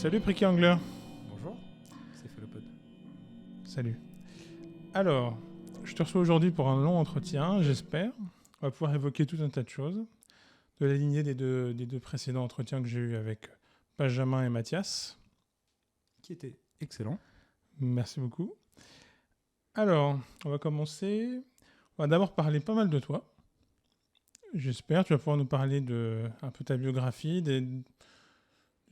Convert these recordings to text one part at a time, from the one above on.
Salut Pricky Angler. Bonjour, c'est Phalopod. Salut. Alors, je te reçois aujourd'hui pour un long entretien, j'espère. On va pouvoir évoquer tout un tas de choses, de la lignée des deux précédents entretiens que j'ai eus avec Benjamin et Mathias. Qui était excellent. Merci beaucoup. Alors, on va commencer. On va d'abord parler pas mal de toi. J'espère, tu vas pouvoir nous parler de un peu ta biographie,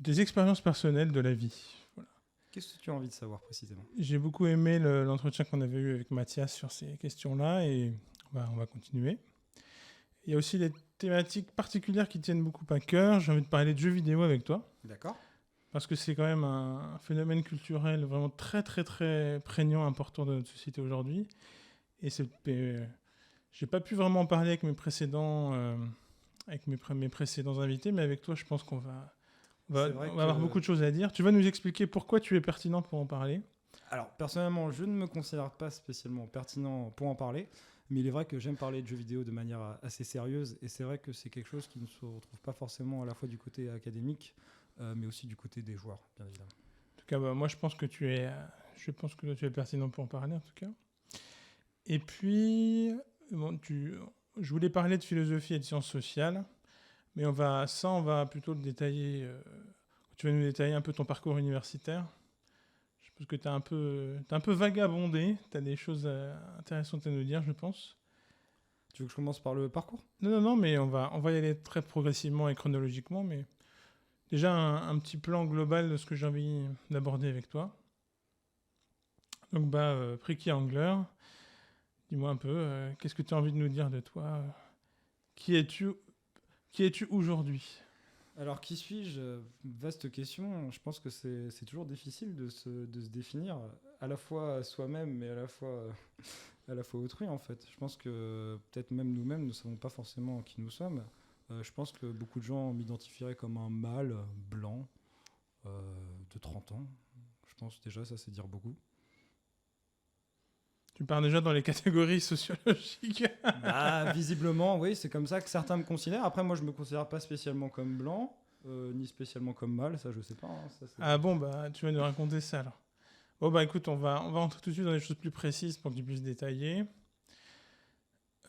des expériences personnelles de la vie. Voilà. Qu'est-ce que tu as envie de savoir précisément? J'ai beaucoup aimé l'entretien qu'on avait eu avec Mathias sur ces questions-là et on va continuer. Il y a aussi des thématiques particulières qui tiennent beaucoup à cœur. J'ai envie de parler de jeux vidéo avec toi. D'accord. Parce que c'est quand même un phénomène culturel vraiment très très très prégnant, important de notre société aujourd'hui. Et j'ai pas pu vraiment en parler avec mes précédents, mes précédents invités, mais avec toi, je pense on va avoir beaucoup de choses à dire. Tu vas nous expliquer pourquoi tu es pertinent pour en parler. Alors, personnellement, je ne me considère pas spécialement pertinent pour en parler, mais il est vrai que j'aime parler de jeux vidéo de manière assez sérieuse, et c'est vrai que c'est quelque chose qui ne se retrouve pas forcément à la fois du côté académique, mais aussi du côté des joueurs, bien évidemment. En tout cas, moi, je pense que tu es pertinent pour en parler, en tout cas. Et puis, je voulais parler de philosophie et de sciences sociales, mais on va plutôt le détailler. Tu vas nous détailler un peu ton parcours universitaire. Je pense que tu as un peu vagabondé. Tu as des choses intéressantes à nous dire, je pense. Tu veux que je commence par le parcours? Non, mais on va y aller très progressivement et chronologiquement, mais déjà un petit plan global de ce que j'ai envie d'aborder avec toi. Donc, Pricky Angler, dis-moi un peu, qu'est-ce que tu as envie de nous dire de toi? Qui es-tu aujourd'hui? Alors, qui suis-je? Vaste question. Je pense que c'est toujours difficile de se définir, à la fois soi-même, mais à la fois autrui, en fait. Je pense que peut-être même nous-mêmes ne savons pas forcément qui nous sommes. Je pense que beaucoup de gens m'identifieraient comme un mâle blanc de 30 ans. Je pense déjà, ça c'est dire beaucoup. Tu pars déjà dans les catégories sociologiques. Bah, visiblement, oui, c'est comme ça que certains me considèrent. Après, moi, je me considère pas spécialement comme blanc, ni spécialement comme mâle, ça je sais pas. Hein, ça, Ah bon, tu vas nous raconter ça alors. Bon, écoute, on va entrer tout de suite dans des choses plus précises pour que tu puisses détailler.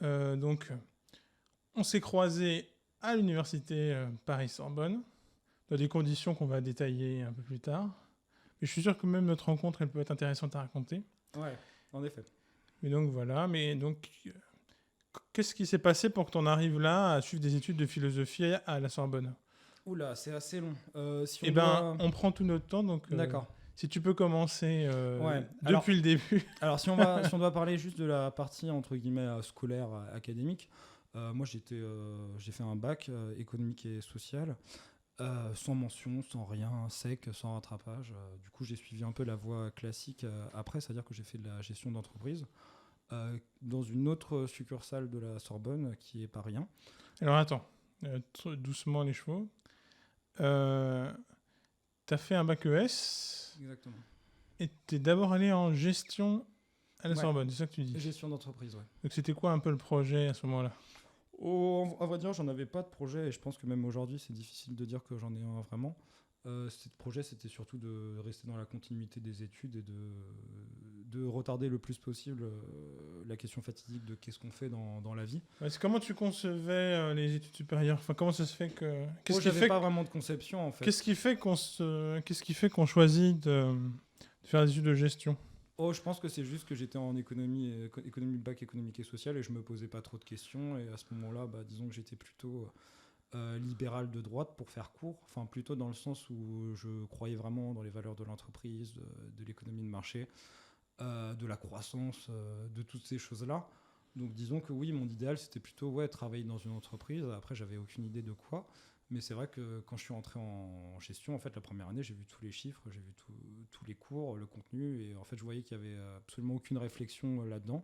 Donc, on s'est croisés à l'université Paris-Sorbonne, dans des conditions qu'on va détailler un peu plus tard. Mais je suis sûr que même notre rencontre, elle peut être intéressante à raconter. Ouais, en effet. Mais donc voilà, qu'est-ce qui s'est passé pour que tu en arrives là à suivre des études de philosophie à la Sorbonne? Oula, c'est assez long. Si On prend tout notre temps, donc D'accord. si tu peux commencer Ouais. depuis le début. Alors, si on doit parler juste de la partie entre guillemets scolaire, académique, moi j'ai fait un bac économique et social, sans mention, sans rien, sec, sans rattrapage. Du coup, j'ai suivi un peu la voie classique après, c'est-à-dire que j'ai fait de la gestion d'entreprise dans une autre succursale de la Sorbonne qui est Paris 1. Alors attends, doucement les chevaux. T'as fait un bac ES. Exactement. Et t'es d'abord allé en gestion à la Ouais. Sorbonne, c'est ça que tu dis? Gestion d'entreprise, ouais. Donc c'était quoi un peu le projet à ce moment-là? À vrai dire, j'en avais pas de projet et je pense que même aujourd'hui, c'est difficile de dire que j'en ai un vraiment. Ce projet, c'était surtout de rester dans la continuité des études et de retarder le plus possible la question fatidique de qu'est-ce qu'on fait dans la vie. Comment tu concevais les études supérieures? Enfin, comment ça se fait que... J'avais pas vraiment de conception en fait. Qu'est-ce qui fait qu'on choisit de faire des études de gestion? Je pense que c'est juste que j'étais en économie bac économique et social et je me posais pas trop de questions et à ce moment-là, disons que j'étais plutôt libéral de droite pour faire court, enfin plutôt dans le sens où je croyais vraiment dans les valeurs de l'entreprise, de l'économie de marché, de la croissance, de toutes ces choses-là. Donc disons que oui, mon idéal c'était plutôt travailler dans une entreprise. Après, j'avais aucune idée de quoi. Mais c'est vrai que quand je suis entré en gestion, en fait, la première année, j'ai vu tous les chiffres, j'ai vu tous les cours, le contenu, et en fait, je voyais qu'il y avait absolument aucune réflexion là-dedans.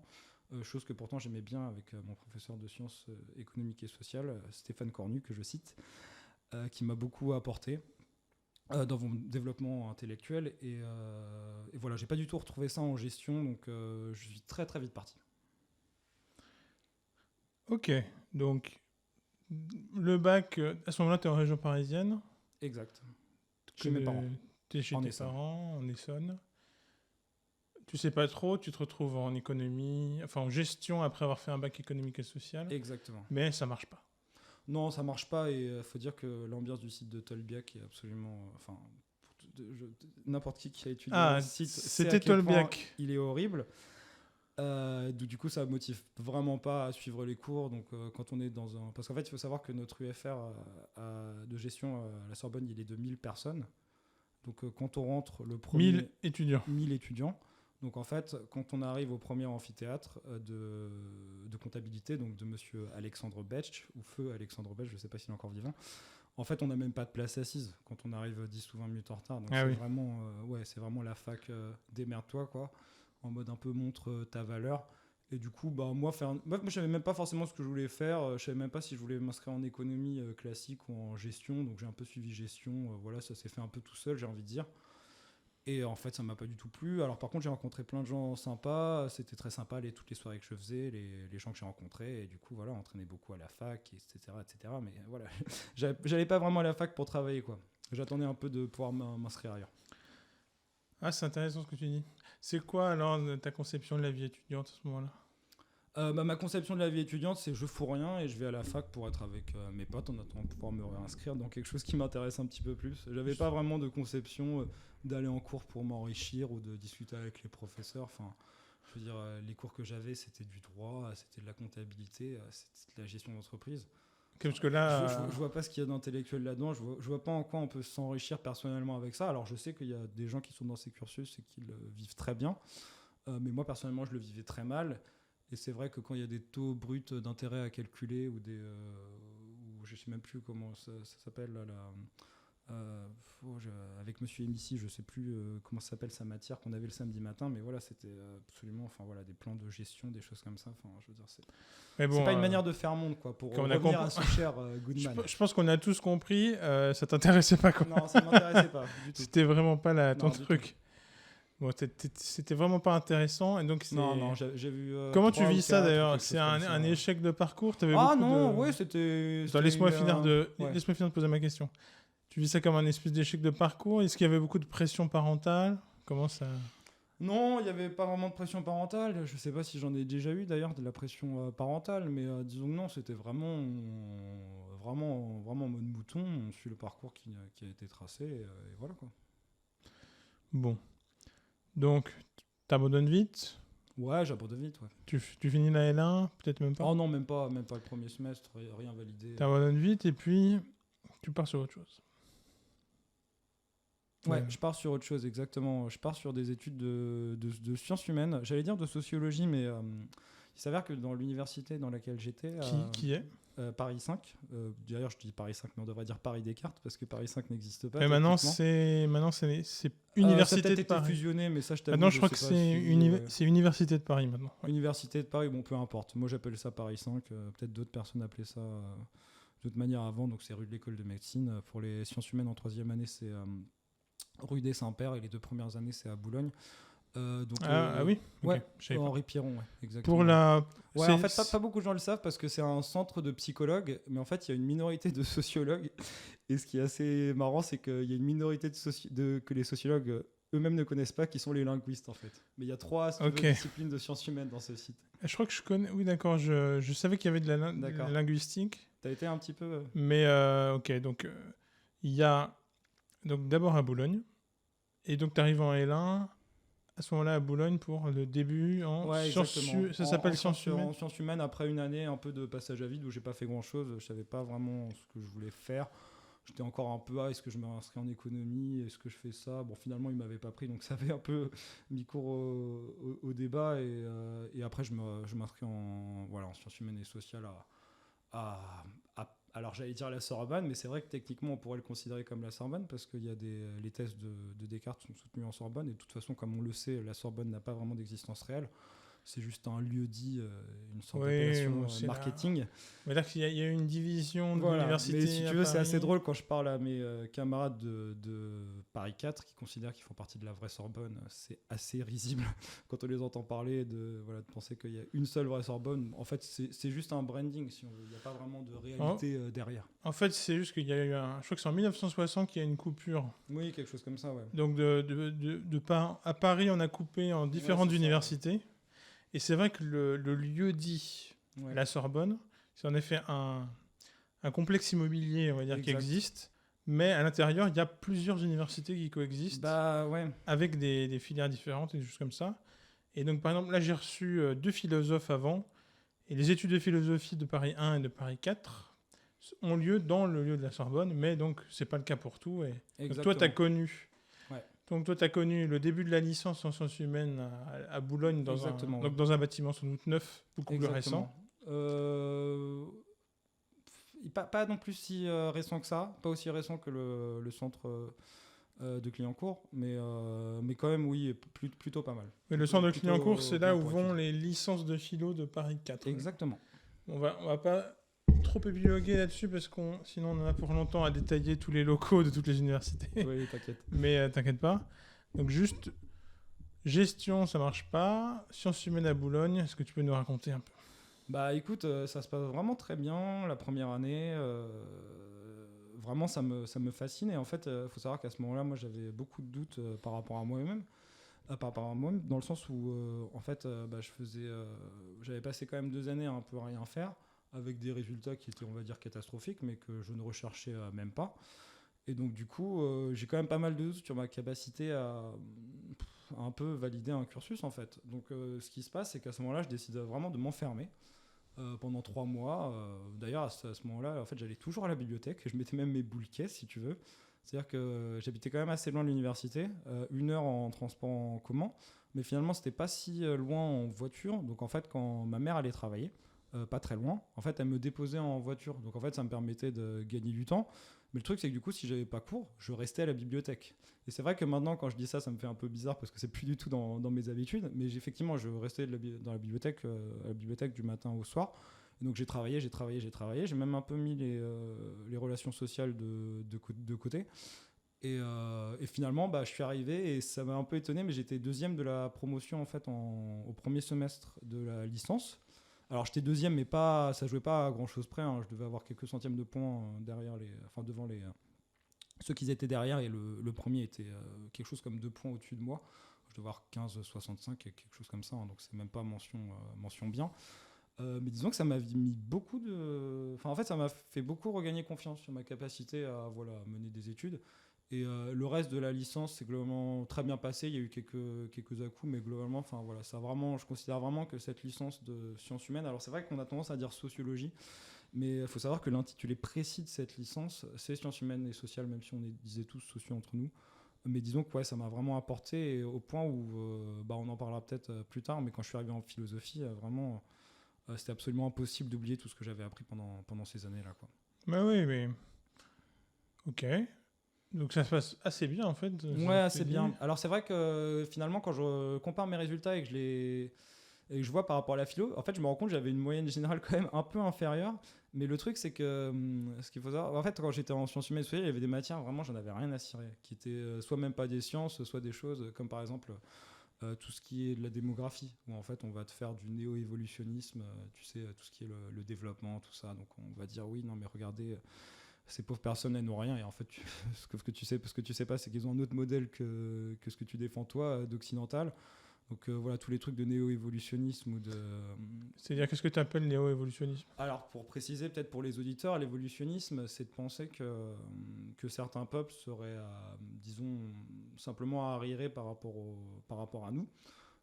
Chose que pourtant j'aimais bien avec mon professeur de sciences économiques et sociales, Stéphane Cornu, que je cite, qui m'a beaucoup apporté dans mon développement intellectuel. Et voilà, j'ai pas du tout retrouvé ça en gestion, donc je suis très très vite parti. Ok, donc le bac, à ce moment-là, tu es en région parisienne. Exact. Chez mes parents. Tu es chez En tes Essonne. parents, en Essonne. Tu sais pas trop, tu te retrouves en économie, enfin en gestion après avoir fait un bac économique et social, Exactement. mais ça marche pas. Non, ça marche pas et faut dire que l'ambiance du site de Tolbiac est absolument. Enfin, n'importe qui a étudié Ah, le site sait à c'était quel point Tolbiac. il est horrible. Du coup, ça motive vraiment pas à suivre les cours. Donc, quand on est dans un. Parce qu'en fait, il faut savoir que notre UFR de gestion à la Sorbonne, il est de 1000 personnes. Donc, quand on rentre le 1000 premier. étudiants. 1000 étudiants. Donc en fait, quand on arrive au premier amphithéâtre de comptabilité, donc de monsieur Alexandre Betch, ou feu Alexandre Betch, je ne sais pas s'il est encore vivant, en fait, on n'a même pas de place assise quand on arrive 10 ou 20 minutes en retard. Donc Ah c'est oui. vraiment, c'est vraiment la fac démerde-toi, quoi, en mode un peu montre ta valeur. Et du coup, bah, moi, je savais même pas forcément ce que je voulais faire. Je savais même pas si je voulais m'inscrire en économie classique ou en gestion. Donc j'ai un peu suivi gestion. Voilà, ça s'est fait un peu tout seul, j'ai envie de dire. Et en fait, ça m'a pas du tout plu. Alors par contre, j'ai rencontré plein de gens sympas. C'était très sympa toutes les soirées que je faisais, les gens que j'ai rencontrés. Et du coup, voilà, on traînait beaucoup à la fac, etc., etc. Mais voilà, j'allais pas vraiment à la fac pour travailler, quoi. J'attendais un peu de pouvoir m'inscrire ailleurs. Ah, c'est intéressant ce que tu dis. C'est quoi alors ta conception de la vie étudiante à ce moment-là? Ma conception de la vie étudiante, c'est je fous rien et je vais à la fac pour être avec mes potes en attendant de pouvoir me réinscrire dans quelque chose qui m'intéresse un petit peu plus. J'avais pas vraiment de conception d'aller en cours pour m'enrichir ou de discuter avec les professeurs. Enfin, je veux dire, les cours que j'avais, c'était du droit, c'était de la comptabilité, c'était de la gestion d'entreprise. Parce que là, Je vois pas ce qu'il y a d'intellectuel là-dedans. Je vois pas en quoi on peut s'enrichir personnellement avec ça. Alors, je sais qu'il y a des gens qui sont dans ces cursus et qui le vivent très bien. Mais moi, personnellement, je le vivais très mal. Et c'est vrai que quand il y a des taux bruts d'intérêt à calculer ou ou je sais même plus comment ça s'appelle là, avec Monsieur Emissi, je sais plus comment ça s'appelle sa matière qu'on avait le samedi matin, mais voilà, c'était absolument, enfin voilà, des plans de gestion, des choses comme ça. Enfin, je veux dire, mais bon, c'est pas une manière de faire monde, quoi, pour qu'on a revenir à ce cher Goodman. je pense qu'on a tous compris. Ça t'intéressait pas quoi. Non, ça m'intéressait pas du tout. C'était vraiment pas ton Non, du truc. Bon, c'était vraiment pas intéressant. Et donc Non, j'ai vu. Comment tu 3 ou vis ça 4 ou d'ailleurs? quelque C'est chose comme ça. un échec de parcours? T'avais Ah beaucoup non, de... ouais, c'était. Attends, Ouais. laisse-moi finir de poser ma question. Tu vis ça comme un espèce d'échec de parcours? Est-ce qu'il y avait beaucoup de pression parentale? Comment ça... Non, il n'y avait pas vraiment de pression parentale. Je sais pas si j'en ai déjà eu d'ailleurs de la pression parentale, mais disons que non, c'était vraiment en mode mouton. On suit le parcours qui a été tracé et voilà quoi. Bon. Donc, t'abandonnes vite? Ouais, j'abandonne vite, ouais. Tu finis la L1? Peut-être même pas? Oh non, même pas le premier semestre, rien validé. T'abandonnes vite et puis tu pars sur autre chose. Ouais, je pars sur autre chose, exactement. Je pars sur des études de sciences humaines. J'allais dire de sociologie, mais il s'avère que dans l'université dans laquelle j'étais, Qui est? Paris 5, d'ailleurs je dis Paris 5, mais on devrait dire Paris Descartes, parce que Paris 5 n'existe pas. Mais maintenant, c'est Université ça a de peut-être été Paris. fusionné, mais ça je t'avoue. Maintenant, je crois que sais pas c'est Université de Paris maintenant. Ouais. Université de Paris, bon, peu importe. Moi j'appelle ça Paris 5, peut-être d'autres personnes appelaient ça d'autres manières avant, donc c'est rue de l'école de médecine. Pour les sciences humaines en troisième année, c'est rue des Saints-Pères, et les 2 premières années, c'est à Boulogne. Ah oui, ouais, okay, je savais pas. Henri Piron, ouais, exactement. Pour la... Ouais, en fait, pas beaucoup de gens le savent parce que c'est un centre de psychologues, mais en fait, il y a une minorité de sociologues. Et ce qui est assez marrant, c'est qu'il y a une minorité que les sociologues eux-mêmes ne connaissent pas, qui sont les linguistes, en fait. Mais il y a 3 disciplines de sciences humaines dans ce site. Je crois que je connais... Oui, d'accord, je savais qu'il y avait de la linguistique. T'as été un petit peu... Mais, ok, donc, il y a... Donc, d'abord à Boulogne. Et donc, tu arrives en L1... À ce moment-là, à Boulogne, pour le début en sciences humaines. Ça s'appelle sciences humaines. En sciences humaines, après une année un peu de passage à vide où j'ai pas fait grand-chose, je savais pas vraiment ce que je voulais faire. J'étais encore un peu, est-ce que je m'inscris en économie, est-ce que je fais ça? Bon, finalement, ils m'avaient pas pris, donc ça avait un peu mis cours au débat. Et après, je m'inscris en sciences humaines et sociales alors j'allais dire la Sorbonne, mais c'est vrai que techniquement on pourrait le considérer comme la Sorbonne parce que les thèses de Descartes sont soutenues en Sorbonne et de toute façon, comme on le sait, la Sorbonne n'a pas vraiment d'existence réelle. c'est juste un lieu-dit, une sorte Oui, d'appellation bon, c'est marketing. On va dire qu'il y a eu une division de Voilà, l'université mais si à tu veux, c'est assez Paris. drôle quand je parle à mes camarades de Paris 4 qui considèrent qu'ils font partie de la vraie Sorbonne. C'est assez risible quand on les entend parler de penser qu'il y a une seule vraie Sorbonne. En fait, c'est juste un branding, si on veut. Il n'y a pas vraiment de réalité derrière. En fait, c'est juste qu'il y a eu je crois que c'est en 1960 qu'il y a une coupure. Oui, quelque chose comme ça, ouais. Donc à Paris, on a coupé en différentes c'est ça, universités. Et c'est vrai que le lieu dit ouais. la Sorbonne, c'est en effet un complexe immobilier, on va dire, qui Exact. existe. Mais à l'intérieur, il y a plusieurs universités qui coexistent Bah ouais. avec des filières différentes et des choses comme ça. Et donc, par exemple, là, j'ai reçu 2 philosophes avant. Et les études de philosophie de Paris 1 et de Paris 4 ont lieu dans le lieu de la Sorbonne. Mais donc, c'est pas le cas pour tout. Et donc, toi, tu as connu... Ouais. Donc toi, tu as connu le début de la licence en sciences humaines à Boulogne, dans un bâtiment sans doute neuf, beaucoup plus récent. Pas non plus si récent que ça, pas aussi récent que le centre de Clignancourt, mais quand même, oui, plutôt pas mal. Mais le centre de Clignancourt, c'est là où vont les licences de philo de Paris 4. Exactement. On va pas trop épiloguer là-dessus parce sinon on en a pour longtemps à détailler tous les locaux de toutes les universités. Oui, t'inquiète. Mais t'inquiète pas. Donc juste, gestion, ça marche pas. Sciences humaines à Boulogne, est-ce que tu peux nous raconter un peu ? Bah écoute, ça se passe vraiment très bien la première année. Vraiment, ça me fascine. Et en fait, il faut savoir qu'à ce moment-là, moi, j'avais beaucoup de doutes par rapport à moi-même. Dans le sens où, en fait, j'avais passé quand même 2 années à un peu rien faire, avec des résultats qui étaient, on va dire, catastrophiques, mais que je ne recherchais même pas. Et donc, du coup, j'ai quand même pas mal de doutes sur ma capacité à un peu valider un cursus, en fait. Donc, ce qui se passe, c'est qu'à ce moment-là, je décide vraiment de m'enfermer pendant 3 mois. D'ailleurs, à ce moment-là, en fait, j'allais toujours à la bibliothèque. Je mettais même mes boules caisses, si tu veux. C'est-à-dire que j'habitais quand même assez loin de l'université, 1 heure en transport en commun. Mais finalement, c'était pas si loin en voiture. Donc, en fait, quand ma mère allait travailler, pas très loin, en fait, elle me déposait en voiture. Donc, en fait, ça me permettait de gagner du temps. Mais le truc, c'est que du coup, si j'avais pas cours, je restais à la bibliothèque. Et c'est vrai que maintenant, quand je dis ça, ça me fait un peu bizarre parce que c'est plus du tout dans mes habitudes. Mais effectivement, je restais dans la bibliothèque, à la bibliothèque du matin au soir. Et donc j'ai travaillé. J'ai même un peu mis les relations sociales de côté. Et finalement, je suis arrivé et ça m'a un peu étonné, mais j'étais 2e de la promotion en fait au premier semestre de la licence. Alors j'étais 2e, mais ça jouait pas à grand chose près. Hein. Je devais avoir quelques centièmes de points devant ceux qui étaient derrière, et le premier était quelque chose comme 2 points au-dessus de moi. Je devais avoir 15,65, quelque chose comme ça. Hein. Donc c'est même pas mention bien. Mais disons que ça m'a mis beaucoup de... Enfin, en fait, ça m'a fait beaucoup regagner confiance sur ma capacité à mener des études. Et le reste de la licence, c'est globalement très bien passé. Il y a eu quelques à-coups, mais globalement, je considère vraiment que cette licence de sciences humaines... Alors, c'est vrai qu'on a tendance à dire sociologie, mais il faut savoir que l'intitulé précis de cette licence, c'est sciences humaines et sociales, même si on disait tous sociaux entre nous. Mais disons que ça m'a vraiment apporté, au point où, on en parlera peut-être plus tard, mais quand je suis arrivé en philosophie, vraiment... c'était absolument impossible d'oublier tout ce que j'avais appris pendant ces années-là, quoi. Bah oui, mais... Ok. Donc ça se passe assez bien, en fait. Ouais, assez bien. Alors c'est vrai que finalement, quand je compare mes résultats et que je vois par rapport à la philo, en fait, je me rends compte que j'avais une moyenne générale quand même un peu inférieure. Mais le truc, c'est que ce qu'il faut savoir, en fait, quand j'étais en sciences humaines et sociales, il y avait des matières, vraiment, j'en avais rien à cirer, qui étaient soit même pas des sciences, soit des choses comme par exemple... tout ce qui est de la démographie, où en fait on va te faire du néo-évolutionnisme, tu sais, tout ce qui est le développement, tout ça. Donc on va dire oui, non mais regardez, ces pauvres personnes, elles n'ont rien. Et en fait, ce que tu sais pas, c'est qu'ils ont un autre modèle que ce que tu défends toi, d'occidental. Donc voilà, tous les trucs de néo-évolutionnisme ou de... C'est-à-dire, qu'est-ce que tu appelles néo-évolutionnisme ? Alors, pour préciser, peut-être pour les auditeurs, l'évolutionnisme, c'est de penser que certains peuples seraient, disons, simplement arriérés par rapport à nous.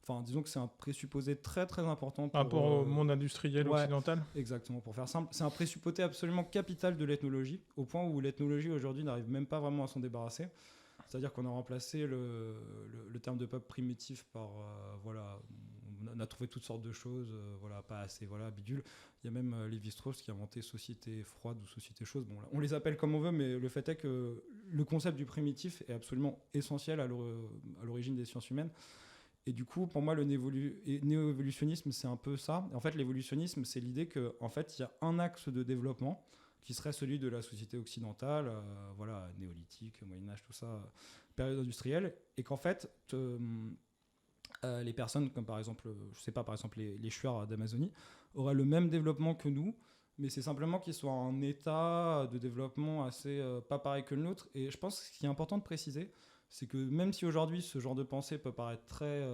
Enfin, disons que c'est un présupposé très très important par rapport au monde industriel occidental. Exactement, pour faire simple. C'est un présupposé absolument capital de l'ethnologie, au point où l'ethnologie aujourd'hui n'arrive même pas vraiment à s'en débarrasser. C'est-à-dire qu'on a remplacé le terme de peuple primitif par, on a trouvé toutes sortes de choses, pas assez, bidule. Il y a même Lévi-Strauss qui a inventé société froide ou société chaude. Bon, là, on les appelle comme on veut, mais le fait est que le concept du primitif est absolument essentiel à l'origine des sciences humaines. Et du coup, pour moi, le néo-évolutionnisme, c'est un peu ça. En fait, l'évolutionnisme, c'est l'idée qu'en fait, il y a un axe de développement qui serait celui de la société occidentale, voilà, néolithique, Moyen-Âge, tout ça, période industrielle, et qu'en fait, les personnes comme par exemple, je sais pas, par exemple les Shuar d'Amazonie, auraient le même développement que nous, mais c'est simplement qu'ils soient en état de développement assez pas pareil que le nôtre. Et je pense que ce qui est important de préciser, c'est que même si aujourd'hui ce genre de pensée peut paraître très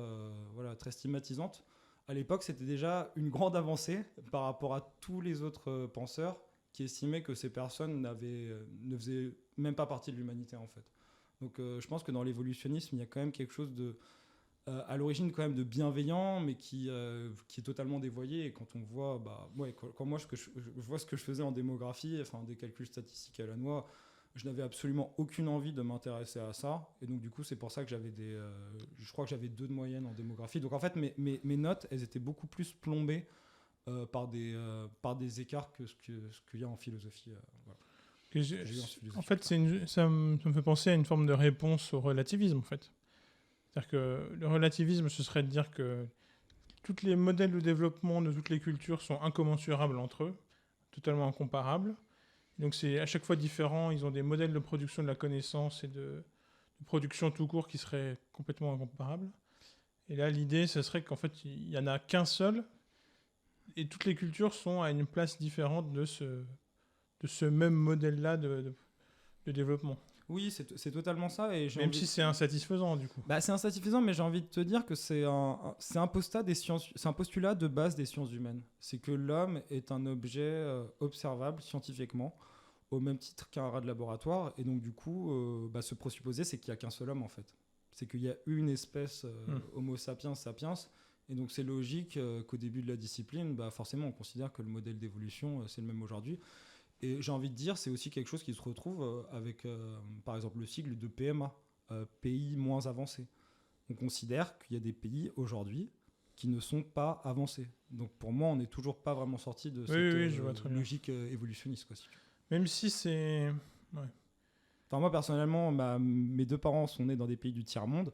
stigmatisante, à l'époque c'était déjà une grande avancée par rapport à tous les autres penseurs qui estimaient que ces personnes ne faisaient même pas partie de l'humanité en fait. Donc je pense que dans l'évolutionnisme, il y a quand même quelque chose de à l'origine quand même de bienveillant, mais qui est totalement dévoyé. Et quand on voit, quand moi je vois ce que je faisais en démographie, enfin des calculs statistiques à la noix, je n'avais absolument aucune envie de m'intéresser à ça. Et donc du coup, c'est pour ça que j'avais je crois que j'avais 2 de moyenne en démographie. Donc en fait, mes notes, elles étaient beaucoup plus plombées par des écarts que ce qu'il y a en philosophie. Voilà. En fait, ça me fait penser à une forme de réponse au relativisme, en fait. C'est-à-dire que le relativisme, ce serait de dire que tous les modèles de développement de toutes les cultures sont incommensurables entre eux, totalement incomparables. Donc c'est à chaque fois différent, ils ont des modèles de production de la connaissance et de production tout court qui seraient complètement incomparables. Et là, l'idée, ce serait qu'en fait, il n'y en a qu'un seul, et toutes les cultures sont à une place différente de ce même modèle-là de développement. Oui, c'est totalement ça. Et même si c'est insatisfaisant, du coup. C'est insatisfaisant, mais j'ai envie de te dire que c'est un postulat de base des sciences humaines. C'est que l'homme est un objet observable scientifiquement, au même titre qu'un rat de laboratoire. Et donc, du coup, ce présupposé, c'est qu'il n'y a qu'un seul homme, en fait. C'est qu'il y a une espèce Homo sapiens sapiens. Et donc, c'est logique qu'au début de la discipline, forcément, on considère que le modèle d'évolution, c'est le même aujourd'hui. Et j'ai envie de dire, c'est aussi quelque chose qui se retrouve avec, par exemple, le sigle de PMA, pays moins avancés. On considère qu'il y a des pays aujourd'hui qui ne sont pas avancés. Donc pour moi, on n'est toujours pas vraiment sorti de cette logique évolutionniste. Quoi, si tu veux. Même si c'est... Ouais. Enfin, moi, personnellement, mes 2 parents sont nés dans des pays du tiers-monde.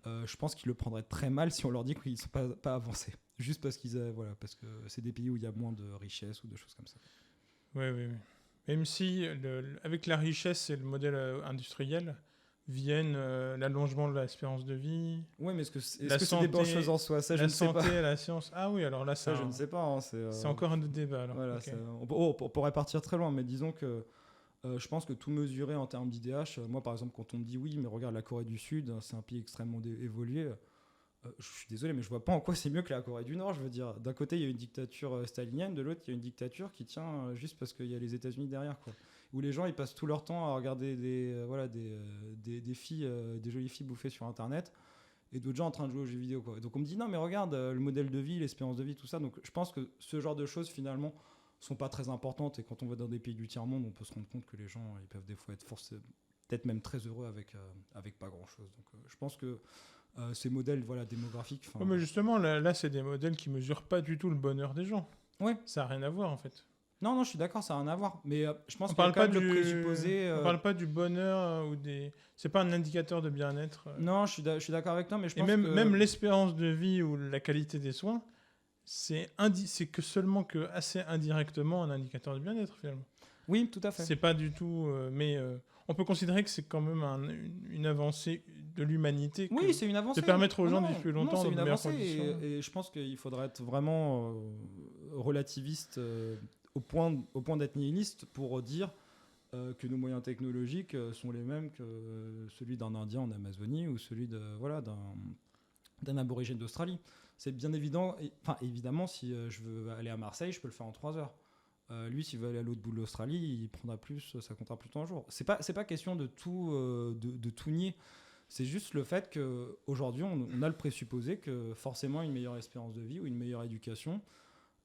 Je pense qu'ils le prendraient très mal si on leur dit qu'ils ne sont pas avancés. Juste parce parce que c'est des pays où il y a moins de richesse ou de choses comme ça. Oui. Même si, avec la richesse et le modèle industriel, viennent l'allongement de l'espérance de vie. Oui, mais est-ce que c'est des bonnes choses en soi? Ça, je ne sais pas. La santé, la science. Ah oui, alors là, ça, je ne sais pas. Hein, c'est encore un autre débat. Alors. Voilà, okay. On pourrait partir très loin, mais disons que je pense que tout mesurer en termes d'IDH, moi, par exemple, quand on me dit oui, mais regarde la Corée du Sud, c'est un pays extrêmement évolué. Je suis désolé, mais je vois pas en quoi c'est mieux que la Corée du Nord. Je veux dire, d'un côté, il y a une dictature stalinienne, de l'autre, il y a une dictature qui tient juste parce qu'il y a les États-Unis derrière, quoi. Où les gens, ils passent tout leur temps à regarder des filles, des jolies filles bouffées sur Internet, et d'autres gens en train de jouer aux jeux vidéo, quoi. Donc on me dit non, mais regarde le modèle de vie, l'espérance de vie, tout ça. Donc je pense que ce genre de choses, finalement, sont pas très importantes. Et quand on va dans des pays du tiers-monde, on peut se rendre compte que les gens, ils peuvent des fois être forcés, peut-être même très heureux avec pas grand-chose. Donc je pense que ces modèles démographiques... mais justement, là, c'est des modèles qui mesurent pas du tout le bonheur des gens. Ouais. Ça n'a rien à voir, en fait. Non, je suis d'accord, ça n'a rien à voir. Mais je pense qu'on parle pas du présupposé... On parle pas du bonheur ou des... C'est pas un indicateur de bien-être. Non, je suis d'accord avec toi, mais je pense même l'espérance de vie ou la qualité des soins, c'est que seulement que assez indirectement un indicateur de bien-être, finalement. Oui, tout à fait. C'est pas du tout... mais on peut considérer que c'est quand même une avancée de l'humanité. Oui, c'est une avancée. De permettre aux gens de vivre plus longtemps dans de meilleures conditions. Et je pense qu'il faudrait être vraiment relativiste au point d'être nihiliste pour dire que nos moyens technologiques sont les mêmes que celui d'un Indien en Amazonie ou celui d'un aborigène d'Australie. C'est bien évident. Évidemment, si je veux aller à Marseille, je peux le faire en 3 heures. Lui, s'il veut aller à l'autre bout de l'Australie, il prendra plus, ça comptera plus de temps un jour. C'est pas question de tout nier. C'est juste le fait qu'aujourd'hui, on a le présupposé que forcément une meilleure espérance de vie ou une meilleure éducation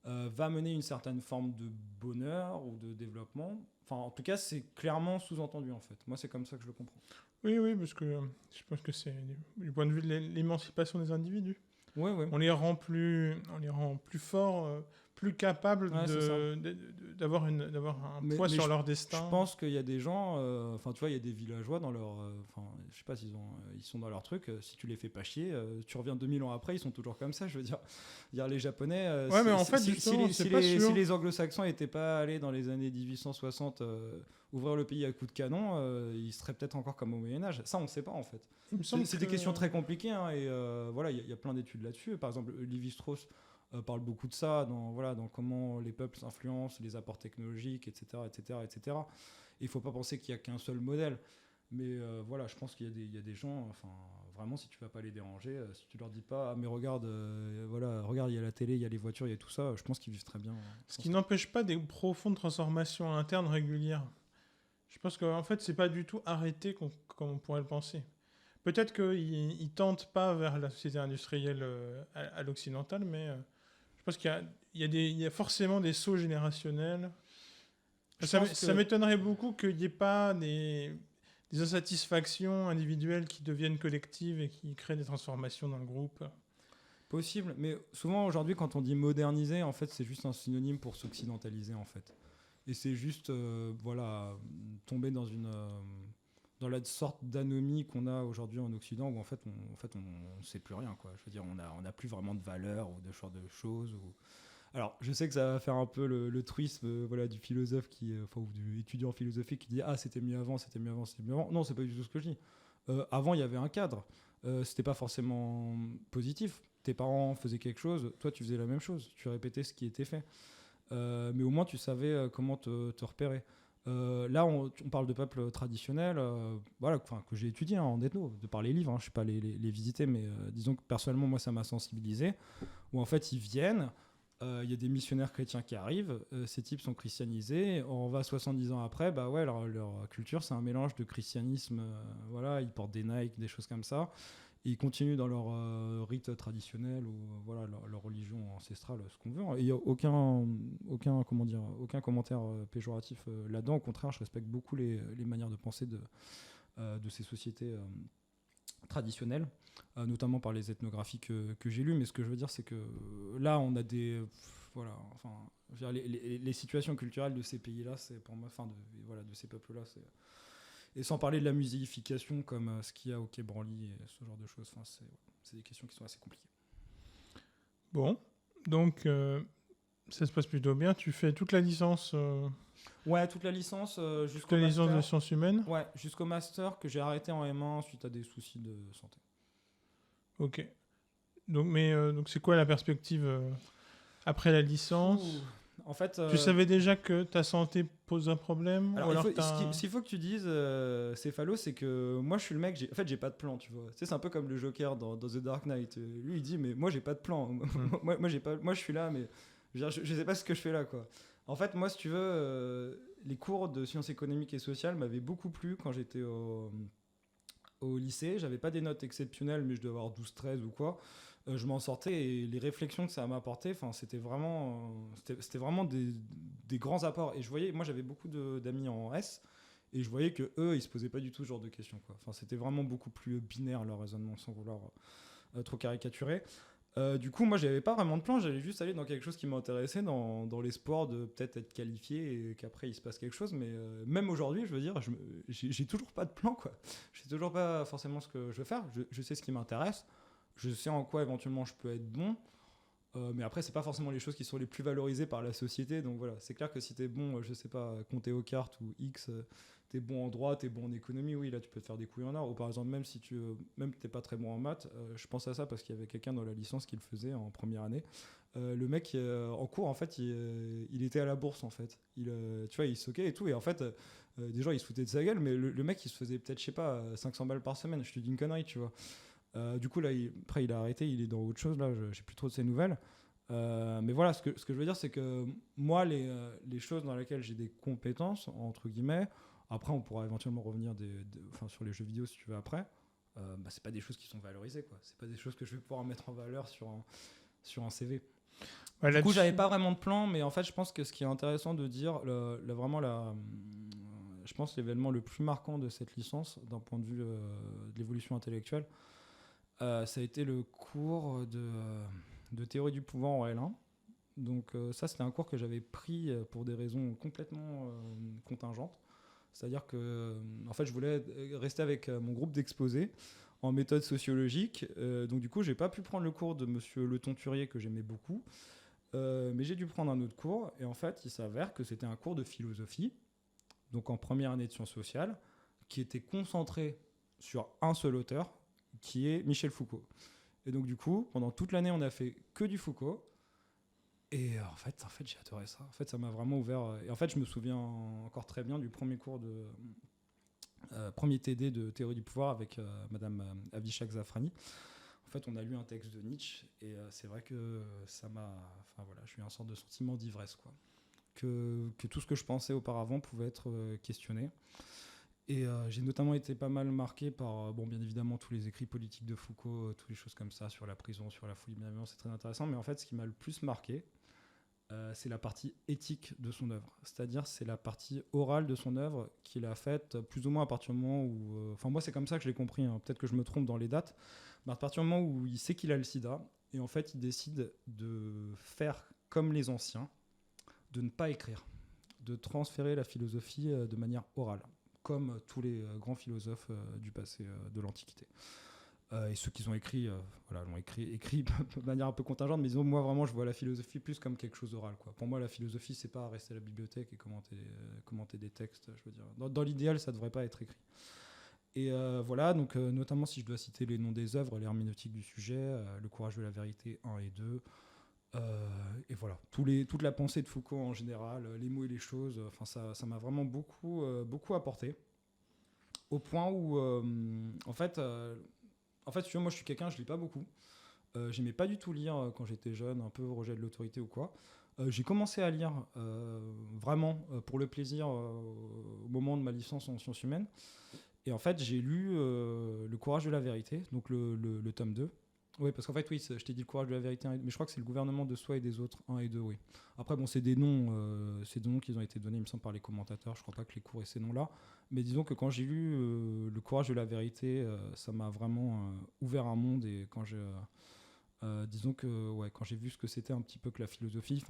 va mener une certaine forme de bonheur ou de développement. Enfin, en tout cas, c'est clairement sous-entendu, en fait. Moi, c'est comme ça que je le comprends. Oui, parce que je pense que c'est du point de vue de l'émancipation des individus. Oui. On les rend plus forts, plus capables Ouais, c'est ça. d'avoir un Mais poids sur je leur destin. Je pense qu'il y a des gens, enfin tu vois, il y a des villageois dans leur, enfin je sais pas s'ils ont, ils sont dans leur truc. Si tu les fais pas chier, tu reviens 2000 ans après, ils sont toujours comme ça. Je veux dire les Japonais. Ouais, mais en fait, justement, c'est pas sûr. Si les Anglo-Saxons n'étaient pas allés dans les années 1860 ouvrir le pays à coups de canon, ils seraient peut-être encore comme au Moyen Âge. Ça, on ne sait pas en fait. Il me semble C'est que... des questions très compliquées, hein, et voilà, il y a plein d'études là-dessus. Par exemple, Lévi-Strauss parle beaucoup de ça dans comment les peuples influencent les apports technologiques, etc., etc., etc. Il faut pas penser qu'il y a qu'un seul modèle, mais voilà, je pense qu'il y a des gens, enfin vraiment, si tu vas pas les déranger, si tu leur dis pas, ah mais regarde, voilà, regarde, il y a la télé, il y a les voitures, il y a tout ça, je pense qu'ils vivent très bien. Ce qui n'empêche pas des profondes transformations internes régulières. Je pense qu'en fait, c'est pas du tout arrêté comme on pourrait le penser. Peut-être qu'ils ne tentent pas vers la société industrielle à l'occidental, mais je pense qu'il y a forcément des sauts générationnels. Ça m'étonnerait beaucoup qu'il n'y ait pas des insatisfactions individuelles qui deviennent collectives et qui créent des transformations dans le groupe. Possible, mais souvent aujourd'hui, quand on dit moderniser, en fait, c'est juste un synonyme pour s'occidentaliser, en fait. Et c'est juste, voilà, tomber dans la sorte d'anomie qu'on a aujourd'hui en Occident, où en fait, on sait plus rien, quoi. Je veux dire, on a plus vraiment de valeur ou de ce genre de choses. Alors, je sais que ça va faire un peu le truisme, voilà, du philosophe ou du étudiant en philosophie qui dit ah c'était mieux avant, c'était mieux avant, c'était mieux avant. Non, c'est pas du tout ce que je dis. Avant, il y avait un cadre. C'était pas forcément positif. Tes parents faisaient quelque chose, toi tu faisais la même chose. Tu répétais ce qui était fait. Mais au moins tu savais comment te repérer. Là, on parle de peuples traditionnels, voilà, que j'ai étudié en ethno, de par les livres. Je ne suis pas les visiter, mais disons que personnellement, moi, ça m'a sensibilisé. Où en fait, ils viennent, il y a des missionnaires chrétiens qui arrivent, ces types sont christianisés. On va 70 ans après, bah ouais, leur culture, c'est un mélange de christianisme. Voilà, ils portent des Nike, des choses comme ça. Et ils continuent dans leur rite traditionnel ou voilà, leur religion ancestrale, ce qu'on veut. Et il n'y a aucun commentaire péjoratif là-dedans. Au contraire, je respecte beaucoup les manières de penser de ces sociétés traditionnelles, notamment par les ethnographies que j'ai lues. Mais ce que je veux dire, c'est que là, on a des... voilà, enfin, je veux dire, les situations culturelles de ces pays-là, c'est pour moi, enfin, de ces peuples-là, c'est... Et sans parler de la musification comme ce qu'il y a au Quai Branly et ce genre de choses. Enfin, c'est des questions qui sont assez compliquées. Bon, donc ça se passe plutôt bien. Tu fais toute la licence Ouais, toute la licence jusqu'au toute la licence master. de sciences humaines. Ouais, jusqu'au master que j'ai arrêté en M1 suite à des soucis de santé. Ok. Donc c'est quoi la perspective après la licence? En fait, Tu savais déjà que ta santé pose un problème? alors, ou alors ce qu'il faut que tu dises, Céphalo, c'est que moi je suis le mec, j'ai pas de plan, tu vois. Tu sais, c'est un peu comme le Joker dans The Dark Knight. Lui il dit, mais moi j'ai pas de plan. Moi je suis là, mais je sais pas ce que je fais là, quoi. En fait, moi, si tu veux, les cours de sciences économiques et sociales m'avaient beaucoup plu quand j'étais au lycée. J'avais pas des notes exceptionnelles, mais je devais avoir 12-13 ou quoi. Je m'en sortais et les réflexions que ça m'a apporté, c'était vraiment des grands apports. Et je voyais, moi j'avais beaucoup d'amis en S, et je voyais que eux, ils se posaient pas du tout ce genre de questions, quoi. Enfin, c'était vraiment beaucoup plus binaire leur raisonnement, sans vouloir trop caricaturer. Du coup, moi, j'avais pas vraiment de plan. J'allais juste aller dans quelque chose qui m'intéressait, dans l'espoir de peut-être être qualifié et qu'après il se passe quelque chose. Mais même aujourd'hui, je veux dire, j'ai toujours pas de plan, quoi. Je sais toujours pas forcément ce que je veux faire. Je sais ce qui m'intéresse. Je sais en quoi éventuellement je peux être bon. Mais après, c'est pas forcément les choses qui sont les plus valorisées par la société. Donc voilà, c'est clair que si t'es bon, je sais pas, compter aux cartes ou X, t'es bon en droit, t'es bon en économie, oui, là tu peux te faire des couilles en or. Ou par exemple, même si t'es pas très bon en maths, je pense à ça parce qu'il y avait quelqu'un dans la licence qui le faisait en première année. Le mec, en cours, en fait, il était à la bourse, en fait. Tu vois, il soquait et tout. Et en fait, des gens, ils se foutaient de sa gueule, mais le mec, il se faisait peut-être, je sais pas, 500 balles par semaine. Je te dis une connerie, tu vois. Du coup, là, après, il a arrêté, il est dans autre chose. Là, j'ai plus trop de ses nouvelles. Mais voilà, ce que je veux dire, c'est que moi, les choses dans lesquelles j'ai des compétences, entre guillemets, après, on pourra éventuellement revenir sur les jeux vidéo si tu veux après. C'est pas des choses qui sont valorisées, quoi. C'est pas des choses que je vais pouvoir mettre en valeur sur un CV. Ouais, du coup, j'avais pas vraiment de plan, mais en fait, je pense que ce qui est intéressant de dire, je pense l'événement le plus marquant de cette licence, d'un point de vue de l'évolution intellectuelle, ça a été le cours de théorie du pouvoir en L1. Donc ça, c'était un cours que j'avais pris pour des raisons complètement contingentes. C'est-à-dire que, en fait, je voulais rester avec mon groupe d'exposés en méthode sociologique. Donc du coup, j'ai pas pu prendre le cours de Monsieur Le Tonturier que j'aimais beaucoup, mais j'ai dû prendre un autre cours. Et en fait, il s'avère que c'était un cours de philosophie, donc en première année de sciences sociales, qui était concentré sur un seul auteur, qui est Michel Foucault. Et donc du coup, pendant toute l'année, on a fait que du Foucault. Et en fait, j'ai adoré ça. En fait, ça m'a vraiment ouvert. Et en fait, je me souviens encore très bien du premier cours premier TD de théorie du pouvoir avec Madame Avishak Zafrani. En fait, on a lu un texte de Nietzsche et c'est vrai que ça m'a. Enfin voilà, j'ai eu un sorte de sentiment d'ivresse, quoi. Que tout ce que je pensais auparavant pouvait être questionné. Et j'ai notamment été pas mal marqué par, bien évidemment, tous les écrits politiques de Foucault, toutes les choses comme ça, sur la prison, sur la folie, bien évidemment, c'est très intéressant. Mais en fait, ce qui m'a le plus marqué, c'est la partie éthique de son œuvre. C'est-à-dire, c'est la partie orale de son œuvre qu'il a faite plus ou moins à partir du moment où... Enfin, moi, c'est comme ça que je l'ai compris. Hein. Peut-être que je me trompe dans les dates. Mais à partir du moment où il sait qu'il a le sida, et en fait, il décide de faire comme les anciens, de ne pas écrire, de transférer la philosophie de manière orale, comme tous les grands philosophes du passé de l'Antiquité. Et ceux qui ont écrit, l'ont écrit de manière un peu contingente, mais disons, moi vraiment, je vois la philosophie plus comme quelque chose d'oral, quoi. Pour moi, la philosophie, c'est pas rester à la bibliothèque et commenter des textes. Je veux dire, dans l'idéal, ça devrait pas être écrit. Et donc notamment si je dois citer les noms des œuvres, l'herméneutique du sujet, le courage de la vérité 1 et 2. Et voilà, toute la pensée de Foucault en général, les mots et les choses, ça m'a vraiment beaucoup apporté. Au point où, en fait, tu vois, moi je suis quelqu'un, je lis pas beaucoup. J'aimais pas du tout lire quand j'étais jeune, un peu rejet de l'autorité ou quoi. J'ai commencé à lire vraiment pour le plaisir au moment de ma licence en sciences humaines. Et en fait, j'ai lu Le courage de la vérité, donc le tome 2. Oui, parce qu'en fait, oui, je t'ai dit Le courage de la vérité 1 et 2, mais je crois que c'est Le gouvernement de soi et des autres 1 et 2, oui. Après, c'est des noms qui ont été donnés, il me semble, par les commentateurs. Je crois pas que les cours aient ces noms-là. Mais disons que quand j'ai lu Le courage de la vérité, ça m'a vraiment ouvert un monde. Et quand disons que quand j'ai vu ce que c'était un petit peu que la philosophie,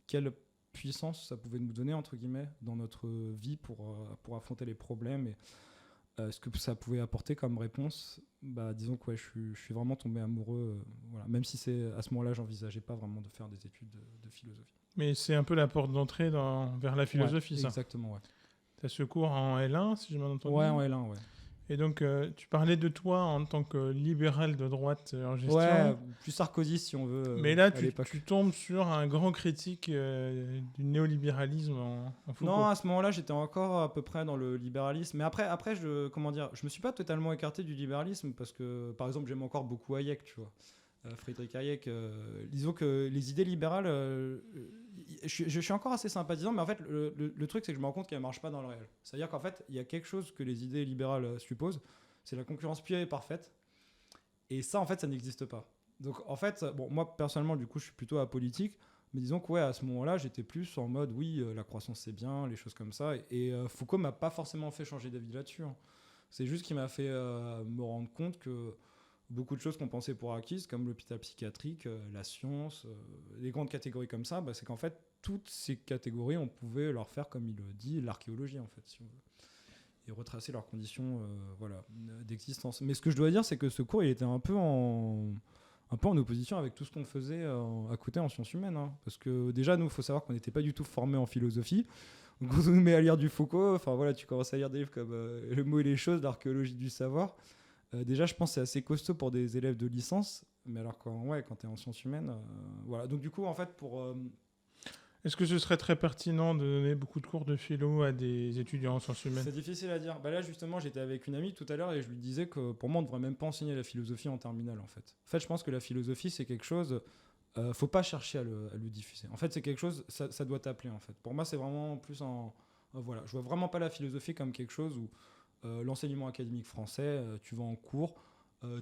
quelle puissance ça pouvait nous donner, entre guillemets, dans notre vie pour affronter les problèmes et ce que ça pouvait apporter comme réponse, disons que je suis vraiment tombé amoureux. Voilà. Même si à ce moment-là, j'envisageais pas vraiment de faire des études de philosophie. Mais c'est un peu la porte d'entrée vers la philosophie, ça. Exactement, ouais. Tu as ce cours en L1, si je m'en entends Ouais, bien. en L1, ouais. Et donc, tu parlais de toi en tant que libéral de droite en gestion. Ouais, plus Sarkozy, si on veut. Mais là, tu tombes sur un grand critique du néolibéralisme en Foucault. Non, à ce moment-là, j'étais encore à peu près dans le libéralisme. Mais après je me suis pas totalement écarté du libéralisme parce que, par exemple, j'aime encore beaucoup Hayek, tu vois. Friedrich Hayek. Disons que les idées libérales, je suis encore assez sympathisant, mais en fait, le truc, c'est que je me rends compte qu'elles ne marchent pas dans le réel. C'est-à-dire qu'en fait, il y a quelque chose que les idées libérales supposent, c'est la concurrence pure et parfaite. Et ça, en fait, ça n'existe pas. Donc, en fait, moi, personnellement, du coup, je suis plutôt apolitique, mais disons que, à ce moment-là, j'étais plus en mode, oui, la croissance, c'est bien, les choses comme ça. Et Foucault m'a pas forcément fait changer d'avis là-dessus. Hein. C'est juste qu'il m'a fait me rendre compte que beaucoup de choses qu'on pensait pour acquises, comme l'hôpital psychiatrique, la science, les grandes catégories comme ça, c'est qu'en fait, toutes ces catégories, on pouvait leur faire, comme il le dit, l'archéologie, en fait, si on veut. Et retracer leurs conditions d'existence. Mais ce que je dois dire, c'est que ce cours, il était un peu en opposition avec tout ce qu'on faisait à côté en sciences humaines. Hein. Parce que déjà, nous, il faut savoir qu'on n'était pas du tout formés en philosophie. Donc, quand on nous met à lire du Foucault, tu commences à lire des livres comme Le mot et les choses, l'archéologie du savoir. Déjà, je pense que c'est assez costaud pour des élèves de licence, mais alors quand tu es en sciences humaines, voilà. Donc du coup, en fait, Est-ce que ce serait très pertinent de donner beaucoup de cours de philo à des étudiants en sciences humaines ? C'est difficile à dire. Là, justement, j'étais avec une amie tout à l'heure et je lui disais que pour moi, on ne devrait même pas enseigner la philosophie en terminale, en fait. En fait, je pense que la philosophie, c'est quelque chose... faut pas chercher à le diffuser. En fait, c'est quelque chose... Ça doit t'appeler, en fait. Pour moi, c'est vraiment plus voilà. Je vois vraiment pas la philosophie comme quelque chose où... l'enseignement académique français, tu vas en cours,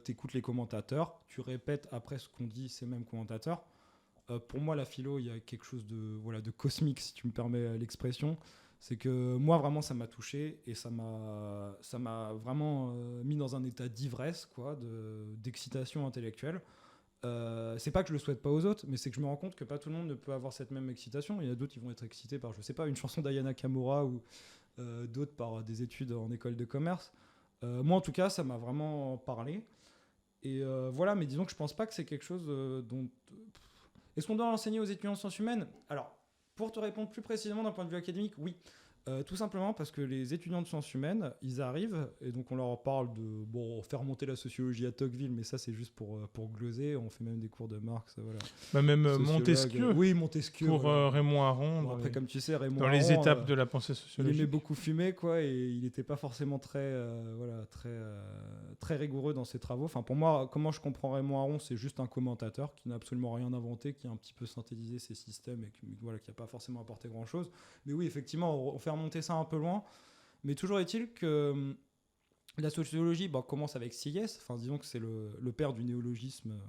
tu écoutes les commentateurs, tu répètes après ce qu'ont dit ces mêmes commentateurs. Pour moi, la philo, il y a quelque chose de cosmique, si tu me permets l'expression. C'est que moi, vraiment, ça m'a touché et ça m'a vraiment mis dans un état d'ivresse, d'excitation intellectuelle. c'est pas que je le souhaite pas aux autres, mais c'est que je me rends compte que pas tout le monde ne peut avoir cette même excitation. Il y a d'autres qui vont être excités par, je sais pas, une chanson d'Ayana Kamura ou d'autres par des études en école de commerce. Moi, en tout cas, ça m'a vraiment parlé. Et voilà, mais disons que je pense pas que c'est quelque chose dont... Est-ce qu'on doit l'enseigner aux étudiants en sciences humaines ? Alors, pour te répondre plus précisément d'un point de vue académique, oui. Tout simplement parce que les étudiants de sciences humaines, ils arrivent, et donc on leur parle de faire monter la sociologie à Tocqueville, mais ça c'est juste pour gloser, on fait même des cours de Marx, voilà. Bah même Sociologue, Montesquieu, oui, Montesquieu. pour voilà. Raymond Aron, Bon, après, comme tu sais, Raymond dans les Aron, étapes de la pensée il sociologique. aimait beaucoup fumer, quoi, et il n'était pas forcément très rigoureux dans ses travaux. Enfin, pour moi, comment je comprends Raymond Aron, c'est juste un commentateur qui n'a absolument rien inventé, qui a un petit peu synthétisé ces systèmes et qui n'a pas forcément apporté grand-chose. Mais oui, effectivement, on fait remonter ça un peu loin. Mais toujours est-il que la sociologie commence avec Sieyès. Enfin, disons que c'est le père du néologisme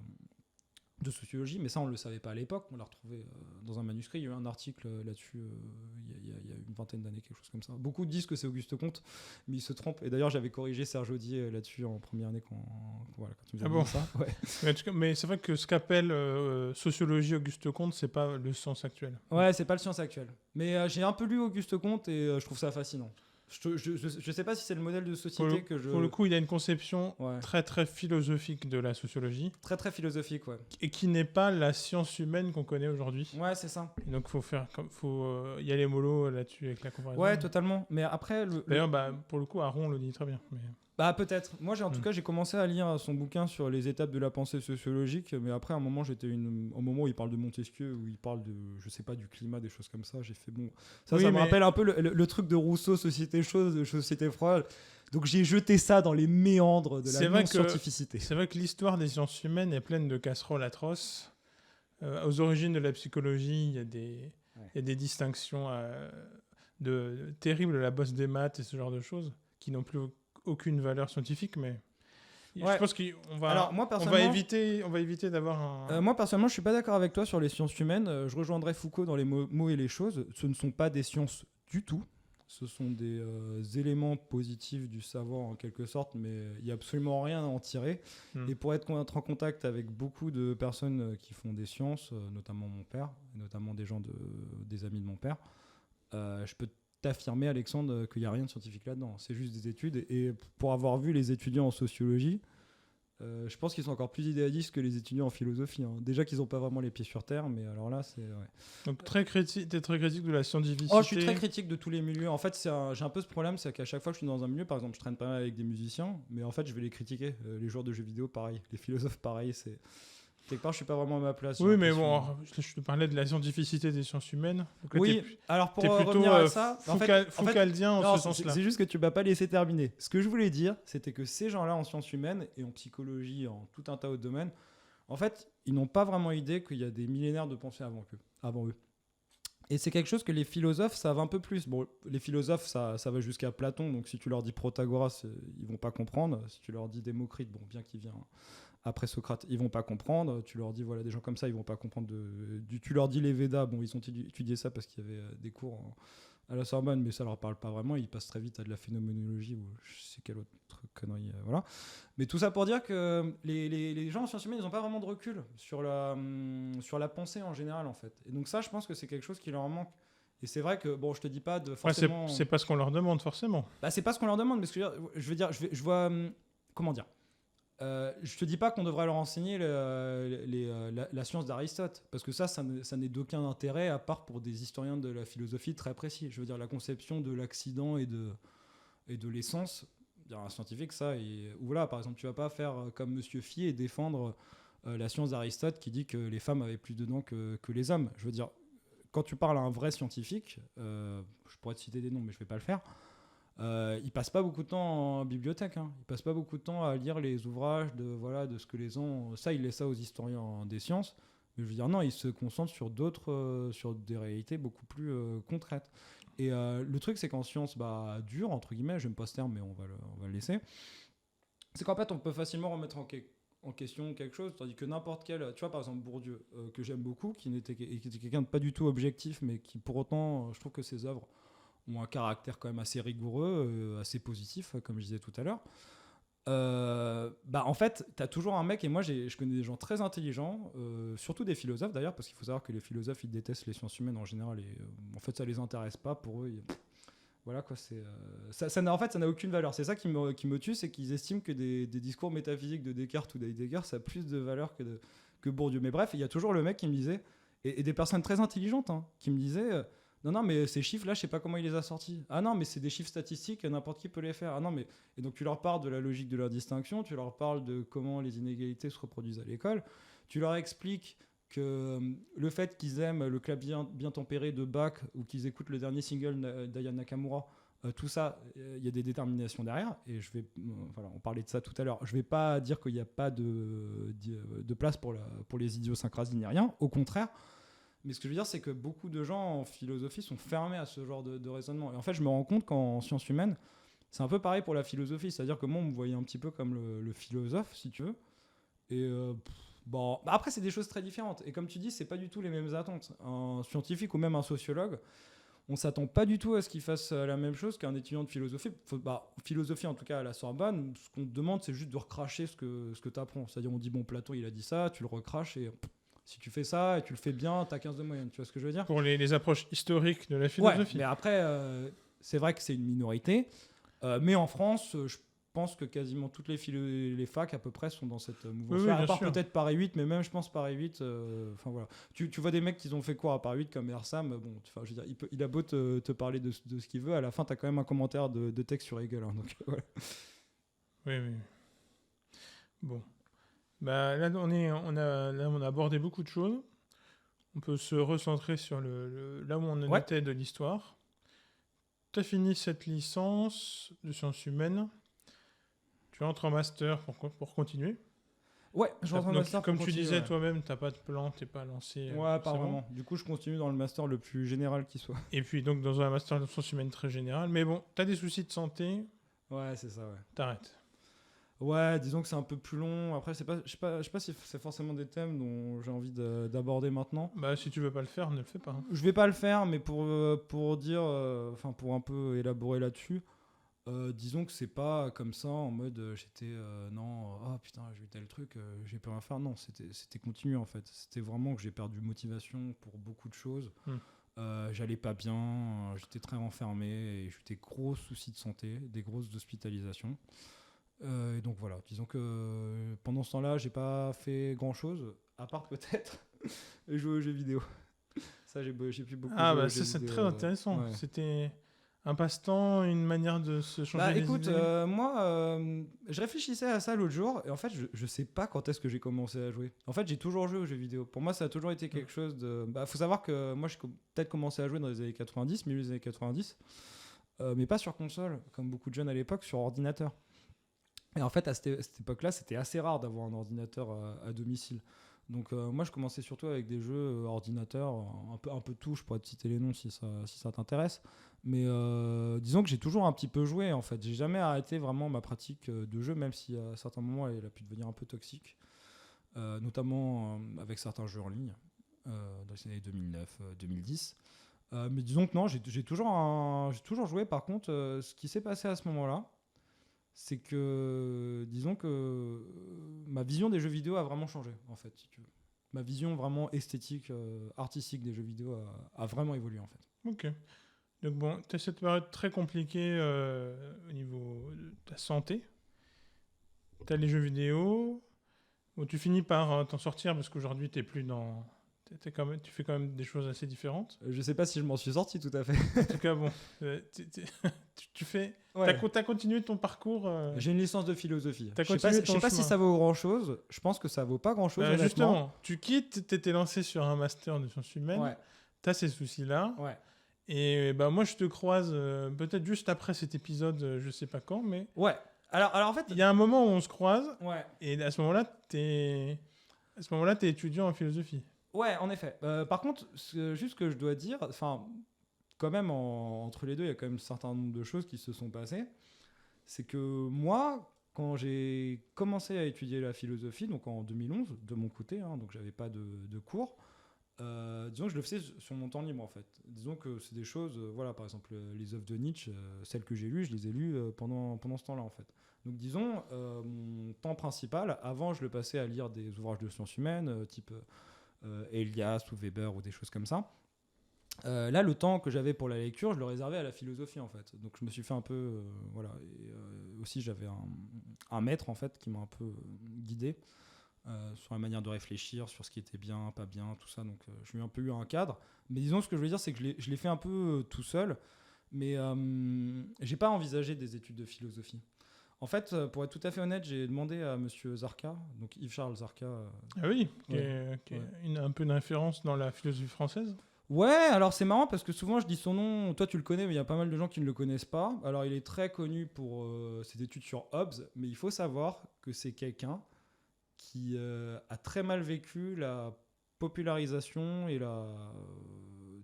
de sociologie, mais ça on ne le savait pas à l'époque, on l'a retrouvé dans un manuscrit, il y a eu un article là-dessus il y a une vingtaine d'années, quelque chose comme ça. Beaucoup disent que c'est Auguste Comte, mais ils se trompent, et d'ailleurs j'avais corrigé Serge Audier là-dessus en première année quand tu nous as dit ça. Ouais. Mais c'est vrai que ce qu'appelle sociologie Auguste Comte, c'est pas le sens actuel. Ouais, c'est pas le science actuel. Mais j'ai un peu lu Auguste Comte et je trouve ça fascinant. Je sais pas si c'est le modèle de société Pour le coup, il a une conception très très philosophique de la sociologie. Très très philosophique, ouais. Et qui n'est pas la science humaine qu'on connaît aujourd'hui. Ouais, c'est ça. Et donc faut y aller mollo là-dessus avec la comparaison. Ouais, totalement. Mais après, d'ailleurs, pour le coup, Aron le dit très bien. Mais... Bah peut-être. Moi, en tout cas, j'ai commencé à lire son bouquin sur les étapes de la pensée sociologique, mais après, à un moment, au moment où il parle de Montesquieu, où il parle de, je sais pas, du climat, des choses comme ça, j'ai fait bon. Ça me rappelle un peu le truc de Rousseau, société chose, société froide. Donc j'ai jeté ça dans les méandres de la non-scientificité. C'est vrai que l'histoire des sciences humaines est pleine de casseroles atroces. Aux origines de la psychologie, il y a des distinctions terribles, la bosse des maths et ce genre de choses, qui n'ont plus aucune valeur scientifique, mais je pense qu'on va éviter d'avoir un... moi, personnellement, je suis pas d'accord avec toi sur les sciences humaines. Je rejoindrai Foucault dans les mots et les choses. Ce ne sont pas des sciences du tout. Ce sont des éléments positifs du savoir en quelque sorte, mais il n'y a absolument rien à en tirer. Et pour être en contact avec beaucoup de personnes qui font des sciences, notamment mon père, notamment des amis de mon père, je peux t'affirmer, Alexandre, qu'il n'y a rien de scientifique là-dedans. C'est juste des études. Et pour avoir vu les étudiants en sociologie, je pense qu'ils sont encore plus idéalistes que les étudiants en philosophie. Hein. Déjà qu'ils n'ont pas vraiment les pieds sur terre, mais alors là, c'est... Ouais. Donc t'es très critique de la scientificité. Oh, je suis très critique de tous les milieux. En fait, j'ai un peu ce problème, c'est qu'à chaque fois que je suis dans un milieu, par exemple, je traîne pas mal avec des musiciens, mais en fait, je vais les critiquer. Les joueurs de jeux vidéo, pareil. Les philosophes, pareil. C'est... Quelque part, je suis pas vraiment à ma place. Oui, mais bon, je te parlais de la scientificité des sciences humaines. Donc là, oui, alors pour revenir à ça, Foucaldien en ce sens-là. C'est juste que tu m'as pas laissé terminer. Ce que je voulais dire, c'était que ces gens-là en sciences humaines et en psychologie, en tout un tas d'autres domaines, en fait, ils n'ont pas vraiment idée qu'il y a des millénaires de pensée avant eux. Et c'est quelque chose que les philosophes savent un peu plus. Bon, les philosophes, ça va jusqu'à Platon, donc si tu leur dis Protagoras, ils vont pas comprendre. Si tu leur dis Démocrite, bon, bien qu'il vient après Socrate, ils vont pas comprendre. Tu leur dis, voilà, des gens comme ça, ils vont pas comprendre. Tu leur dis les Védas, bon, ils ont étudié ça parce qu'il y avait des cours à la Sorbonne, mais ça leur parle pas vraiment. Ils passent très vite à de la phénoménologie ou je sais quelle autre connerie, voilà. Mais tout ça pour dire que les gens en sciences humaines, ils ont pas vraiment de recul sur la pensée en général, en fait. Et donc ça, je pense que c'est quelque chose qui leur manque. Et c'est vrai que, bon, je te dis pas de forcément... c'est pas ce qu'on leur demande, forcément. Bah, c'est pas ce qu'on leur demande, mais ce que je vois... Comment dire ? Je te dis pas qu'on devrait leur enseigner la science d'Aristote, parce que ça n'est d'aucun intérêt à part pour des historiens de la philosophie très précis. Je veux dire, la conception de l'accident et de l'essence, un scientifique, ça, ou voilà, par exemple, tu vas pas faire comme Monsieur Fier et défendre la science d'Aristote qui dit que les femmes avaient plus de dents que les hommes. Je veux dire, quand tu parles à un vrai scientifique, je pourrais te citer des noms, mais je vais pas le faire. Il passe pas beaucoup de temps en bibliothèque, hein. Il passe pas beaucoup de temps à lire les ouvrages de ce que les gens... Ça, il laisse ça aux historiens des sciences. Mais je veux dire, non, il se concentre sur des réalités beaucoup plus concrètes. Et le truc, c'est qu'en sciences dures, entre guillemets, j'aime pas ce terme, mais on va le laisser, c'est qu'en fait, on peut facilement remettre en question quelque chose, tandis que n'importe quel... Tu vois, par exemple, Bourdieu, que j'aime beaucoup, qui était quelqu'un de pas du tout objectif, mais qui, pour autant, je trouve que ses œuvres ont un caractère quand même assez rigoureux, assez positif, comme je disais tout à l'heure. En fait, tu as toujours un mec, et moi je connais des gens très intelligents, surtout des philosophes d'ailleurs, parce qu'il faut savoir que les philosophes ils détestent les sciences humaines en général, et en fait ça les intéresse pas pour eux. Voilà quoi, en fait ça n'a aucune valeur. C'est ça qui me tue, c'est qu'ils estiment que des discours métaphysiques de Descartes ou d'Heidegger ça a plus de valeur que Bourdieu. Mais bref, il y a toujours le mec qui me disait, et des personnes très intelligentes hein, qui me disaient non mais ces chiffres là je sais pas comment il les a sortis. Ah non mais c'est des chiffres statistiques, n'importe qui peut les faire. Ah non mais, et donc tu leur parles de la logique de leur distinction, tu leur parles de comment les inégalités se reproduisent à l'école, tu leur expliques que le fait qu'ils aiment le clavier bien tempéré de Bach ou qu'ils écoutent le dernier single d'Aya Nakamura, tout ça, il y a des déterminations derrière. Et voilà, on parlait de ça tout à l'heure. Je vais pas dire qu'il n'y a pas de place pour les idiosyncrasies ni rien. Au contraire. Mais ce que je veux dire, c'est que beaucoup de gens en philosophie sont fermés à ce genre de raisonnement. Et en fait, je me rends compte qu'en sciences humaines, c'est un peu pareil pour la philosophie. C'est-à-dire que moi, on me voyait un petit peu comme le philosophe, si tu veux. Et après, c'est des choses très différentes. Et comme tu dis, c'est pas du tout les mêmes attentes. Un scientifique ou même un sociologue, on s'attend pas du tout à ce qu'il fasse la même chose qu'un étudiant de philosophie. Philosophie, en tout cas à la Sorbonne, ce qu'on te demande, c'est juste de recracher ce que tu apprends. C'est-à-dire, on dit, bon, Platon, il a dit ça, tu le recraches et si tu fais ça et tu le fais bien, t'as 15 de moyenne. Tu vois ce que je veux dire ? Pour les approches historiques de la philosophie. Ouais, mais après, c'est vrai que c'est une minorité. Mais en France, je pense que quasiment toutes les facs à peu près sont dans cette mouvance. Oui, À part sûr. peut-être Paris 8, mais même je pense Paris 8. Voilà. Tu vois des mecs qui ont fait cours à Paris 8 comme Ersam. Bon, je veux dire, il a beau te parler de ce qu'il veut, à la fin t'as quand même un commentaire de texte sur Hegel. Hein, donc, voilà. Oui. Bon. Là, on a abordé beaucoup de choses. On peut se recentrer sur là où on en était de l'histoire. Tu as fini cette licence de sciences humaines. Tu entres en master pour continuer. Ouais, je rentre en master. Comme tu disais toi-même, tu n'as pas de plan, tu n'es pas lancé. Ouais, pas vraiment. Du coup, je continue dans le master le plus général qui soit. Et puis, donc, dans un master de sciences humaines très général. Mais bon, tu as des soucis de santé. Ouais, c'est ça, ouais. T'arrêtes. Ouais, disons que c'est un peu plus long. Après, je sais pas si c'est forcément des thèmes dont j'ai envie d'aborder maintenant. Si tu veux pas le faire, ne le fais pas. Hein. Je vais pas le faire, mais pour dire, pour un peu élaborer là-dessus, disons que c'est pas comme ça en mode j'étais non, oh putain, j'ai eu tel truc, j'ai pu rien faire. Non, c'était continu en fait. C'était vraiment que j'ai perdu motivation pour beaucoup de choses. J'allais pas bien, j'étais très renfermé et j'ai eu des gros soucis de santé, des grosses hospitalisations. Et donc voilà, disons que pendant ce temps-là, j'ai pas fait grand-chose, à part peut-être jouer aux jeux vidéo. Ça, j'ai pu beaucoup jouer aux jeux c'est vidéo, très intéressant. Ouais. C'était un passe-temps, une manière de se changer les écoute, idées. moi, je réfléchissais à ça l'autre jour, et en fait, je sais pas quand est-ce que j'ai commencé à jouer. En fait, j'ai toujours joué aux jeux vidéo. Pour moi, ça a toujours été quelque chose de... faut savoir que moi, j'ai peut-être commencé à jouer dans les années 90, milieu des années 90, mais pas sur console, comme beaucoup de jeunes à l'époque, sur ordinateur. Et en fait, à cette époque-là, c'était assez rare d'avoir un ordinateur à domicile. Donc moi, je commençais surtout avec des jeux ordinateurs, un peu tout, je pourrais te citer les noms si ça t'intéresse. Mais disons que j'ai toujours un petit peu joué, en fait. J'ai jamais arrêté vraiment ma pratique de jeu, même si à certains moments, elle a pu devenir un peu toxique. Notamment avec certains jeux en ligne, dans les années 2009-2010. Mais disons que non, j'ai toujours joué. Par contre, ce qui s'est passé à ce moment-là, c'est que, disons que ma vision des jeux vidéo a vraiment changé, en fait, si tu veux. Ma vision vraiment esthétique, artistique des jeux vidéo a vraiment évolué, en fait. Ok. Donc bon, tu as cette période très compliquée au niveau de ta santé. Tu as les jeux vidéo. Bon, tu finis par t'en sortir parce qu'aujourd'hui, tu plus dans... tu fais quand même des choses assez différentes. Je sais pas si je m'en suis sorti tout à fait. En tout cas, bon, tu fais... Ouais. T'as continué ton parcours. J'ai une licence de philosophie. Je sais pas si ça vaut grand-chose. Je pense que ça vaut pas grand-chose, honnêtement. Justement, tu quittes, t'étais lancé sur un master de sciences humaines. Ouais. T'as ces soucis-là. Ouais. Et moi, je te croise peut-être juste après cet épisode, je sais pas quand, mais... Ouais. Alors en fait... Il y a un moment où on se croise. Ouais. Et à ce moment-là, t'es étudiant en philosophie. Ouais, en effet. Par contre, juste que je dois dire, enfin, quand même, entre les deux, il y a quand même un certain nombre de choses qui se sont passées. C'est que moi, quand j'ai commencé à étudier la philosophie, donc en 2011, de mon côté, hein, donc j'avais pas de cours, Disons que je le faisais sur mon temps libre en fait. Disons que c'est des choses, voilà, par exemple les œuvres de Nietzsche, celles que j'ai lues, je les ai lues pendant ce temps-là en fait. Donc disons, mon temps principal, avant je le passais à lire des ouvrages de sciences humaines, type Elias ou Weber ou des choses comme ça. Là, le temps que j'avais pour la lecture, je le réservais à la philosophie en fait. Donc je me suis fait un peu, voilà. Et aussi j'avais un maître en fait qui m'a un peu guidé sur la manière de réfléchir, sur ce qui était bien, pas bien, tout ça. Donc je lui ai un peu eu un cadre. Mais disons, ce que je veux dire, c'est que je l'ai fait un peu tout seul. Mais j'ai pas envisagé des études de philosophie. En fait, pour être tout à fait honnête, j'ai demandé à Monsieur Zarka, donc Yves-Charles Zarka. Ah oui, qui Ouais. est un peu une référence dans la philosophie française. Ouais, alors c'est marrant parce que souvent je dis son nom, toi tu le connais, mais il y a pas mal de gens qui ne le connaissent pas. Alors il est très connu pour ses études sur Hobbes, mais il faut savoir que c'est quelqu'un qui a très mal vécu la popularisation et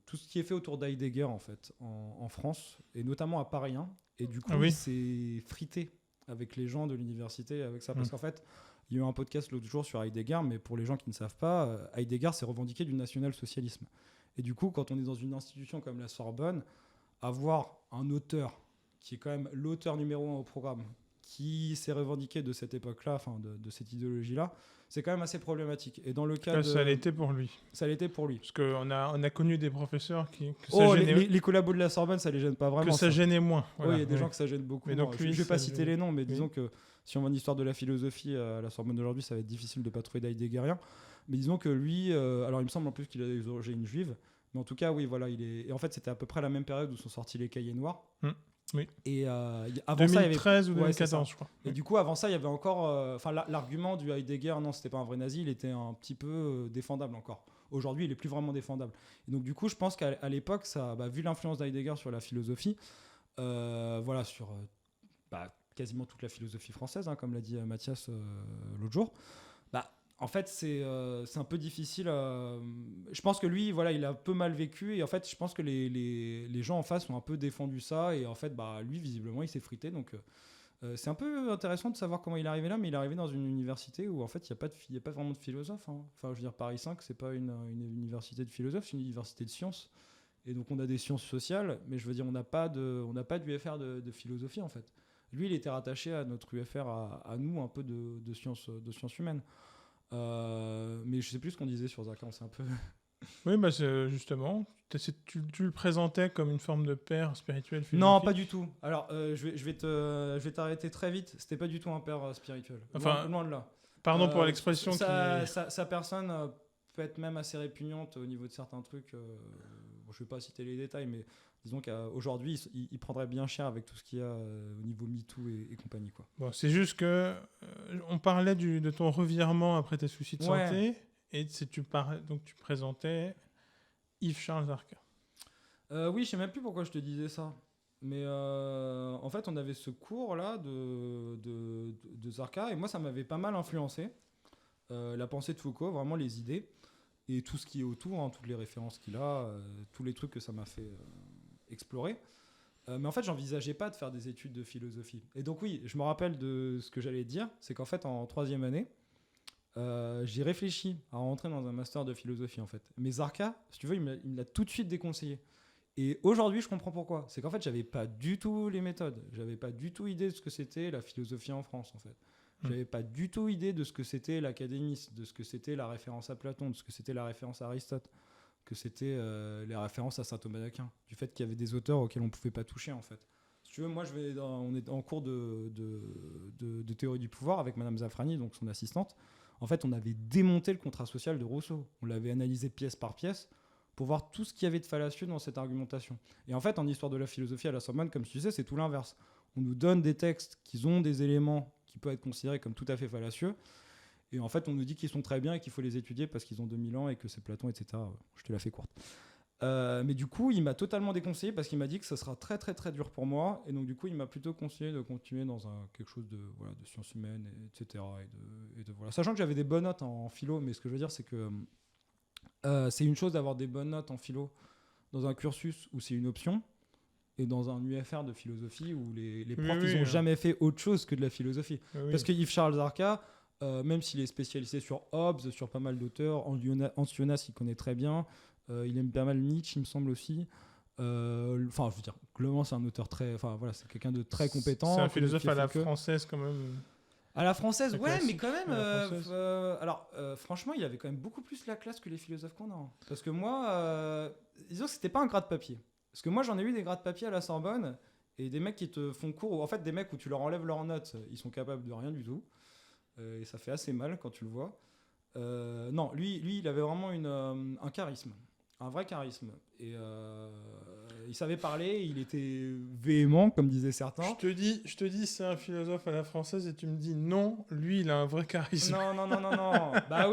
tout ce qui est fait autour d'Heidegger en fait en France et notamment à Paris 1. Et du coup, Ah oui. il s'est frité avec les gens de l'université avec ça parce qu'en fait, il y a eu un podcast l'autre jour sur Heidegger, mais pour les gens qui ne savent pas, Heidegger s'est revendiqué du national-socialisme. Et du coup, quand on est dans une institution comme la Sorbonne, avoir un auteur qui est quand même l'auteur numéro 1 au programme, qui s'est revendiqué de cette époque-là, enfin de cette idéologie-là, c'est quand même assez problématique. Et dans le cas Ça l'était pour lui. Ça l'était pour lui. Parce qu'on a connu des professeurs que ça gênait... les collabos de la Sorbonne, ça les gêne pas vraiment. Que ça gênait moins. Voilà, oui, il y a des gens que ça gêne beaucoup. Donc, je ne vais pas citer les noms, mais disons que si on voit une histoire de la philosophie à la Sorbonne d'aujourd'hui, ça va être difficile de ne pas trouver d'Heideggerien. Mais disons que lui, alors il me semble en plus qu'il a des origines juives, mais en tout cas, oui, voilà, et en fait, c'était à peu près la même période où sont sortis les Cahiers Noirs. Oui. Et avant 2013 ça, il y avait... ou 2014, je crois. Et du coup, avant ça, il y avait encore... l'argument du Heidegger, non, c'était pas un vrai nazi, il était un petit peu défendable encore. Aujourd'hui, il est plus vraiment défendable. Et donc, du coup, je pense qu'à l'époque, ça, vu l'influence d'Heidegger sur la philosophie, voilà, sur quasiment toute la philosophie française, hein, comme l'a dit Mathias l'autre jour, en fait, c'est un peu difficile. Je pense que lui, voilà, il a un peu mal vécu. Et en fait, je pense que les gens en face ont un peu défendu ça. Et en fait, lui, visiblement, il s'est frité. Donc, c'est un peu intéressant de savoir comment il est arrivé là. Mais il est arrivé dans une université où, en fait, il n'y a pas vraiment de philosophe. Hein. Enfin, je veux dire, Paris 5, c'est pas une université de philosophes, c'est une université de sciences. Et donc, on a des sciences sociales. Mais je veux dire, on n'a pas d'UFR de philosophie, en fait. Lui, il était rattaché à notre UFR, à nous, un peu de sciences humaines. Mais je sais plus ce qu'on disait sur Zarka, on s'est un peu... Oui, justement, tu le présentais comme une forme de père spirituel philosophique. Non, pas du tout. Alors, je vais t'arrêter très vite. C'était pas du tout un père spirituel. Enfin, loin de là. Pardon pour l'expression. Sa personne peut être même assez répugnante au niveau de certains trucs. Je vais pas citer les détails, mais disons qu'aujourd'hui, il prendrait bien cher avec tout ce qu'il y a au niveau MeToo et compagnie, quoi. Bon, c'est juste que on parlait de ton revirement après tes soucis de santé, et tu présentais Yves-Charles Zarka. Oui, je sais même plus pourquoi je te disais ça. Mais en fait, on avait ce cours-là de Zarka, et moi, ça m'avait pas mal influencé. La pensée de Foucault, vraiment les idées, et tout ce qui est autour, hein, toutes les références qu'il a, tous les trucs que ça m'a fait explorer. Mais en fait, j'envisageais pas de faire des études de philosophie. Et donc oui, je me rappelle de ce que j'allais dire, c'est qu'en fait, en 3e année, j'ai réfléchi à rentrer dans un master de philosophie, en fait. Mais Zarka, si tu veux, il me l'a tout de suite déconseillé. Et aujourd'hui, je comprends pourquoi. C'est qu'en fait, j'avais pas du tout les méthodes. J'avais pas du tout idée de ce que c'était la philosophie en France, en fait. J'avais pas du tout idée de ce que c'était l'académisme, de ce que c'était la référence à Platon, de ce que c'était la référence à Aristote, que c'était les références à saint Thomas d'Aquin, du fait qu'il y avait des auteurs auxquels on pouvait pas toucher, en fait. Si tu veux, moi, on est en cours de théorie du pouvoir avec Madame Zafrani, donc son assistante. En fait, on avait démonté le contrat social de Rousseau. On l'avait analysé pièce par pièce pour voir tout ce qu'il y avait de fallacieux dans cette argumentation. Et en fait, en histoire de la philosophie à la Sorbonne, comme tu sais, c'est tout l'inverse. On nous donne des textes qui ont des éléments qui peuvent être considérés comme tout à fait fallacieux. Et en fait, on nous dit qu'ils sont très bien et qu'il faut les étudier parce qu'ils ont 2000 ans et que c'est Platon, etc. Je te la fais courte. Mais du coup, il m'a totalement déconseillé parce qu'il m'a dit que ça sera très très très dur pour moi. Et donc du coup, il m'a plutôt conseillé de continuer dans quelque chose de sciences humaines, etc. Voilà. Sachant que j'avais des bonnes notes en philo, mais ce que je veux dire, c'est que c'est une chose d'avoir des bonnes notes en philo dans un cursus où c'est une option, et dans un UFR de philosophie où les profs ils n'ont jamais fait autre chose que de la philosophie. Parce que Yves-Charles Zarka, même s'il est spécialisé sur Hobbes, sur pas mal d'auteurs. Hans Jonas, il connaît très bien. Il aime pas mal Nietzsche, il me semble aussi. Enfin, je veux dire, globalement, c'est un auteur très. Enfin, voilà, c'est quelqu'un de très compétent. C'est un philosophe à la française, quand même. À la française, La ouais, mais classique quand même. à la française. Alors, franchement, il avait quand même beaucoup plus la classe que les philosophes qu'on a. Hein. Parce que moi, disons que c'était pas un grade papier. Parce que moi, j'en ai eu des grades papier à la Sorbonne et des mecs qui te font cours. En fait, des mecs où tu leur enlèves leurs notes, ils sont capables de rien du tout. Et ça fait assez mal quand tu le vois. Non, lui, il avait vraiment un charisme. Un vrai charisme. Et il savait parler, il était véhément, comme disaient certains. Je te dis, c'est un philosophe à la française et tu me dis non, lui, il a un vrai charisme. Non. Bah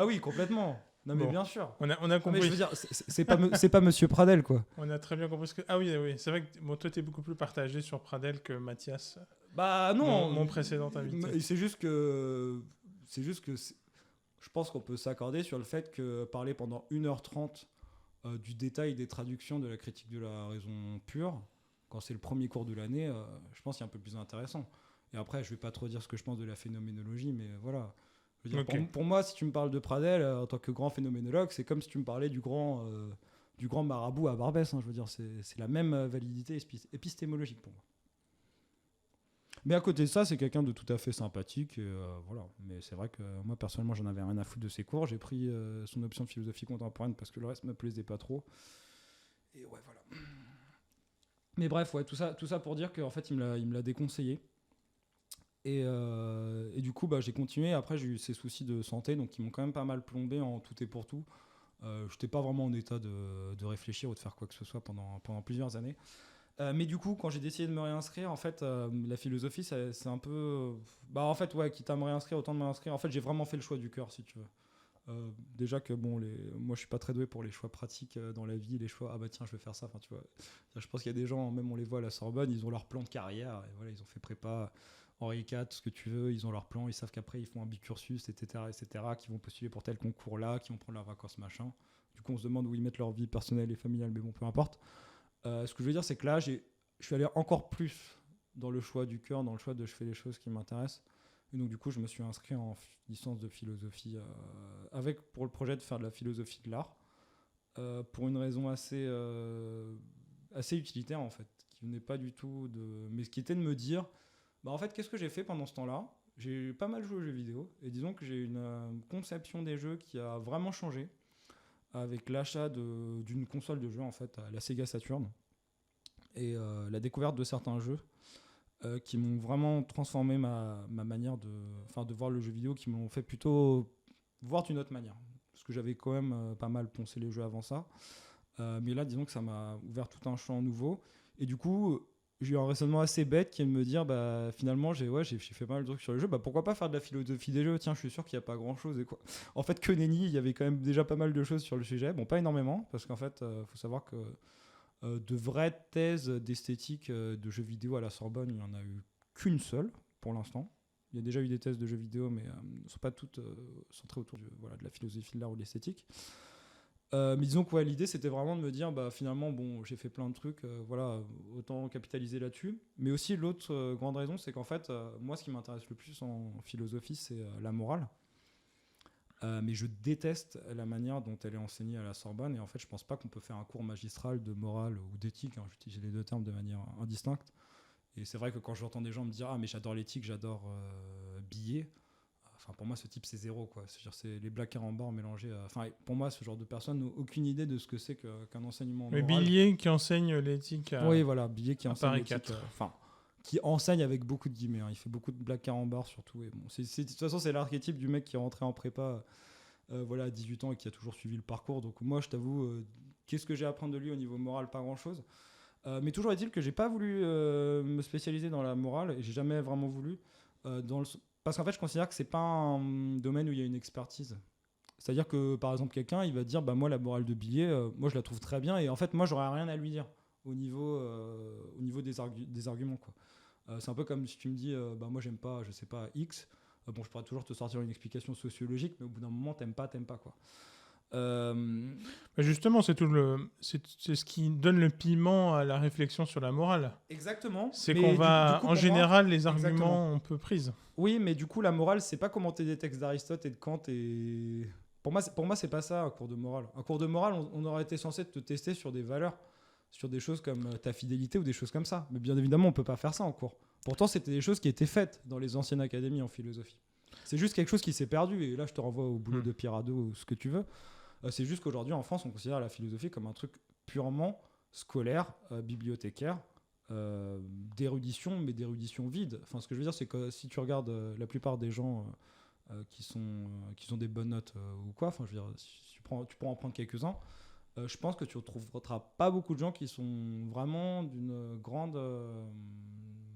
oui, complètement. Non, mais Bon, bien sûr. on a Mais compris. je veux dire, c'est pas Monsieur Pradel, quoi. On a très bien compris ce que. Ah oui, oui. C'est vrai que bon, toi, t'es beaucoup plus partagé sur Pradel que Mathias, Bah non. mon précédent invité. C'est juste que. Je pense qu'on peut s'accorder sur le fait que parler pendant 1h30 du détail des traductions de la critique de la raison pure, quand c'est le premier cours de l'année, je pense qu'il y a un peu plus intéressant. Et après, je vais pas trop dire ce que je pense de la phénoménologie, mais voilà. Je veux dire, Ok. pour moi, si tu me parles de Pradel en tant que grand phénoménologue, c'est comme si tu me parlais du grand marabout à Barbès. Hein, je veux dire, c'est la même validité épistémologique pour moi. Mais à côté de ça, c'est quelqu'un de tout à fait sympathique. Et, voilà. Mais c'est vrai que moi, personnellement, j'en avais rien à foutre de ses cours. J'ai pris son option de philosophie contemporaine parce que le reste ne me plaisait pas trop. Et ouais, voilà. Mais bref, ouais, tout ça pour dire qu'en fait, il me l'a déconseillé. Et du coup, j'ai continué. Après, j'ai eu ces soucis de santé, donc ils m'ont quand même pas mal plombé en tout et pour tout. Je n'étais pas vraiment en état de réfléchir ou de faire quoi que ce soit pendant plusieurs années. Mais du coup, quand j'ai décidé de me réinscrire, en fait, la philosophie, c'est un peu... en fait, ouais, quitte à me réinscrire, autant de me réinscrire. En fait, j'ai vraiment fait le choix du cœur, si tu veux. Déjà que, moi, je suis pas très doué pour les choix pratiques dans la vie, les choix, tiens, je vais faire ça, enfin, tu vois. Je pense qu'il y a des gens, même on les voit à la Sorbonne, ils ont leur plan de carrière, et voilà, ils ont fait prépa, Henri IV, ce que tu veux, ils ont leur plan, ils savent qu'après, ils font un bicursus, etc., qu'ils vont postuler pour tel concours-là, qu'ils vont prendre leurs vacances, machin. Du coup, on se demande où ils mettent leur vie personnelle et familiale, mais bon, peu importe. Ce que je veux dire, c'est que là, je suis allé encore plus dans le choix du cœur, dans le choix de je fais les choses qui m'intéressent. Et donc, du coup, je me suis inscrit en licence de philosophie avec pour le projet de faire de la philosophie de l'art pour une raison assez utilitaire, en fait, qui venait pas du tout de... Mais ce qui était de me dire, en fait, qu'est-ce que j'ai fait pendant ce temps-là ? J'ai pas mal joué aux jeux vidéo et disons que j'ai une conception des jeux qui a vraiment changé avec l'achat d'une console de jeu, en fait, la Sega Saturn, et la découverte de certains jeux qui m'ont vraiment transformé ma manière de voir le jeu vidéo, qui m'ont fait plutôt voir d'une autre manière. Parce que j'avais quand même pas mal poncé les jeux avant ça. Mais là, disons que ça m'a ouvert tout un champ nouveau. Et du coup, j'ai eu un raisonnement assez bête qui est de me dire, finalement, j'ai fait pas mal de trucs sur les jeux. Pourquoi pas faire de la philosophie des jeux ? Tiens, je suis sûr qu'il n'y a pas grand-chose. Et quoi. En fait, que nenni, il y avait quand même déjà pas mal de choses sur le sujet. Bon, pas énormément, parce qu'en fait, faut savoir que de vraies thèses d'esthétique de jeux vidéo à la Sorbonne, il n'y en a eu qu'une seule pour l'instant. Il y a déjà eu des thèses de jeux vidéo, mais ne sont pas toutes centrées autour de la philosophie de l'art ou de l'esthétique. Mais disons que l'idée, c'était vraiment de me dire, finalement, j'ai fait plein de trucs, autant capitaliser là-dessus. Mais aussi, l'autre grande raison, c'est qu'en fait, moi, ce qui m'intéresse le plus en philosophie, c'est la morale. Mais je déteste la manière dont elle est enseignée à la Sorbonne. Et en fait, je pense pas qu'on peut faire un cours magistral de morale ou d'éthique. Hein, j'utilise les deux termes de manière indistincte. Et c'est vrai que quand j'entends des gens me dire « Ah, mais j'adore l'éthique, j'adore Billet », enfin, pour moi, ce type, c'est zéro, quoi. C'est les blagues carambars mélangées. Enfin, pour moi, ce genre de personne n'a aucune idée de ce que c'est qu'un enseignement moral. Mais Billier qui enseigne l'éthique à... Oui, voilà, Billet qui enseigne Paris l'éthique. 4. Qui enseigne avec beaucoup de guillemets. Hein. Il fait beaucoup de blagues carambars, surtout. Et bon, de toute façon, c'est l'archétype du mec qui est rentré en prépa à 18 ans et qui a toujours suivi le parcours. Donc moi, je t'avoue, qu'est-ce que j'ai à apprendre de lui au niveau moral ? Pas grand-chose. Mais toujours est-il que j'ai pas voulu me spécialiser dans la morale et j'ai jamais vraiment voulu. Parce qu'en fait, je considère que c'est pas un domaine où il y a une expertise. C'est-à-dire que, par exemple, quelqu'un, il va dire, moi, la morale de Billet, moi, je la trouve très bien. Et en fait, moi, j'aurais rien à lui dire au niveau des arguments, quoi. C'est un peu comme si tu me dis, moi, j'aime pas, je sais pas, X. Je pourrais toujours te sortir une explication sociologique, mais au bout d'un moment, t'aimes pas, quoi. Justement, c'est ce qui donne le piment à la réflexion sur la morale. Exactement. C'est Mais qu'on va, du coup, en pour général, moi, les arguments, exactement. on peut prise. Oui, mais du coup, la morale, c'est pas commenter des textes d'Aristote et de Kant. Et pour moi, c'est pas ça un cours de morale. Un cours de morale, on aurait été censé te tester sur des valeurs, sur des choses comme ta fidélité ou des choses comme ça. Mais bien évidemment, on peut pas faire ça en cours. Pourtant, c'était des choses qui étaient faites dans les anciennes académies en philosophie. C'est juste quelque chose qui s'est perdu. Et là, je te renvoie au boulot de Pirado ou ce que tu veux. C'est juste qu'aujourd'hui, en France, on considère la philosophie comme un truc purement scolaire, bibliothécaire, d'érudition, mais d'érudition vide. Enfin, ce que je veux dire, c'est que si tu regardes la plupart des gens qui ont des bonnes notes ou quoi, enfin, je veux dire, si tu pourras en prendre quelques-uns, je pense que tu ne retrouveras pas beaucoup de gens qui sont vraiment d'une grande...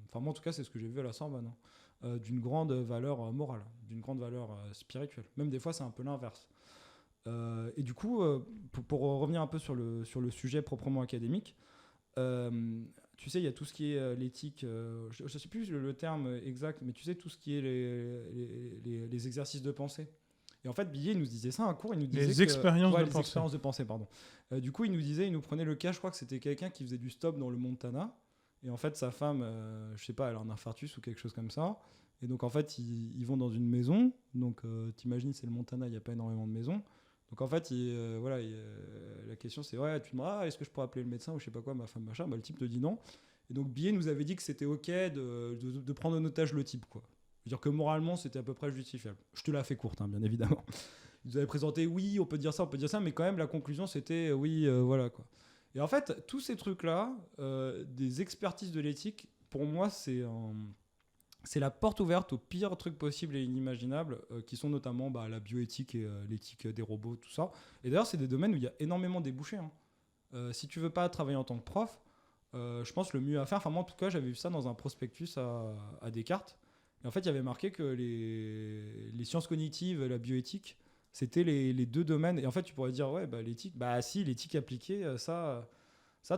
Enfin, moi, en tout cas, c'est ce que j'ai vu à la Sorbonne. D'une grande valeur morale, d'une grande valeur spirituelle. Même des fois, c'est un peu l'inverse. Et du coup, pour revenir un peu sur le sujet proprement académique, tu sais, il y a tout ce qui est l'éthique, je ne sais plus le terme exact, mais tu sais, tout ce qui est les exercices de pensée. Et en fait, Billet nous disait ça un cours, il nous disait Les que... expériences de les pensée. expériences de pensée, pardon. Du coup, il nous prenait le cas, je crois que c'était quelqu'un qui faisait du stop dans le Montana, et en fait, sa femme, je sais pas, elle a un infarctus ou quelque chose comme ça, et donc en fait, ils vont dans une maison, donc t'imagines, c'est le Montana, il n'y a pas énormément de maisons, donc en fait, la question c'est ouais, tu te demandes est-ce que je pourrais appeler le médecin ou je sais pas quoi, ma femme machin, bah, le type te dit non. Et donc Billet nous avait dit que c'était ok de prendre en otage le type quoi. Je veux dire que moralement c'était à peu près justifiable. Je te la fais courte hein, bien évidemment. Ils nous avaient présenté oui on peut dire ça, mais quand même la conclusion c'était oui voilà quoi. Et en fait tous ces trucs là, des expertises de l'éthique, pour moi c'est la porte ouverte aux pires trucs possibles et inimaginables, qui sont notamment la bioéthique et l'éthique des robots, tout ça. Et d'ailleurs, c'est des domaines où il y a énormément de débouchés. Hein. Si tu veux pas travailler en tant que prof, je pense le mieux à faire, enfin moi en tout cas, j'avais vu ça dans un prospectus à Descartes. Et en fait, il y avait marqué que les sciences cognitives et la bioéthique, c'était les deux domaines. Et en fait, tu pourrais dire, ouais, l'éthique, si, l'éthique appliquée, ça,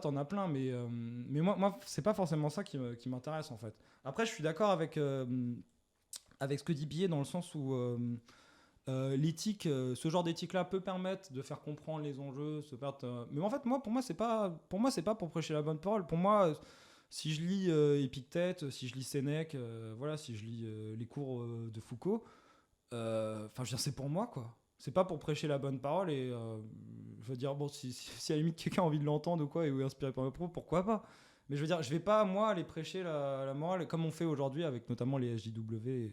t'en as plein, mais moi c'est pas forcément ça qui m'intéresse en fait. Après, je suis d'accord avec ce que dit Billet dans le sens où l'éthique, ce genre d'éthique-là peut permettre de faire comprendre les enjeux, mais en fait, pour moi, c'est pas pour prêcher la bonne parole. Pour moi, si je lis Épictète, si je lis Sénèque, voilà, si je lis les cours de Foucault, enfin, je veux dire, c'est pour moi, quoi. C'est pas pour prêcher la bonne parole et je veux dire, bon, si à la limite quelqu'un a envie de l'entendre ou quoi et est inspiré par mes propos, pourquoi pas. Mais je veux dire, je vais pas, moi, aller prêcher la morale comme on fait aujourd'hui avec notamment les SJW et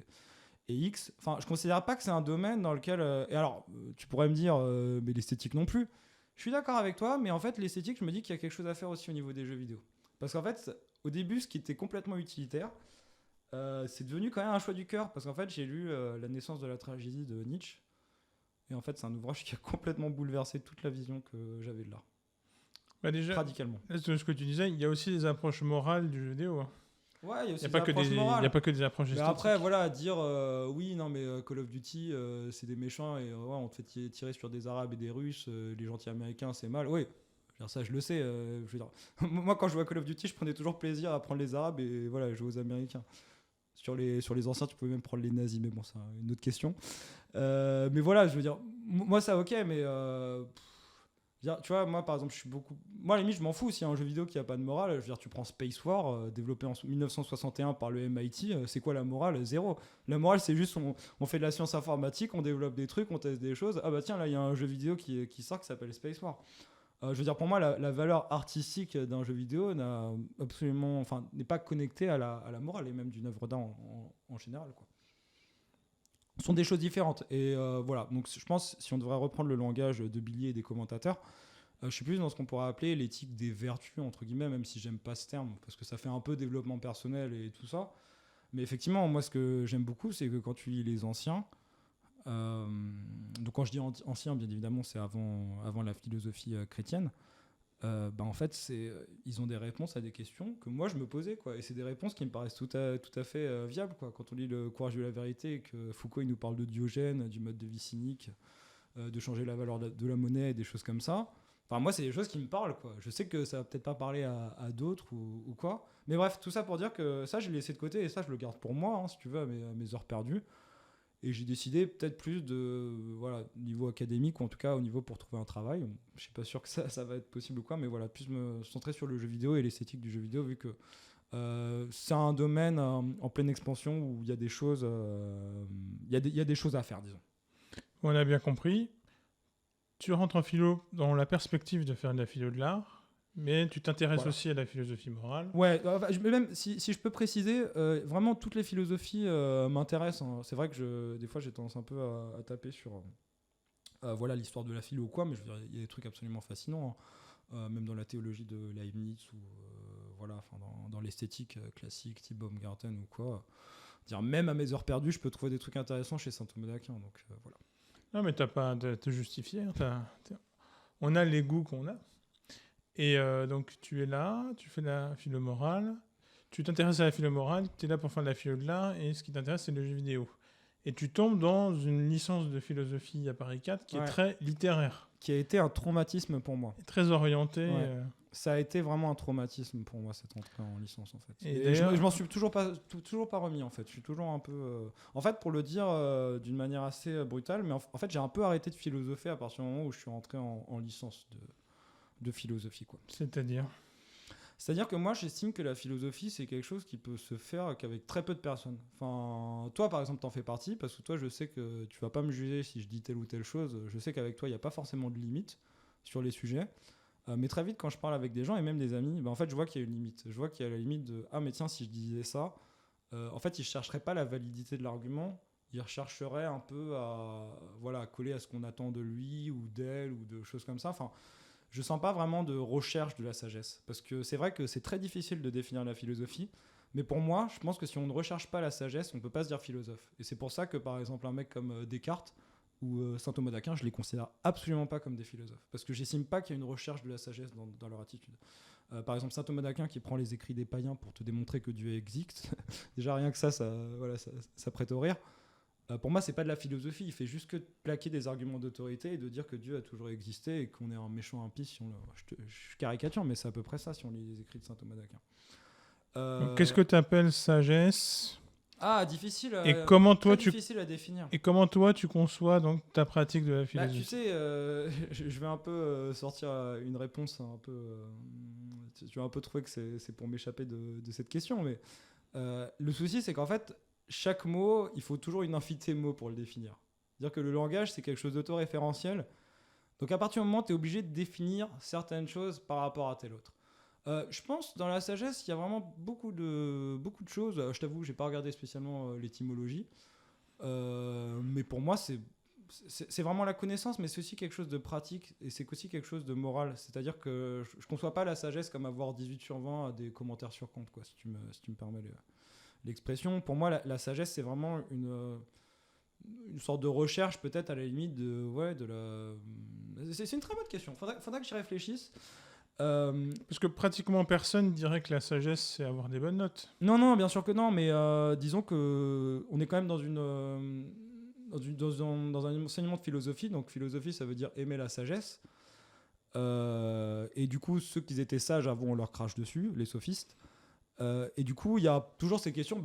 X. Enfin, je considère pas que c'est un domaine dans lequel. Et alors, tu pourrais me dire, mais l'esthétique non plus. Je suis d'accord avec toi, mais en fait, l'esthétique, je me dis qu'il y a quelque chose à faire aussi au niveau des jeux vidéo. Parce qu'en fait, au début, ce qui était complètement utilitaire, c'est devenu quand même un choix du cœur. Parce qu'en fait, j'ai lu La naissance de la tragédie de Nietzsche. Et en fait, c'est un ouvrage qui a complètement bouleversé toute la vision que j'avais de l'art. Déjà, radicalement. De ce que tu disais, il y a aussi des approches morales du jeu vidéo. Hein. Ouais, il y a aussi des approches morales. Il n'y a pas que des approches esthétiques. Mais après, voilà, dire oui, non, mais Call of Duty, c'est des méchants et on te fait tirer sur des Arabes et des Russes, les gentils américains, c'est mal. Oui, ça, je le sais. Je veux dire. Moi, quand je jouais à Call of Duty, je prenais toujours plaisir à prendre les Arabes et voilà, jouer aux Américains. Sur les anciens, tu pouvais même prendre les nazis, mais bon, c'est une autre question. Mais voilà, je veux dire, moi, ça, ok, mais. Tu vois, moi par exemple, moi à la limite, je m'en fous s'il y a un jeu vidéo qui a pas de morale. Je veux dire, tu prends Space War, développé en 1961 par le MIT, c'est quoi la morale? Zéro. La morale, c'est juste on fait de la science informatique, on développe des trucs, on teste des choses. Ah bah tiens, là il y a un jeu vidéo qui sort qui s'appelle Space War. Je veux dire, pour moi, la valeur artistique d'un jeu vidéo n'est pas connectée à la morale et même d'une œuvre d'art en général, quoi. Ce sont des choses différentes. Et voilà, donc je pense, si on devrait reprendre le langage de Billier et des commentateurs, je suis plus dans ce qu'on pourrait appeler l'éthique des vertus, entre guillemets, même si j'aime pas ce terme, parce que ça fait un peu développement personnel et tout ça. Mais effectivement, moi, ce que j'aime beaucoup, c'est que quand tu lis les anciens, donc quand je dis anciens, bien évidemment, c'est avant la philosophie chrétienne, en fait, ils ont des réponses à des questions que moi je me posais, quoi. Et c'est des réponses qui me paraissent tout à fait viables, quoi. Quand on lit Le Courage de la vérité et que Foucault il nous parle de Diogène, du mode de vie cynique, de changer la valeur de la monnaie et des choses comme ça. Enfin, moi, c'est des choses qui me parlent, quoi. Je sais que ça va peut-être pas parler à d'autres ou quoi. Mais bref, tout ça pour dire que ça, je l'ai laissé de côté et ça, je le garde pour moi, hein, si tu veux, à mes heures perdues. Et j'ai décidé peut-être plus de niveau académique, ou en tout cas au niveau pour trouver un travail. Je suis pas sûr que ça va être possible ou quoi, mais voilà, plus me centrer sur le jeu vidéo et l'esthétique du jeu vidéo, vu que c'est un domaine en pleine expansion où il y a des choses, il y a des choses à faire, disons. On a bien compris. Tu rentres en philo dans la perspective de faire de la philo de l'art, mais tu t'intéresses aussi à la philosophie morale. Ouais, même si je peux préciser, vraiment toutes les philosophies m'intéressent, hein. C'est vrai que des fois j'ai tendance un peu à taper sur l'histoire de la philo ou quoi, mais je veux dire, il y a des trucs absolument fascinants, hein. Même dans la théologie de Leibniz ou dans l'esthétique classique type Baumgarten ou quoi. Dire, même à mes heures perdues, je peux trouver des trucs intéressants chez saint Thomas d'Aquin. Donc voilà. Non, mais t'as pas à te justifier. On a les goûts qu'on a. Et donc, tu es là, tu fais de la philo morale, tu t'intéresses à la philo morale, tu es là pour faire de la philo de l'art, et ce qui t'intéresse, c'est le jeu vidéo. Et tu tombes dans une licence de philosophie à Paris 4 qui est très littéraire. Qui a été un traumatisme pour moi. Et très orienté. Ouais. Ça a été vraiment un traumatisme pour moi, cette entrée en licence, en fait. Et je m'en suis toujours pas remis, en fait. Je suis toujours un peu... En fait, pour le dire d'une manière assez brutale, mais en fait, j'ai un peu arrêté de philosopher à partir du moment où je suis rentré en licence de philosophie, quoi. C'est-à-dire que moi, j'estime que la philosophie, c'est quelque chose qui peut se faire qu'avec très peu de personnes. Enfin, toi, par exemple, t'en fais partie, parce que toi, je sais que tu vas pas me juger si je dis telle ou telle chose. Je sais qu'avec toi, il n'y a pas forcément de limite sur les sujets. Mais très vite, quand je parle avec des gens, et même des amis, en fait, je vois qu'il y a une limite. Je vois qu'il y a la limite de « Ah, mais tiens, si je disais ça… » En fait, ils ne chercheraient pas la validité de l'argument. Ils rechercheraient un peu à coller à ce qu'on attend de lui ou d'elle ou de choses comme ça. Enfin, je sens pas vraiment de recherche de la sagesse. Parce que c'est vrai que c'est très difficile de définir la philosophie. Mais pour moi, je pense que si on ne recherche pas la sagesse, on ne peut pas se dire philosophe. Et c'est pour ça que, par exemple, un mec comme Descartes ou saint Thomas d'Aquin, je les considère absolument pas comme des philosophes. Parce que j'estime pas qu'il y a une recherche de la sagesse dans leur attitude. Par exemple, saint Thomas d'Aquin qui prend les écrits des païens pour te démontrer que Dieu existe. Déjà, rien que ça prête au rire. Pour moi, c'est pas de la philosophie. Il fait juste que plaquer des arguments d'autorité et de dire que Dieu a toujours existé et qu'on est un méchant impie. Je caricature, mais c'est à peu près ça si on lit les écrits de saint Thomas d'Aquin. Qu'est-ce que tu appelles sagesse ? Difficile. Et comment toi difficile à définir. Et comment toi tu conçois donc ta pratique de la philosophie ? Tu sais, je vais un peu sortir une réponse un peu. Tu vas un peu trouver que c'est pour m'échapper de cette question, mais le souci c'est qu'en fait chaque mot, il faut toujours une infinité de mots pour le définir. C'est-à-dire que le langage c'est quelque chose d'autoréférentiel. Donc à partir du moment où tu es obligé de définir certaines choses par rapport à telle autre. Je pense dans la sagesse, il y a vraiment beaucoup de choses. Je t'avoue, j'ai pas regardé spécialement l'étymologie, mais pour moi, c'est vraiment la connaissance, mais c'est aussi quelque chose de pratique et c'est aussi quelque chose de moral. C'est-à-dire que je conçois pas la sagesse comme avoir 18 sur 20 à des commentaires sur compte, quoi, si tu me permets l'expression. Pour moi, la sagesse, c'est vraiment une sorte de recherche, peut-être à la limite de la. C'est une très bonne question. Faudra que j'y réfléchisse. Parce que pratiquement personne dirait que la sagesse c'est avoir des bonnes notes. Non, bien sûr que non, mais disons que on est quand même dans un enseignement de philosophie. Donc philosophie, ça veut dire aimer la sagesse. Et du coup, ceux qui étaient sages avant, on leur crache dessus, les sophistes. Et du coup, il y a toujours ces questions.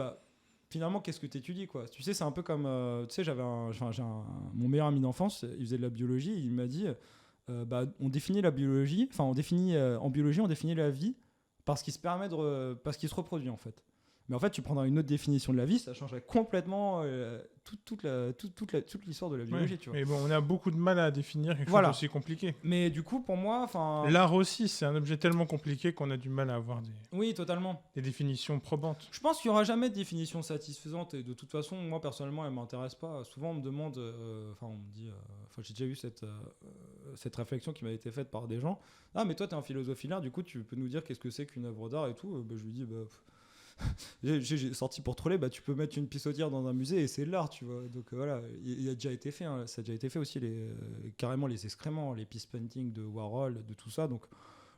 Finalement, qu'est-ce que tu étudies, quoi ? Tu sais, c'est un peu comme, tu sais, mon meilleur ami d'enfance, il faisait de la biologie. Il m'a dit. On définit la biologie, en biologie, on définit la vie parce qu'il se reproduit en fait. Mais en fait, tu prendras une autre définition de la vie, ça changerait complètement toute l'histoire de la biologie. Ouais, tu vois. mais bon, on a beaucoup de mal à définir quelque chose aussi compliqué. Mais du coup, pour moi, l'art aussi, c'est un objet tellement compliqué qu'on a du mal à avoir totalement. Des définitions probantes. Je pense qu'il n'y aura jamais de définition satisfaisante et de toute façon, moi personnellement, elle ne m'intéresse pas. Souvent, on me demande, on me dit, j'ai déjà eu cette réflexion qui m'a été faite par des gens. Ah, mais toi, tu es en philosophie l'art, du coup, tu peux nous dire qu'est-ce que c'est qu'une œuvre d'art et tout. Je lui dis, j'ai sorti pour troller, tu peux mettre une pissotière dans un musée et c'est de l'art, tu vois. Donc voilà, il a déjà été fait, hein. Ça a déjà été fait aussi, carrément les excréments, les peace painting de Warhol, de tout ça. Donc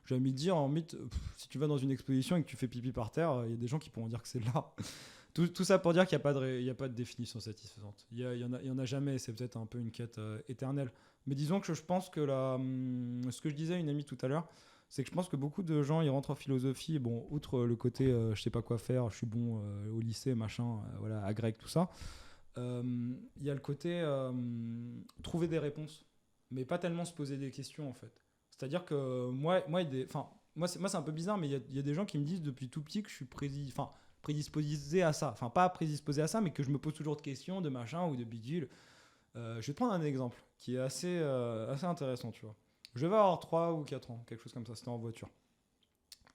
j'ai envie de dire, si tu vas dans une exposition et que tu fais pipi par terre, il y a des gens qui pourront dire que c'est de l'art. Tout ça pour dire qu'il n'y a pas de définition satisfaisante. Il y en a jamais, c'est peut-être un peu une quête éternelle. Mais disons que je pense que ce que je disais à une amie tout à l'heure, c'est que je pense que beaucoup de gens ils rentrent en philosophie, outre le côté je sais pas quoi faire, je suis bon au lycée, machin, à grec, tout ça. Il y a le côté trouver des réponses, mais pas tellement se poser des questions en fait. C'est-à-dire que moi, c'est un peu bizarre, mais il y a des gens qui me disent depuis tout petit que je suis prédisposé à ça. Enfin, pas prédisposé à ça, mais que je me pose toujours de questions, de machin ou de bidule. Je vais te prendre un exemple qui est assez intéressant, tu vois. Je vais avoir 3 ou 4 ans, quelque chose comme ça, c'était en voiture.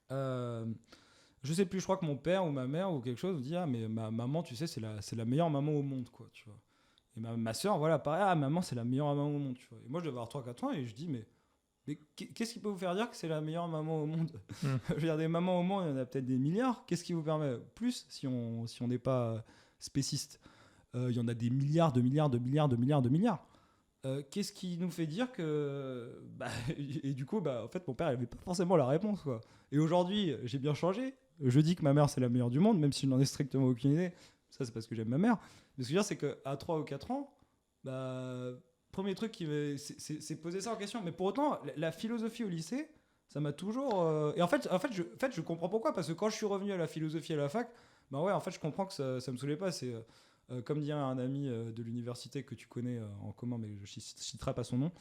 Je sais plus, je crois que mon père ou ma mère ou quelque chose me dit, ah mais ma maman, tu sais, c'est la meilleure maman au monde, quoi, tu vois. Et ma soeur, voilà, pareil, ah maman, c'est la meilleure maman au monde, tu vois. Et moi, je devais avoir 3 4 ans et je dis, mais qu'est-ce qui peut vous faire dire que c'est la meilleure maman au monde? Je veux dire, des mamans au monde, il y en a peut-être des milliards. Qu'est-ce qui vous permet plus si on n'est pas spéciste? Il y en a des milliards, de milliards, de milliards, de milliards, de milliards. Qu'est-ce qui nous fait dire que. Et du coup, en fait, mon père n'avait pas forcément la réponse, quoi. Et aujourd'hui, j'ai bien changé. Je dis que ma mère, c'est la meilleure du monde, même si je n'en ai strictement aucune idée. Ça, c'est parce que j'aime ma mère. Mais ce que je veux dire, c'est qu'à 3 ou 4 ans, premier truc c'est poser ça en question. Mais pour autant, la philosophie au lycée, ça m'a toujours. Et en fait, je comprends pourquoi. Parce que quand je suis revenu à la philosophie à la fac, ouais, en fait, je comprends que ça me saoulait pas. C'est. Comme dit un ami de l'université que tu connais en commun, mais je ne citerai pas son nom,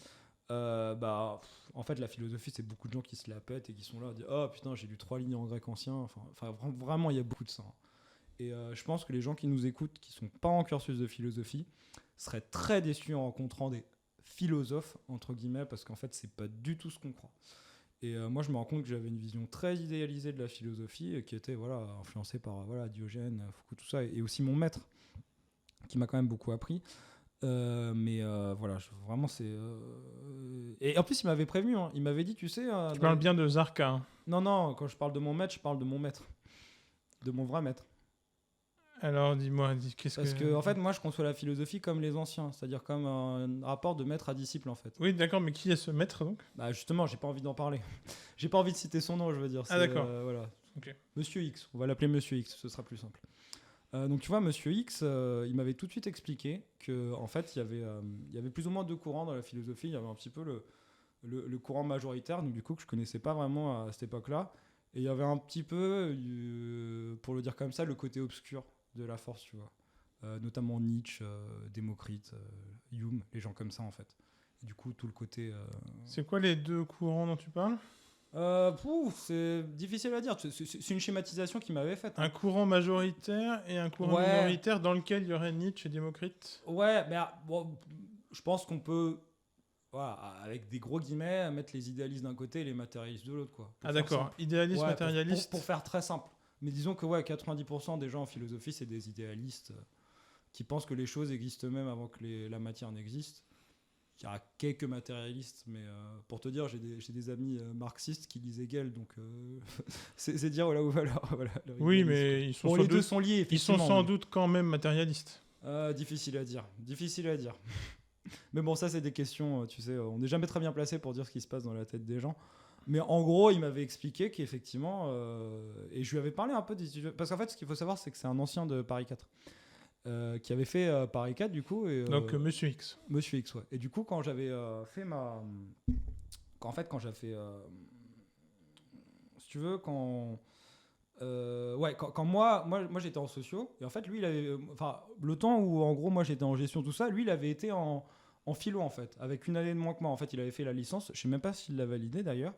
en fait, la philosophie, c'est beaucoup de gens qui se la pètent et qui sont là à dire oh putain, j'ai lu 3 lignes en grec ancien. Enfin, vraiment, il y a beaucoup de ça. Et je pense que les gens qui nous écoutent, qui ne sont pas en cursus de philosophie, seraient très déçus en rencontrant des philosophes, entre guillemets, parce qu'en fait, c'est pas du tout ce qu'on croit. Et moi, je me rends compte que j'avais une vision très idéalisée de la philosophie, qui était influencée par Diogène, Foucault, tout ça, et aussi mon maître, qui m'a quand même beaucoup appris. Vraiment, c'est. Et en plus, il m'avait prévenu, hein, il m'avait dit, tu sais. Tu parles bien de Zarka. Hein. Non, quand je parle de mon maître, je parle de mon maître. De mon vrai maître. Alors, dis-moi, Parce que, en fait, moi, je conçois la philosophie comme les anciens, c'est-à-dire comme un rapport de maître à disciple, en fait. Oui, d'accord, mais qui est ce maître, donc? Justement, j'ai pas envie d'en parler. J'ai pas envie de citer son nom, je veux dire. Ah, d'accord. Voilà. Okay. Monsieur X, on va l'appeler Monsieur X, ce sera plus simple. Donc tu vois, Monsieur X, il m'avait tout de suite expliqué qu'en fait, il y avait plus ou moins 2 courants dans la philosophie. Il y avait un petit peu le courant majoritaire, donc du coup que je connaissais pas vraiment à cette époque-là. Et il y avait un petit peu, pour le dire comme ça, le côté obscur de la force, tu vois. Notamment Nietzsche, Démocrite, Hume, les gens comme ça en fait. Et du coup, tout le côté... C'est quoi les 2 courants dont tu parles ? C'est difficile à dire. C'est une schématisation qu'il m'avait faite. Un courant majoritaire et un courant minoritaire dans lequel il y aurait Nietzsche et Démocrite. Ouais, mais je pense qu'on peut, avec des gros guillemets, mettre les idéalistes d'un côté et les matérialistes de l'autre, quoi. Ah d'accord, idéaliste, matérialiste. Pour faire très simple. Mais disons que 90% des gens en philosophie, c'est des idéalistes qui pensent que les choses existent même avant que la matière n'existe. Il y a quelques matérialistes, mais pour te dire, j'ai des amis marxistes qui lisent Hegel, donc c'est dire là où voilà. Oui, mais ils sont les deux sont liés. Ils sont sans doute quand même matérialistes. Difficile à dire. Mais bon, ça c'est des questions, tu sais, on n'est jamais très bien placé pour dire ce qui se passe dans la tête des gens. Mais en gros, il m'avait expliqué qu'effectivement, et je lui avais parlé un peu des études, parce qu'en fait, ce qu'il faut savoir, c'est que c'est un ancien de Paris 4. Qui avait fait Paris 4 du coup donc Monsieur X, ouais. Et du coup quand j'avais fait si tu veux quand moi j'étais en sociaux et en fait lui il avait le temps où en gros moi j'étais en gestion tout ça, lui il avait été en philo en fait avec une année de moins que moi. En fait il avait fait la licence, je sais même pas s'il l'a validé d'ailleurs.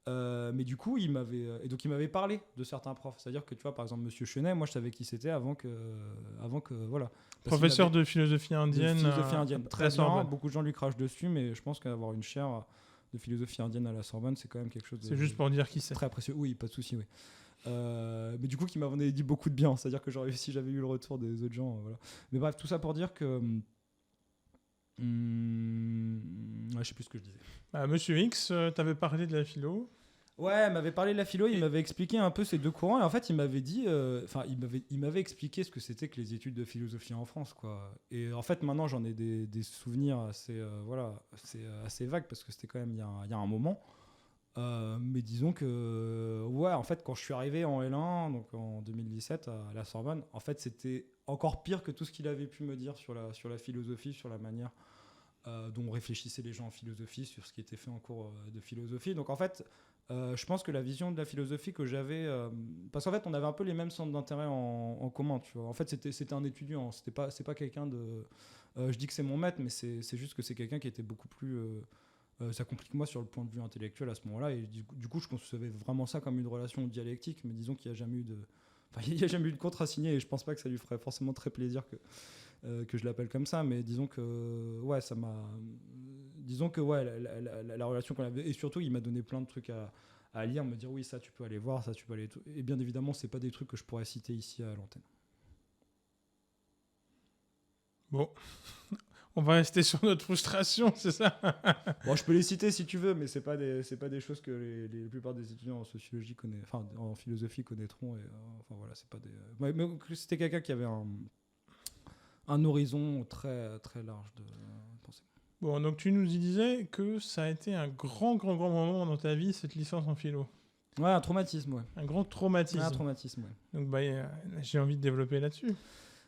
Mais du coup, il m'avait parlé de certains profs. C'est-à-dire que tu vois, par exemple, Monsieur Chenet, moi je savais qui c'était avant que voilà. Professeur de philosophie indienne. Très bien. Beaucoup de gens lui crachent dessus, mais je pense qu'avoir une chaire de philosophie indienne à la Sorbonne, c'est quand même quelque chose. C'est juste pour dire qui c'est. Très précieux. Oui, pas de souci, oui. Mais du coup, qui m'avait dit beaucoup de bien. C'est-à-dire que si j'avais eu le retour des autres gens, voilà. Mais bref, tout ça pour dire que. Je sais plus ce que je disais. Monsieur X, t'avais parlé de la philo. Ouais, il m'avait parlé de la philo, il m'avait expliqué un peu ces 2 courants, et en fait il m'avait dit, il m'avait expliqué ce que c'était que les études de philosophie en France, quoi. Et en fait maintenant j'en ai des souvenirs assez, assez vagues parce que c'était quand même il y a un moment. Mais disons que, en fait quand je suis arrivé en L1, donc en 2017 à la Sorbonne, en fait c'était encore pire que tout ce qu'il avait pu me dire sur la philosophie, sur la manière dont réfléchissaient les gens en philosophie sur ce qui était fait en cours de philosophie. Donc en fait, je pense que la vision de la philosophie que j'avais, parce qu'en fait on avait un peu les mêmes centres d'intérêt en commun, tu vois. En fait c'était un étudiant, c'est pas quelqu'un de, je dis que c'est mon maître, mais c'est juste que c'est quelqu'un qui était beaucoup plus ça complique moi sur le point de vue intellectuel à ce moment-là, et du coup je concevais vraiment ça comme une relation dialectique, mais disons qu'il n'y a jamais eu de, enfin, il n'y a jamais eu de contrat signé, et je pense pas que ça lui ferait forcément très plaisir que je l'appelle comme ça, mais disons que ouais, ça m'a, disons que ouais, la relation qu'on avait, et surtout il m'a donné plein de trucs à lire, me dire oui, ça tu peux aller voir, ça tu peux aller, et bien évidemment c'est pas des trucs que je pourrais citer ici à l'antenne. Bon, on va rester sur notre frustration, c'est ça? Bon, je peux les citer si tu veux, mais c'est pas des choses que la plupart des étudiants en sociologie enfin en philosophie connaîtront, et enfin voilà, c'est pas des, mais c'était quelqu'un qui avait un horizon très très large de pensée. Bon, donc tu nous disais que ça a été un grand moment dans ta vie, cette licence en philo. Ouais, un traumatisme, ouais. Un grand traumatisme. Ouais, un traumatisme, ouais. Donc bah, j'ai envie de développer là-dessus.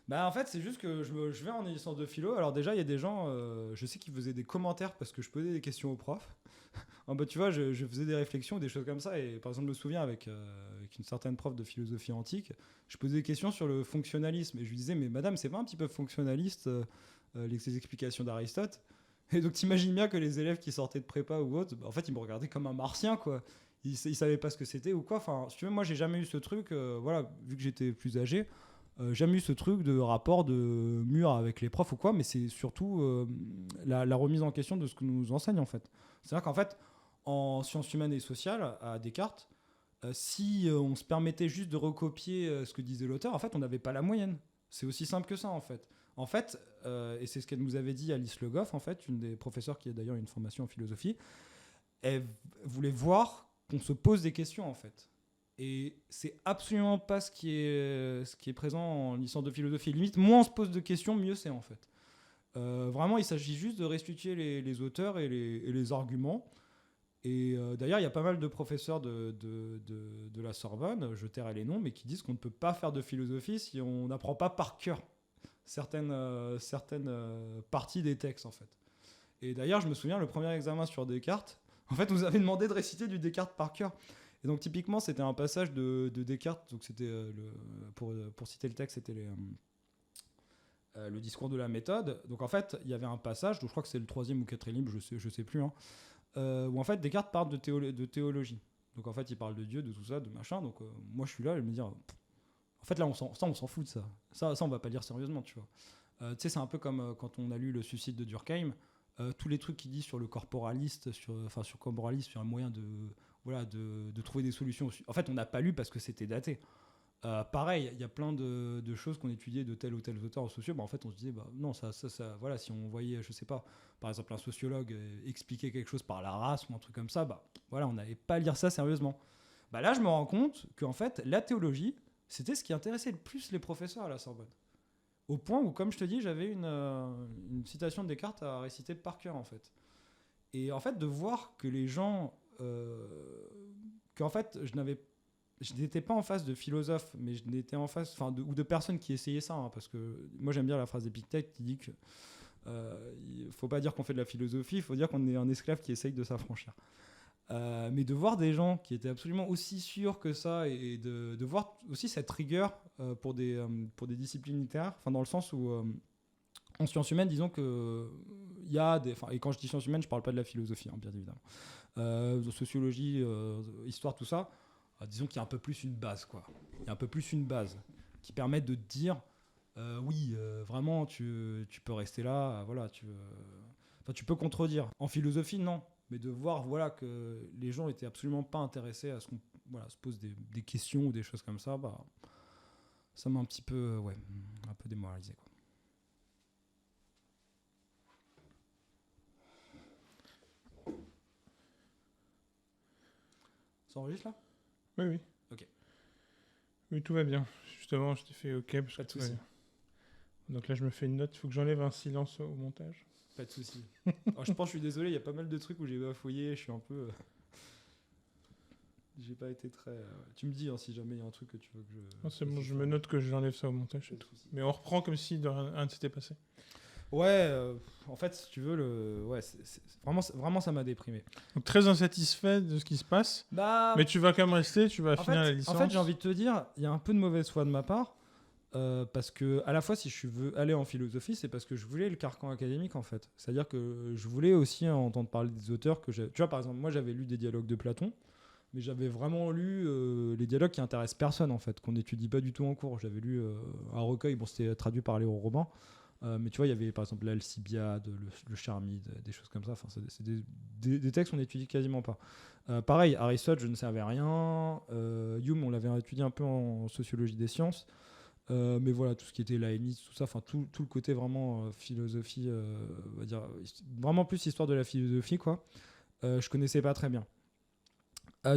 Bah en fait c'est juste que je vais en licence de philo. Alors déjà il y a des gens, je sais qu'ils faisaient des commentaires parce que je posais des questions aux profs. Bah, tu vois, je faisais des réflexions, des choses comme ça, et par exemple je me souviens avec une certaine prof de philosophie antique, je posais des questions sur le fonctionnalisme, et je lui disais mais madame c'est pas un petit peu fonctionnaliste les explications d'Aristote? Et donc t'imagines bien que les élèves qui sortaient de prépa ou autre, bah, en fait ils me regardaient comme un martien, quoi. Ils savaient pas ce que c'était ou quoi. Enfin si tu veux, moi j'ai jamais eu ce truc, voilà, vu que j'étais plus âgé. Jamais eu ce truc de rapport de mur avec les profs ou quoi, mais c'est surtout la remise en question de ce que nous enseigne en fait. C'est-à-dire qu'en fait, en sciences humaines et sociales, à Descartes, si on se permettait juste de recopier ce que disait l'auteur, en fait, on n'avait pas la moyenne. C'est aussi simple que ça en fait. En fait, et c'est ce qu'elle nous avait dit Alice Le Goff, en fait, une des professeurs qui a d'ailleurs une formation en philosophie, elle voulait voir qu'on se pose des questions en fait. Et c'est absolument pas ce qui est présent en licence de philosophie. Limite, moins on se pose de questions, mieux c'est en fait. Vraiment, il s'agit juste de restituer les auteurs et les arguments. Et d'ailleurs, il y a pas mal de professeurs de la Sorbonne, je tairai les noms, mais qui disent qu'on ne peut pas faire de philosophie si on n'apprend pas par cœur certaines parties des textes en fait. Et d'ailleurs, je me souviens, le premier examen sur Descartes, en fait, on nous avait demandé de réciter du Descartes par cœur. Et donc typiquement, c'était un passage de Descartes, donc c'était pour citer le texte, c'était le discours de la méthode. Donc en fait, il y avait un passage, donc je crois que c'est le 3e ou 4e livre, je sais plus, hein, où en fait Descartes parle de théologie. Donc en fait, il parle de Dieu, de tout ça, de machin. Donc moi, je suis là, je me dis, en fait là, on s'en fout de ça. Ça, on va pas lire sérieusement, tu vois. Tu sais, c'est un peu comme quand on a lu Le Suicide de Durkheim. Tous les trucs qu'il dit sur le corporaliste, sur corporalisme, sur un moyen de trouver des solutions. En fait, on n'a pas lu parce que c'était daté. Pareil, il y a plein de choses qu'on étudiait de tel ou tel auteur en sociaux. Bah, en fait, on se disait, bah, non, ça, voilà, si on voyait, je sais pas, par exemple, un sociologue expliquer quelque chose par la race ou un truc comme ça, bah, voilà, on n'allait pas lire ça sérieusement. Bah, là, je me rends compte qu'en fait, la théologie, c'était ce qui intéressait le plus les professeurs à la Sorbonne. Au point où, comme je te dis, j'avais une citation de Descartes à réciter par cœur, en fait. Et en fait, de voir que les gens... qu'en fait, je n'étais pas en face de philosophes, mais je n'étais en face... ou de personnes qui essayaient ça, hein, parce que moi, j'aime bien la phrase d'Épictète qui dit que il ne faut pas dire qu'on fait de la philosophie, il faut dire qu'on est un esclave qui essaye de s'affranchir. Mais de voir des gens qui étaient absolument aussi sûrs que ça, et de voir aussi cette rigueur pour des disciplines littéraires, dans le sens où en sciences humaines, disons que il y a des, et quand je dis sciences humaines, je parle pas de la philosophie, hein, bien évidemment, sociologie, histoire, tout ça, disons qu'il y a un peu plus une base, quoi. Il y a un peu plus une base qui permet de dire oui, vraiment tu peux rester là, voilà, tu peux contredire. En philosophie, non. Mais de voir, voilà, que les gens étaient absolument pas intéressés à ce qu'on se pose des questions ou des choses comme ça, bah, ça m'a un petit peu, un peu démoralisé, quoi. Ça enregistre là ? Oui. Ok. Oui, tout va bien. Justement, je t'ai fait OK parce Pas que de tout va souci. bien. Donc là, je me fais une note. Il faut que j'enlève un silence au montage. Pas de souci. Alors, je pense, je suis désolé, il y a pas mal de trucs où j'ai bafouillé, je suis un peu... J'ai pas été très... Tu me dis hein, si jamais il y a un truc que tu veux que je... Non, c'est bon, je me note que j'enlève ça au montage. Pas de souci. Mais on reprend comme si rien ne s'était passé. Ouais, en fait, si tu veux, ouais, vraiment, ça m'a déprimé. Donc très insatisfait de ce qui se passe, Bah, mais tu vas quand même rester, tu vas en finir la fait, licence. j'ai envie de te dire, il y a un peu de mauvaise foi de ma part. Parce que à la fois si je veux aller en philosophie, c'est parce que je voulais le carcan académique en fait. C'est-à-dire que je voulais aussi entendre parler des auteurs que j'ai. Tu vois, par exemple, moi j'avais lu des dialogues de Platon, mais j'avais vraiment lu les dialogues qui intéressent personne en fait, qu'on n'étudie pas du tout en cours. J'avais lu un recueil, bon c'était traduit par Léo Robin, mais tu vois il y avait par exemple l'Alcibiade, le Charmide, des choses comme ça. Enfin, c'est des textes qu'on n'étudie quasiment pas. Pareil, Aristote, je ne savais rien. Hume, on l'avait étudié un peu en sociologie des sciences. Mais voilà, tout ce qui était Leibniz, tout ça, enfin tout le côté vraiment philosophie, on va dire, vraiment plus histoire de la philosophie, quoi. Je connaissais pas très bien.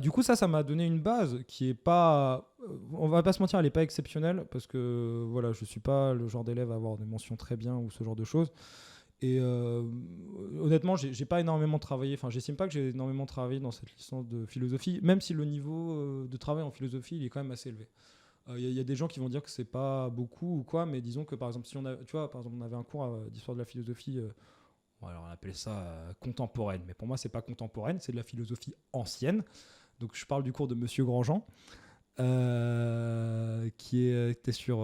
Du coup, ça m'a donné une base qui est pas, on va pas se mentir, elle est pas exceptionnelle parce que voilà, je suis pas le genre d'élève à avoir des mentions très bien ou ce genre de choses. Et honnêtement, j'ai pas énormément travaillé. Enfin, j'estime pas que j'ai énormément travaillé dans cette licence de philosophie, même si le niveau de travail en philosophie, il est quand même assez élevé. Y a des gens qui vont dire que c'est pas beaucoup ou quoi, mais disons que par exemple, si on a, tu vois, par exemple, on avait un cours d'histoire de la philosophie, bon, alors on appelait ça contemporaine, mais pour moi c'est pas contemporaine, c'est de la philosophie ancienne. Donc je parle du cours de Monsieur Grandjean, qui était sur,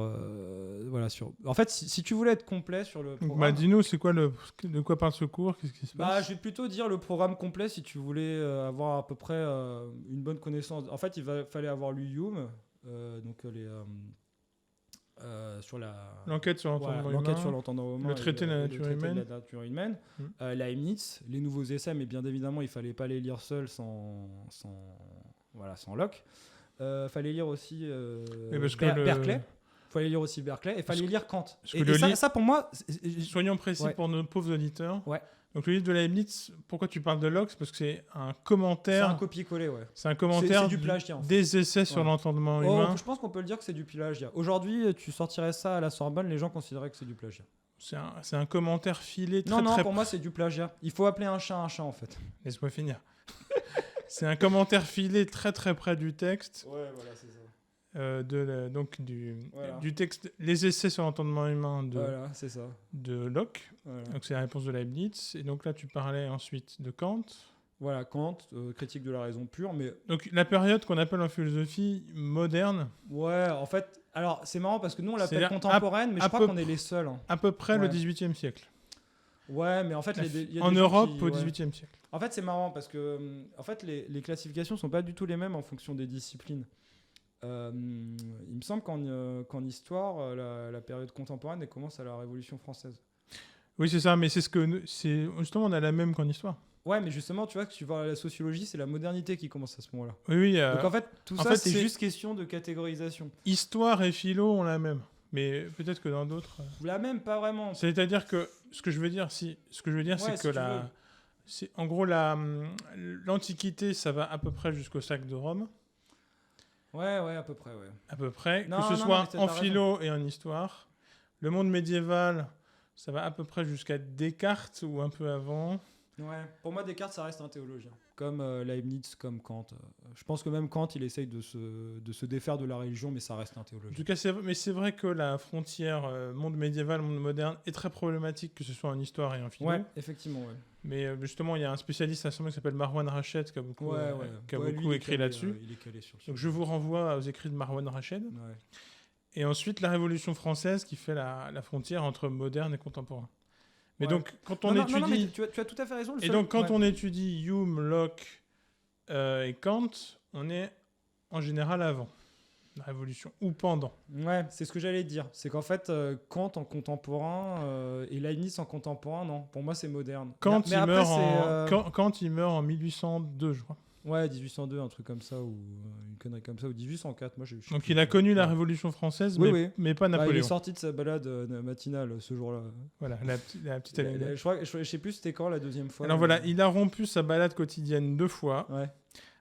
voilà, sur. En fait, si tu voulais être complet sur le Donc, programme, dis-nous, de quoi parle ce cours, qu'est-ce qui se bah, passe? je vais plutôt dire le programme complet si tu voulais avoir à peu près une bonne connaissance. En fait, fallait avoir lu Hume, donc sur L'enquête sur voilà, l'entendement l'enquête sur humain, l'entendement humain le traité de la et le nature traité de humaine. la nature humaine. Mm. Leibniz, les nouveaux essais, mais bien évidemment, il fallait pas les lire seuls sans Locke. Fallait lire aussi Et parce que Berkeley. Fallait lire aussi Berkeley et fallait lire Kant. Ça, pour moi, soyons précis ouais. pour nos pauvres auditeurs. Ouais. Donc le livre de Leibniz, pourquoi tu parles de Locke? C'est parce que c'est un C'est commentaire. un copier-coller, ouais. C'est un commentaire C'est du plagiat, en fait. des essais sur Ouais. l'entendement humain. Je pense qu'on peut le dire que c'est du plagiat. Aujourd'hui, tu sortirais ça à la Sorbonne, les gens considéraient que c'est du plagiat. C'est un commentaire filé très Non, très. pour moi, c'est du plagiat. Il faut appeler un chat, en fait. Laisse-moi finir. C'est un commentaire filé très très près du texte. Ouais, voilà, c'est ça. Donc Voilà. du texte, les essais sur l'entendement humain Voilà, c'est ça. de Locke. Voilà. Donc c'est la réponse de Leibniz. Et donc là, tu parlais ensuite de Kant. Voilà, Kant, critique de la raison pure, mais... Donc la période qu'on appelle en philosophie moderne, Ouais, en fait... Alors, c'est marrant parce que nous, on l'appelle C'est-à-dire contemporaine, mais je crois qu'on est les seuls. Hein. à peu près le Ouais. XVIIIe siècle. Ouais, mais en fait... y a En des gens Europe, qui- au ouais. XVIIIe siècle. En fait, c'est marrant parce que en fait, les classifications sont pas du tout les mêmes en fonction des disciplines. Il me semble qu'en histoire, la période contemporaine, elle commence à la Révolution française. Oui, c'est ça, mais c'est justement on a la même qu'en histoire. Ouais, mais justement, tu vois, que tu vois la sociologie, c'est la modernité qui commence à ce moment-là. Oui. Donc en fait, tout en ça, fait, c'est c'est- juste question de catégorisation. Histoire et philo ont la même, mais peut-être que dans d'autres. La même, pas vraiment. C'est-à-dire que ce que je veux dire, c'est Ouais, que si tu veux. c'est en gros l'Antiquité, ça va à peu près jusqu'au sac de Rome, Ouais, à peu près, ouais. à peu près, Non, que ce non, soit mais t'as en raison. philo et en histoire. Le monde médiéval, ça va à peu près jusqu'à Descartes ou un peu avant. Ouais. Pour moi, Descartes, ça reste un théologien. Comme Leibniz, comme Kant. Je pense que même Kant, il essaye de se défaire de la religion, mais ça reste un En théologien. tout cas, c'est vrai que la frontière monde médiéval, monde moderne est très problématique, que ce soit en histoire et en philo. Ouais, effectivement, ouais. Mais justement, il y a un spécialiste à ce moment qui s'appelle Marwan Rached qui a beaucoup, qui a Ouais, beaucoup lui, il est écrit calé, là-dessus. il est calé sur le Donc sujet. je vous renvoie aux écrits de Marwan Rached. Ouais. Et ensuite, la Révolution française qui fait la frontière entre moderne et contemporain. Mais Ouais. donc, quand on Non, étudie... non, mais tu as tout à fait raison. Et donc, quand on étudie Hume, Locke et Kant, on est en général avant la Révolution, ou pendant. Ouais, c'est ce que j'allais dire. C'est qu'en fait, Kant en contemporain et Leibniz en contemporain, non. Pour moi, c'est moderne. Kant, Mais après, Kant, il meurt en 1802, je crois. Ouais, 1802, un truc comme ça, ou une connerie comme ça, ou 1804. Moi, je sais Donc plus. il a connu la Ouais. Révolution française, Oui, mais, oui. mais pas Bah, il est Napoléon. sorti de sa balade matinale ce jour-là. Voilà, la petite anecdote. Je sais plus c'était quand la deuxième fois. Alors mais- voilà, il a rompu sa balade quotidienne 2 fois, Ouais.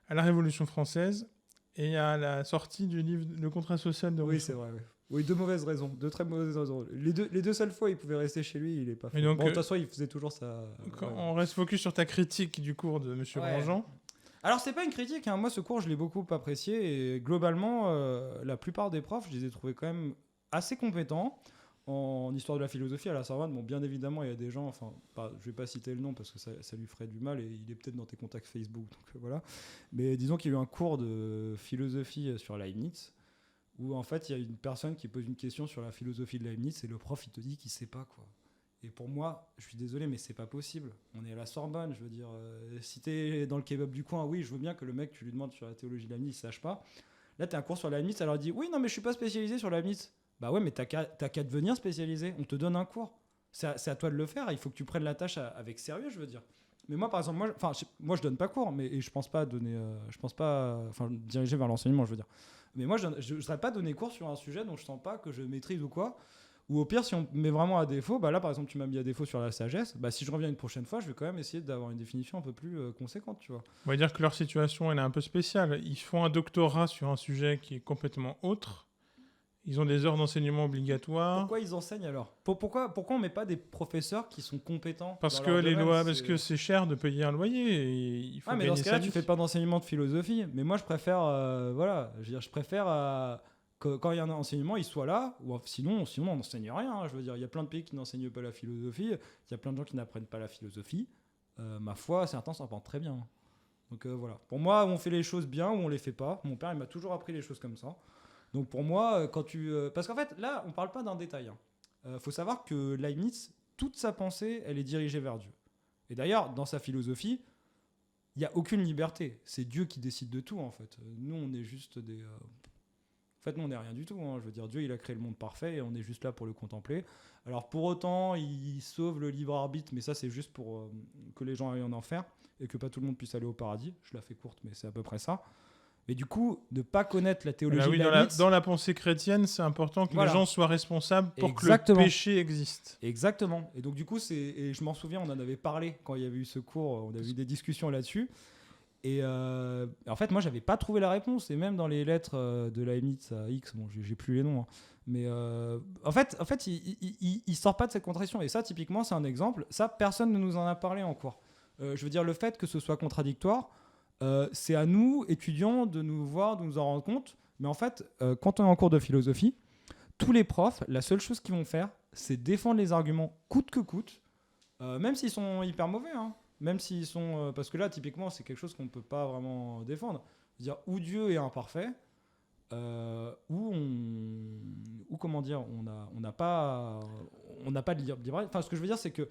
à la Révolution française et à la sortie du livre Le contrat social de Oui, Rousseau. c'est vrai. Ouais. Oui, deux mauvaises raisons, deux très mauvaises raisons. Les deux seules fois, il pouvait rester chez lui, il est pas fait. Et donc, Bon, de toute façon, il faisait toujours ça. Quand on reste focus sur ta critique du cours de M. Ouais. Grandjean. Alors, c'est pas une critique, hein. Moi, ce cours, je l'ai beaucoup apprécié et globalement, la plupart des profs, je les ai trouvés quand même assez compétents. en histoire de la philosophie à la Sorbonne, bon, bien évidemment, il y a des gens, enfin, je vais pas citer le nom parce que ça lui ferait du mal et il est peut-être dans tes contacts Facebook, donc voilà. Mais disons qu'il y a eu un cours de philosophie sur Leibniz où en fait, il y a une personne qui pose une question sur la philosophie de Leibniz et le prof, il te dit qu'il sait pas, quoi. Et pour moi, je suis désolé, mais c'est pas possible. On est à la Sorbonne, je veux dire, si t'es dans le kebab du coin, oui, je veux bien que le mec, tu lui demandes sur la théologie de Leibniz, il sache pas. Là, t'as un cours sur Leibniz, alors il dit, oui, non, mais je suis pas spécialisé sur Leibniz. Bah ouais, mais t'as qu'à devenir spécialisé. On te donne un cours. C'est à toi de le faire. Il faut que tu prennes la tâche avec sérieux, je veux dire. Mais moi, par exemple, moi, je donne pas cours, mais et je pense pas donner, diriger vers l'enseignement, je veux dire. Mais moi, je ne serais pas donner cours sur un sujet dont je sens pas que je maîtrise ou quoi. Ou au pire, si on met vraiment à défaut, bah là, par exemple, tu m'as mis à défaut sur la sagesse. Bah, si je reviens une prochaine fois, je vais quand même essayer d'avoir une définition un peu plus conséquente, tu vois. On va dire que leur situation, elle est un peu spéciale. Ils font un doctorat sur un sujet qui est complètement autre. Ils ont des heures d'enseignement obligatoires. Pourquoi ils enseignent alors ? Pourquoi on met pas des professeurs qui sont compétents ? Parce dans que leur les domaine, lois, parce que c'est cher de payer un loyer. Et il faut mais gagner dans ce cas-là, sa tu vie. fais pas d'enseignement de philosophie. Mais moi, je préfère, je préfère que quand il y a un enseignement, il soit là. Ou sinon, on n'enseigne rien. Hein. Je veux dire, il y a plein de pays qui n'enseignent pas la philosophie. Il y a plein de gens qui n'apprennent pas la philosophie. Ma foi, certains s'en portent très bien. Donc voilà. Pour moi, on fait les choses bien ou on les fait pas. Mon père, il m'a toujours appris les choses comme ça. Donc pour moi, parce qu'en fait, là, on parle pas d'un détail. Faut savoir que Leibniz, toute sa pensée, elle est dirigée vers Dieu. Et d'ailleurs, dans sa philosophie, il n'y a aucune liberté. C'est Dieu qui décide de tout, en fait. Nous, on est juste des... En fait, nous, on n'est rien du tout. Hein. Je veux dire, Dieu, il a créé le monde parfait et on est juste là pour le contempler. Alors pour autant, il sauve le libre arbitre, mais ça, c'est juste pour que les gens aillent en enfer et que pas tout le monde puisse aller au paradis. Je la fais courte, mais c'est à peu près ça. Mais du coup, de ne pas connaître la théologie de Leibniz... Dans la pensée chrétienne, c'est important que les gens soient responsables pour Exactement. que le péché existe. Exactement. Et donc du coup, et je m'en souviens, on en avait parlé quand il y avait eu ce cours, on avait eu des discussions là-dessus. Et en fait, moi, j'avais pas trouvé la réponse. Et même dans les lettres de Leibniz à X, bon, j'ai plus les noms, hein, mais en fait, il sort pas de cette contradiction. Et ça, typiquement, c'est un exemple. Ça, personne ne nous en a parlé en cours. Je veux dire, le fait que ce soit contradictoire, c'est à nous, étudiants, de nous voir, de nous en rendre compte. Mais en fait, quand on est en cours de philosophie, tous les profs, la seule chose qu'ils vont faire, c'est défendre les arguments coûte que coûte, même s'ils sont hyper mauvais. Hein. Même s'ils sont... parce que là, typiquement, c'est quelque chose qu'on ne peut pas vraiment défendre. C'est-à-dire, où Dieu est imparfait, ou comment dire, on n'a pas de libre... Enfin, ce que je veux dire, c'est que...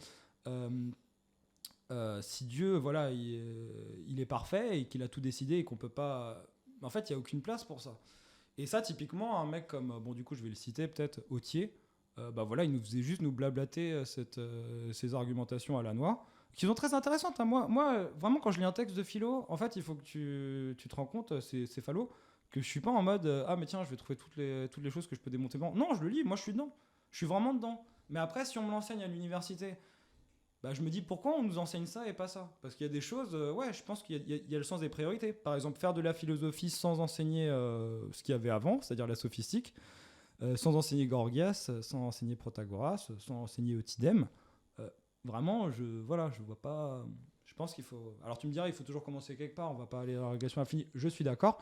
si Dieu, voilà, il est parfait et qu'il a tout décidé et qu'on peut pas... En fait, il n'y a aucune place pour ça. Et ça, typiquement, un mec comme... Bon, du coup, je vais le citer, peut-être, Autier. Bah voilà, il nous faisait juste nous blablater ces argumentations à la noix, qui sont très intéressantes. Hein. Moi, vraiment, quand je lis un texte de philo, en fait, il faut que tu te rends compte, c'est phalo, que je suis pas en mode ah, mais tiens, je vais trouver toutes les choses que je peux démonter. Non, je le lis, moi, je suis dedans. Je suis vraiment dedans. Mais après, si on me l'enseigne à l'université... Bah, je me dis pourquoi on nous enseigne ça et pas ça. Parce qu'il y a des choses, je pense qu'il y a le sens des priorités. Par exemple, faire de la philosophie sans enseigner ce qu'il y avait avant, c'est-à-dire la sophistique, sans enseigner Gorgias, sans enseigner Protagoras, sans enseigner Eutydème. Vraiment, je vois pas... Je pense qu'il faut... Alors tu me diras, il faut toujours commencer quelque part, on va pas aller à la régression infinie, je suis d'accord.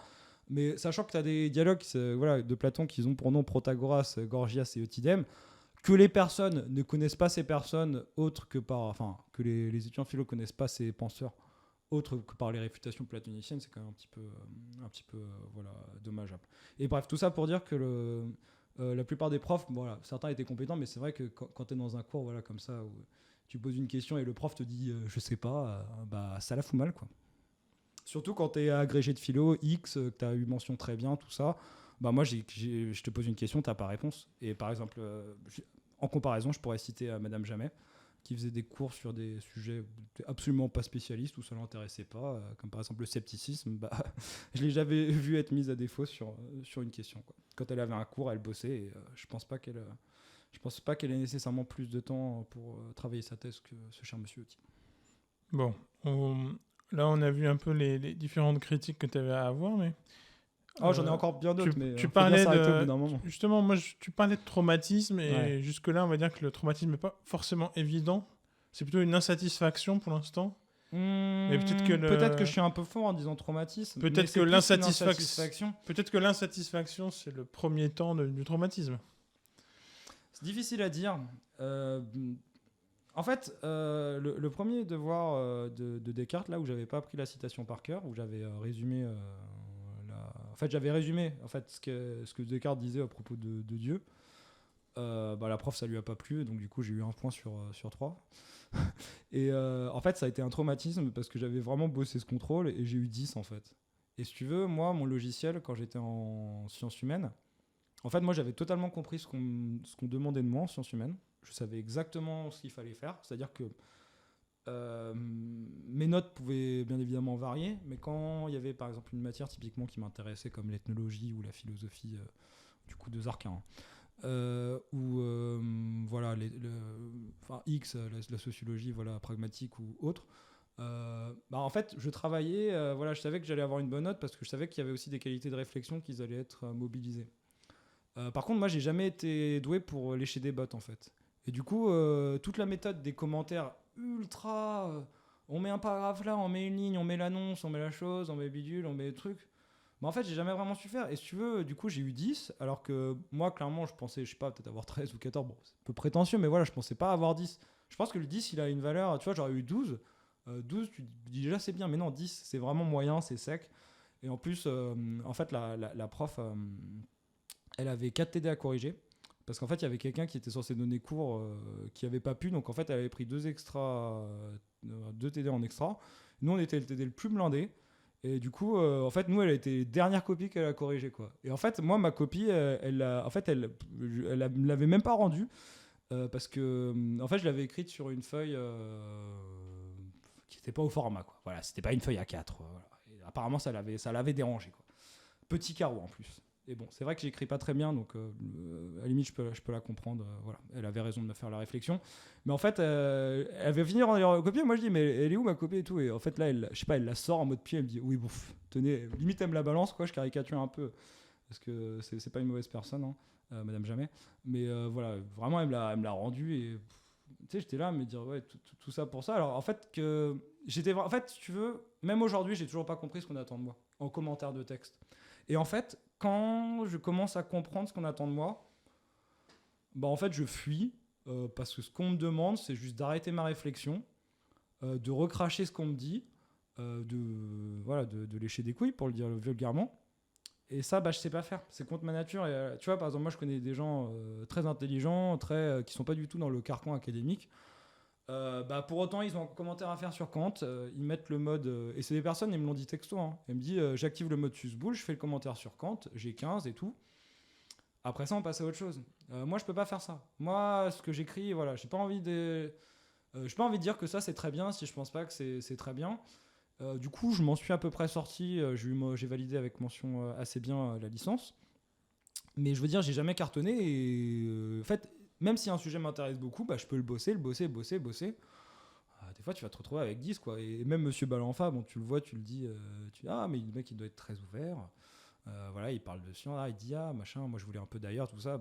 Mais sachant que tu as des dialogues de Platon qui ont pour nom Protagoras, Gorgias et Eutydème, que les personnes ne connaissent pas ces personnes autres que par... Enfin, que les étudiants philo ne connaissent pas ces penseurs autres que par les réfutations platoniciennes, c'est quand même un petit peu dommageable. Et bref, tout ça pour dire que la plupart des profs, voilà, certains étaient compétents, mais c'est vrai que quand tu es dans un cours voilà, comme ça, où tu poses une question et le prof te dit je sais pas, bah, ça la fout mal, quoi. Surtout quand tu es agrégé de philo, X, que tu as eu mention très bien, tout ça... Bah moi, je te pose une question, tu n'as pas réponse. Et par exemple, en comparaison, je pourrais citer Madame Jamet, qui faisait des cours sur des sujets absolument pas spécialistes, où ça ne l'intéressait pas, comme par exemple le scepticisme. Bah, je l'ai jamais vu être mise à défaut sur une question, quoi. Quand elle avait un cours, elle bossait, et je pense pas qu'elle ait nécessairement plus de temps pour travailler sa thèse que ce cher monsieur Autier. Bon, là on a vu un peu les différentes critiques que tu avais à avoir, mais... j'en ai encore bien d'autres, mais tu parlais justement, tu parlais de traumatisme, et ouais. Jusque-là, on va dire que le traumatisme n'est pas forcément évident. C'est plutôt une insatisfaction pour l'instant. Mais peut-être que je suis un peu fort en disant traumatisme. Peut-être que l'insatisfaction, c'est le premier temps du traumatisme. C'est difficile à dire. En fait, le premier devoir de Descartes, là où j'avais pas appris la citation par cœur, où j'avais résumé, en fait, j'avais résumé en fait ce que Descartes disait à propos de Dieu. La prof, ça lui a pas plu, donc du coup, j'ai eu 1 point sur 3. Et en fait, ça a été un traumatisme parce que j'avais vraiment bossé ce contrôle et j'ai eu 10 en fait. Et si tu veux, moi, mon logiciel, quand j'étais en sciences humaines, en fait, moi, j'avais totalement compris ce qu'on demandait de moi en sciences humaines. Je savais exactement ce qu'il fallait faire. C'est-à-dire que mes notes pouvaient bien évidemment varier, mais quand il y avait par exemple une matière typiquement qui m'intéressait comme l'ethnologie ou la philosophie du coup de Zarquin, ou voilà, X, la sociologie voilà, pragmatique ou autre, en fait je travaillais, voilà, je savais que j'allais avoir une bonne note parce que je savais qu'il y avait aussi des qualités de réflexion qui allaient être mobilisées. Par contre, moi, j'ai jamais été doué pour lécher des bottes, en fait. Et du coup, toute la méthode des commentaires ultra... on met un paragraphe là, on met une ligne, on met l'annonce, on met la chose, on met bidule, on met le truc. En fait, j'ai jamais vraiment su faire. Et si tu veux, du coup, j'ai eu 10, alors que moi, clairement, je pensais, je sais pas, peut-être avoir 13 ou 14. Bon, c'est un peu prétentieux, mais voilà, je pensais pas avoir 10. Je pense que le 10, il a une valeur... Tu vois, j'aurais eu 12. 12, tu te dis déjà, c'est bien. Mais non, 10, c'est vraiment moyen, c'est sec. Et en plus, en fait, la prof... elle avait 4 TD à corriger parce qu'en fait il y avait quelqu'un qui était censé donner cours qui avait pas pu, donc en fait elle avait pris 2 TD en extra. Nous on était le TD le plus blindé et du coup en fait nous elle a été les dernières copies qu'elle a corrigées quoi. Et en fait moi ma copie elle me l'avait même pas rendue parce que en fait je l'avais écrite sur une feuille qui n'était pas au format quoi. Voilà, c'était pas une feuille A4 voilà. Et apparemment ça l'avait dérangé quoi. Petit carreau en plus. Et bon, c'est vrai que j'écris pas très bien, donc à la limite, je peux la comprendre. Voilà. Elle avait raison de me faire la réflexion. Mais en fait, elle va finir en copie. Moi, je dis, mais elle est où ma copie et tout. Et en fait, là, je sais pas, elle la sort en mode pied. Elle me dit, oui, bon, tenez, limite, elle me la balance, quoi. Je caricature un peu. Parce que c'est pas une mauvaise personne, hein, Madame Jamais. Mais voilà, vraiment, elle me l'a rendu. Et tu sais, j'étais là à me dire, ouais, tout ça pour ça. Alors, en fait, en fait, si tu veux, même aujourd'hui, j'ai toujours pas compris ce qu'on attend de moi en commentaire de texte. Et en fait, quand je commence à comprendre ce qu'on attend de moi, en fait, je fuis parce que ce qu'on me demande, c'est juste d'arrêter ma réflexion, de recracher ce qu'on me dit, de lécher des couilles, pour le dire vulgairement. Et ça, je sais pas faire. C'est contre ma nature. Et, tu vois, par exemple, moi, je connais des gens très intelligents, qui sont pas du tout dans le carcan académique. Pour autant, ils ont un commentaire à faire sur Kant. Ils mettent le mode. Et c'est des personnes, ils me l'ont dit texto. Hein. Ils me disent j'active le mode susboule, je fais le commentaire sur Kant, j'ai 15 et tout. Après ça, on passe à autre chose. Moi, je peux pas faire ça. Moi, ce que j'écris, voilà, j'ai pas envie de dire que ça, c'est très bien si je pense pas que c'est très bien. Du coup, je m'en suis à peu près sorti. J'ai validé avec mention assez bien la licence. Mais je veux dire, j'ai jamais cartonné. Et en fait. Même si un sujet m'intéresse beaucoup, je peux le bosser. Des fois, tu vas te retrouver avec 10, quoi. Et même Monsieur Balanfa, bon, tu le vois, tu le dis, mais le mec, il doit être très ouvert. Voilà, il parle de science, il dit, machin, moi, je voulais un peu d'ailleurs, tout ça.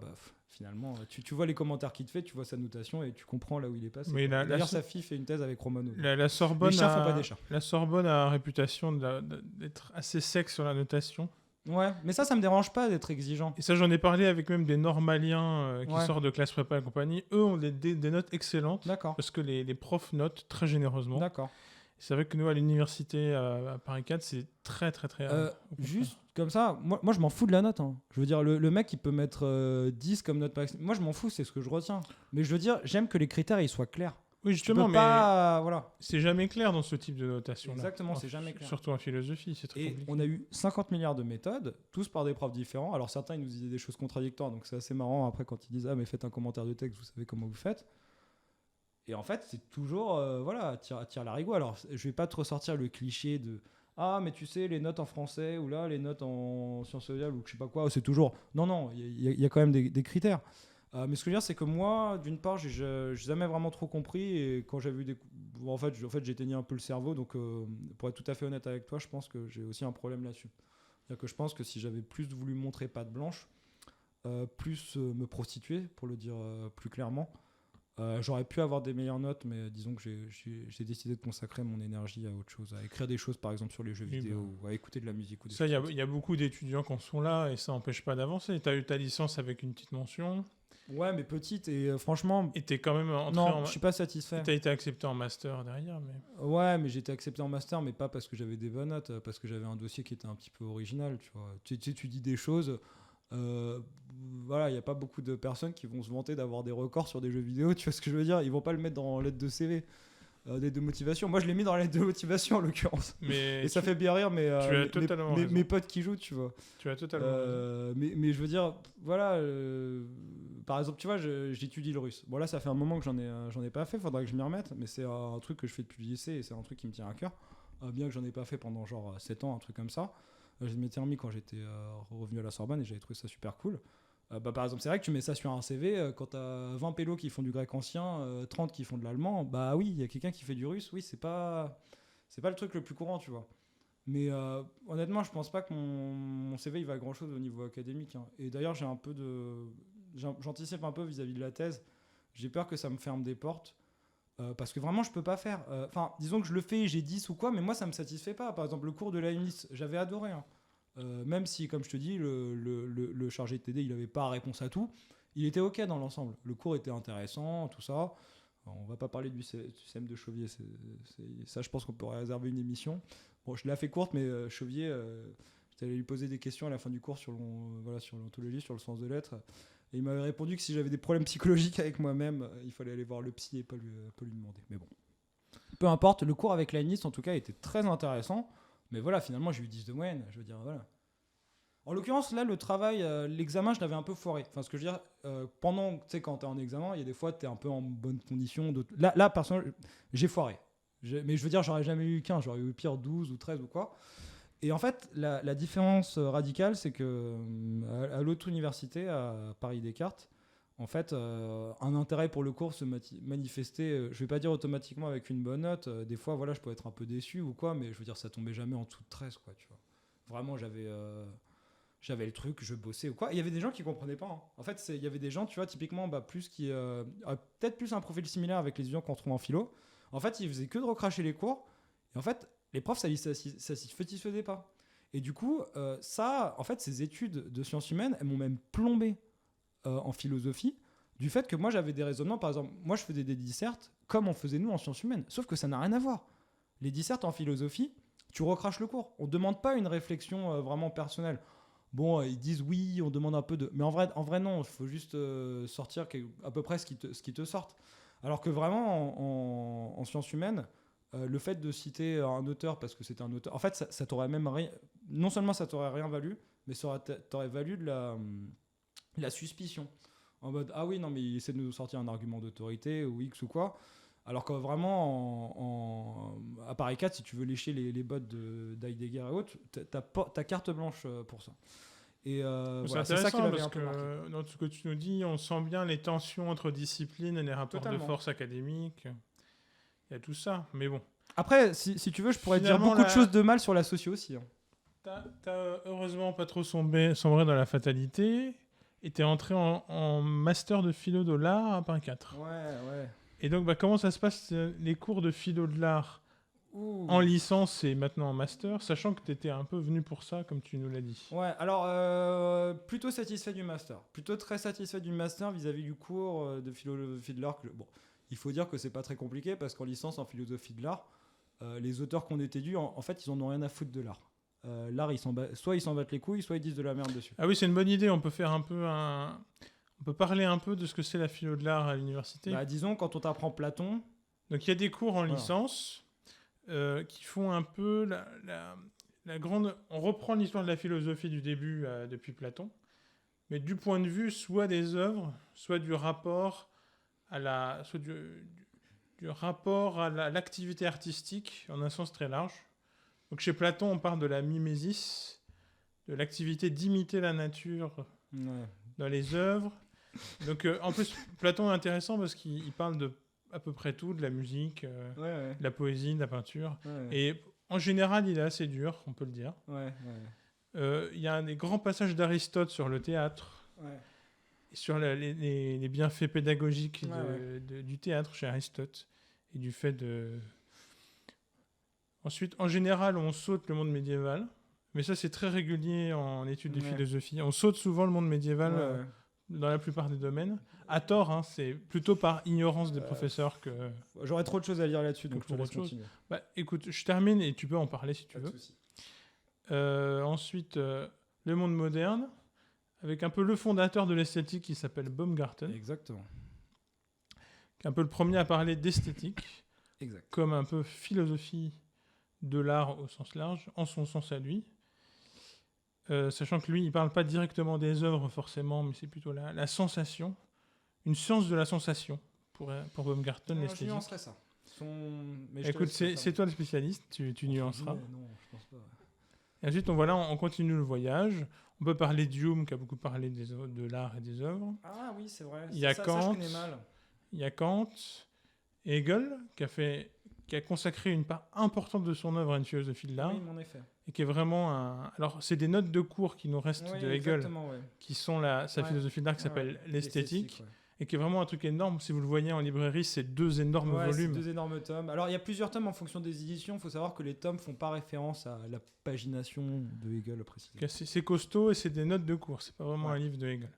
Finalement, tu vois les commentaires qu'il te fait, tu vois sa notation et tu comprends là où il est passé. Mais d'ailleurs, sa fille fait une thèse avec Romano. La Sorbonne, les chats font pas des chats. La Sorbonne a la réputation d'être assez sec sur la notation. Ouais, mais ça me dérange pas d'être exigeant. Et ça, j'en ai parlé avec même des normaliens qui sortent de classe prépa et compagnie. Eux ont des notes excellentes. D'accord. Parce que les profs notent très généreusement. D'accord. C'est vrai que nous, à l'université, à Paris 4, c'est très, très, très... juste comme ça, moi je m'en fous de la note. Hein. Je veux dire, le mec, il peut mettre 10 comme note maximum. Moi, je m'en fous, c'est ce que je retiens. Mais je veux dire, j'aime que les critères, ils soient clairs. Oui, justement, mais voilà. C'est jamais clair dans ce type de notation. Exactement, c'est jamais clair. Surtout en philosophie, c'est très compliqué. On a eu 50 milliards de méthodes, tous par des profs différents. Alors certains, ils nous disaient des choses contradictoires, donc c'est assez marrant après quand ils disent « Ah, mais faites un commentaire de texte, vous savez comment vous faites ». Et en fait, c'est toujours, tire l'arigot. Alors, je vais pas te ressortir le cliché de « Ah, mais tu sais, les notes en français, ou là, les notes en sciences sociales, ou je sais pas quoi », c'est toujours... Non, il y a quand même des critères. Mais ce que je veux dire, c'est que moi, d'une part, j'ai jamais vraiment trop compris. Et quand j'ai vu en fait, j'éteignais un peu le cerveau. Donc, pour être tout à fait honnête avec toi, je pense que j'ai aussi un problème là-dessus. C'est-à-dire que je pense que si j'avais plus voulu montrer patte blanche, plus me prostituer, pour le dire plus clairement, j'aurais pu avoir des meilleures notes. Mais disons que j'ai décidé de consacrer mon énergie à autre chose, à écrire des choses, par exemple, sur les jeux vidéo, ou à écouter de la musique. Ou il y a beaucoup d'étudiants qui en sont là, et ça n'empêche pas d'avancer. Tu as eu ta licence avec une petite mention. Ouais, mais petite, et franchement, Et t'es quand même entré non, je suis pas satisfait. T'as été accepté en master derrière, mais... Ouais, mais j'ai été accepté en master, mais pas parce que j'avais des bonnes notes, parce que j'avais un dossier qui était un petit peu original, tu vois. Tu dis des choses, euh, voilà, il n'y a pas beaucoup de personnes qui vont se vanter d'avoir des records sur des jeux vidéo, tu vois ce que je veux dire? Ils vont pas le mettre dans lettre de CV, lettre de motivation. Moi, je l'ai mis dans la lettre de motivation, en l'occurrence. Mais Et ça fait bien rire, mais tu as totalement raison. mes potes qui jouent, tu vois. Tu as totalement raison. Mais je veux dire, voilà, par exemple, tu vois, j'étudie le russe. Bon, là, ça fait un moment que j'en ai pas fait, faudrait que je m'y remette, mais c'est un truc que je fais depuis le lycée et c'est un truc qui me tient à cœur. Bien que j'en ai pas fait pendant genre 7 ans, un truc comme ça. Je m'étais remis quand j'étais revenu à la Sorbonne et j'avais trouvé ça super cool. Par exemple, c'est vrai que tu mets ça sur un CV, quand t'as 20 pélos qui font du grec ancien, 30 qui font de l'allemand, bah oui, il y a quelqu'un qui fait du russe, oui, c'est pas le truc le plus courant, tu vois. Mais honnêtement, je pense pas que mon CV il va grand chose au niveau académique, hein. Et d'ailleurs, j'anticipe un peu vis-à-vis de la thèse. J'ai peur que ça me ferme des portes. Parce que vraiment, je peux pas faire. Enfin, disons que je le fais, j'ai 10 ou quoi, mais moi, ça me satisfait pas. Par exemple, le cours de Leibniz, j'avais adoré, hein. Même si, comme je te dis, le chargé de TD, il avait pas réponse à tout, il était OK dans l'ensemble. Le cours était intéressant, tout ça. Alors, on va pas parler du CM de Chauvier. Ça, je pense qu'on pourrait réserver une émission. Bon, je l'ai fait courte, mais Chauvier, j'étais allé lui poser des questions à la fin du cours sur l'ontologie, sur le sens de l'être. Et il m'avait répondu que si j'avais des problèmes psychologiques avec moi-même, il fallait aller voir le psy et pas lui demander. Mais bon. Peu importe, le cours avec Leibniz, en tout cas, était très intéressant. Mais voilà, finalement, j'ai eu 10 de moyenne. Je veux dire, voilà. En l'occurrence, là, le travail, l'examen, je l'avais un peu foiré. Enfin, ce que je veux dire, pendant, tu sais, quand t'es en examen, il y a des fois, t'es un peu en bonne condition. Là, personnellement, j'ai foiré. Mais je veux dire, j'aurais jamais eu 15, j'aurais eu pire 12 ou 13 ou quoi. Et en fait, la différence radicale, c'est que à l'autre université, à Paris-Descartes, en fait, un intérêt pour le cours se manifestait, je vais pas dire automatiquement avec une bonne note. Des fois, voilà, je pouvais être un peu déçu ou quoi, mais je veux dire, ça tombait jamais en dessous de 13, quoi, tu vois. Vraiment, j'avais le truc, je bossais ou quoi. Il y avait des gens qui comprenaient pas, hein. En fait, il y avait des gens, tu vois, typiquement, plus qui peut-être plus un profil similaire avec les étudiants qu'on trouve en philo. En fait, ils faisaient que de recracher les cours. Et en fait, les profs, ça s'y satisfaisait pas. Et du coup, en fait, ces études de sciences humaines, elles m'ont même plombé en philosophie, du fait que moi, j'avais des raisonnements. Par exemple, moi, je faisais des dissertes comme on faisait nous en sciences humaines. Sauf que ça n'a rien à voir. Les dissertes en philosophie, tu recraches le cours. On ne demande pas une réflexion vraiment personnelle. Bon, ils disent oui, on demande un peu de... Mais en vrai non, il faut juste sortir à peu près ce qui te sorte. Alors que vraiment, en sciences humaines, le fait de citer un auteur parce que c'était un auteur... En fait, ça t'aurait même rien... Non seulement ça t'aurait rien valu, mais ça t'aurait valu de la suspicion. En mode, ah oui, non, mais il essaie de nous sortir un argument d'autorité ou X ou quoi. Alors que vraiment, à Paris 4, si tu veux lécher les bottes d'Heidegger et autres, t'as carte blanche pour ça. Et c'est c'est ça qui intéressant m'avait parce un peu marqué. que dans ce que tu nous dis, on sent bien les tensions entre disciplines et les rapports Totalement. de force académiques. Il y a tout ça, mais bon. Après, si tu veux, je pourrais dire Finalement, beaucoup de choses de mal sur la socio aussi, hein. T'as heureusement pas trop sombré dans la fatalité et t'es entré en master de philo de l'art à Paris 4. Ouais. Et donc, comment ça se passe les cours de philo de l'art en licence et maintenant en master, sachant que t'étais un peu venu pour ça, comme tu nous l'as dit. Ouais, alors plutôt satisfait du master. Plutôt très satisfait du master vis-à-vis du cours de philosophie de l'art. Bon, il faut dire que c'est pas très compliqué parce qu'en licence en philosophie de l'art, les auteurs qu'on était dus, en fait, ils en ont rien à foutre de l'art. L'art, soit ils s'en battent les couilles, soit ils disent de la merde dessus. Ah oui, c'est une bonne idée. On peut faire on peut parler un peu de ce que c'est la philo de l'art à l'université. Bah, disons, quand on t'apprend Platon... Donc il y a des cours en licence qui font un peu la grande... On reprend l'histoire de la philosophie du début depuis Platon, mais du point de vue soit des œuvres, soit du rapport à du rapport à l'activité artistique en un sens très large. Donc chez Platon, on parle de la mimésis, de l'activité d'imiter la nature dans les œuvres. Donc en plus, Platon est intéressant parce qu'il parle de à peu près tout, de la musique, de la poésie, de la peinture. Et en général, il est assez dur, on peut le dire. Il y a des grands passages d'Aristote sur le théâtre, sur les bienfaits pédagogiques du théâtre chez Aristote, et du fait de... Ensuite, en général, on saute le monde médiéval, mais ça, c'est très régulier en études de philosophie. On saute souvent le monde médiéval dans la plupart des domaines. À tort, hein, c'est plutôt par ignorance des professeurs que... J'aurais trop de choses à lire là-dessus, donc je te laisse continuer. Bah, écoute, je termine et tu peux en parler si tu Pas de veux. souci. Ensuite, le monde moderne, avec un peu le fondateur de l'esthétique qui s'appelle Baumgarten, Exactement. qui est un peu le premier à parler d'esthétique, Exact. comme un peu philosophie de l'art au sens large, en son sens à lui. Sachant que lui, il parle pas directement des œuvres forcément, mais c'est plutôt la sensation, une science de la sensation pour Baumgarten, Je l'esthétique. nuancerais ça. Mais je te Écoute, laisse faire. c'est toi le spécialiste, tu nuanceras. Non, je pense pas. Et ensuite, on continue le voyage. On peut parler d'Hume, qui a beaucoup parlé de l'art et des œuvres. Ah oui, c'est vrai. Il y a ça, Kant. je connais mal. Il y a Kant, Hegel, qui a consacré une part importante de son œuvre à une philosophie de l'art. Oui, en effet. Et qui est vraiment un... Alors, c'est des notes de cours qui nous restent de Hegel, qui sont sa philosophie de l'art qui s'appelle l'esthétique. Ouais. Et qui est vraiment un truc énorme. Si vous le voyez en librairie, c'est 2 énormes volumes. C'est 2 énormes tomes. Alors, il y a plusieurs tomes en fonction des éditions. Il faut savoir que les tomes font pas référence à la pagination de Hegel précisément. C'est costaud et c'est des notes de cours. C'est pas vraiment un livre de Hegel.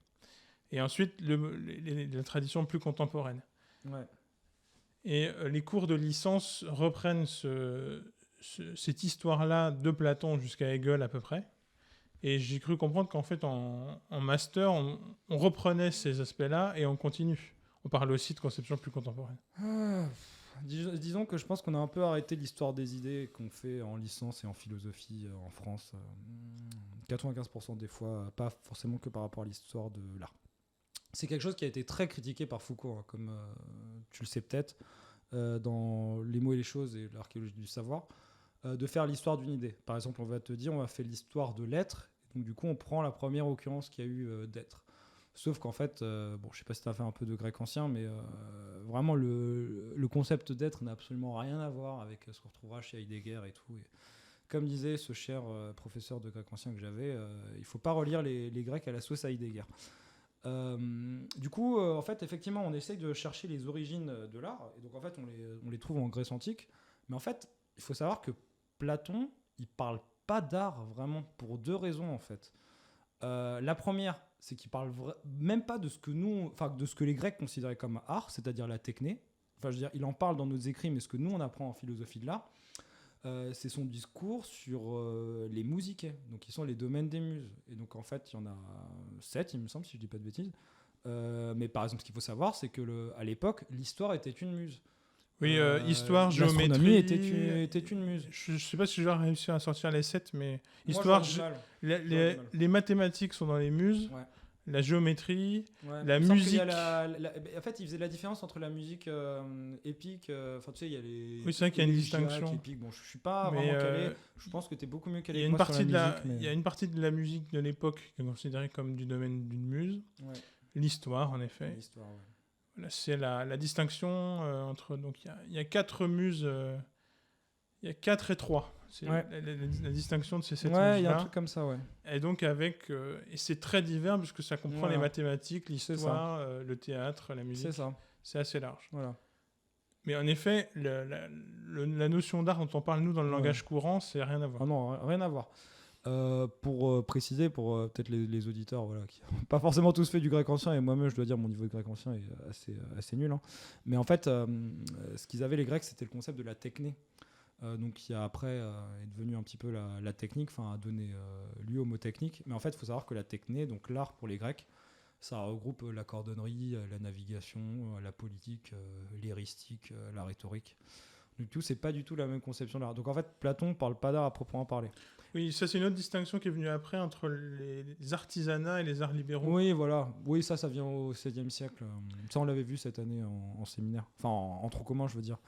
Et ensuite, la tradition plus contemporaine. Ouais. Et les cours de licence reprennent cette histoire-là de Platon jusqu'à Hegel à peu près. Et j'ai cru comprendre qu'en fait, en master, on reprenait ces aspects-là et on continue. On parle aussi de conception plus contemporaine. Disons que je pense qu'on a un peu arrêté l'histoire des idées qu'on fait en licence et en philosophie en France. 95% des fois, pas forcément que par rapport à l'histoire de l'art. C'est quelque chose qui a été très critiqué par Foucault, hein, comme tu le sais peut-être, dans Les mots et les choses et l'archéologie du savoir, de faire l'histoire d'une idée. Par exemple, on va te dire, on va faire l'histoire de l'être. Donc du coup, on prend la première occurrence qu'il y a eu d'être. Sauf qu'en fait, je sais pas si tu as fait un peu de grec ancien, mais vraiment, le concept d'être n'a absolument rien à voir avec ce qu'on retrouvera chez Heidegger et tout. Et comme disait ce cher professeur de grec ancien que j'avais, il faut pas relire les Grecs à la sauce Heidegger. Du coup, en fait, effectivement, on essaye de chercher les origines de l'art. Et donc, en fait, on les trouve en Grèce antique. Mais en fait, il faut savoir que Platon, il parle pas d'art vraiment pour 2 raisons en fait. La première, c'est qu'il parle même pas de ce que les Grecs considéraient comme art, c'est-à-dire la techné. Enfin, je veux dire, il en parle dans nos écrits, mais ce que nous on apprend en philosophie de l'art, c'est son discours sur les musiques, donc qui sont les domaines des muses. Et donc en fait, il y en a 7, il me semble, si je dis pas de bêtises. Mais par exemple, ce qu'il faut savoir, c'est que à l'époque, l'histoire était une muse. Oui, histoire, géométrie... L'astronomie était une muse. Je ne sais pas si je vais réussir à sortir les 7, mais... Moi, histoire, les les mathématiques sont dans les muses, la géométrie, la musique... En fait, il faisait la différence entre la musique épique... Enfin, tu sais, il y a les... Oui, c'est vrai qu'il y a une distinction. Épique. Bon, je ne suis pas vraiment calé. Je pense que tu es beaucoup mieux calé que moi sur la musique. Il y a une partie de la musique de l'époque qui est considérée comme du domaine d'une muse. Ouais. L'histoire, en effet. L'histoire, ouais. Là, c'est la distinction entre... Donc, il y a 4 muses... Il y a 4 et 3. C'est la distinction de ces 7 muses-là. Ouais, il y a un truc comme ça, ouais. Et donc, et c'est très divers, puisque ça comprend les mathématiques, l'histoire, le théâtre, la musique. C'est ça. C'est assez large. Voilà. Mais en effet, la notion d'art dont on parle, nous, dans le langage courant, c'est rien à voir. Ah non, rien à voir. Pour préciser, pour peut-être les auditeurs qui n'ont pas forcément tous fait du grec ancien, et moi-même je dois dire mon niveau de grec ancien est assez nul, hein. Mais en fait ce qu'ils avaient les Grecs, c'était le concept de la techné, donc qui après est devenu un petit peu la technique, enfin a donné lieu au mot technique. Mais en fait il faut savoir que la techné, donc l'art pour les Grecs, ça regroupe la cordonnerie, la navigation, la politique, l'héristique, la rhétorique. Du tout, c'est pas du tout la même conception de l'art. Donc en fait Platon parle pas d'art à proprement parler. Oui, ça c'est une autre distinction qui est venue après entre les artisanats et les arts libéraux. Oui, voilà. Oui, ça vient au XVIe siècle. Ça, on l'avait vu cette année en séminaire. Enfin, en tronc commun, je veux dire.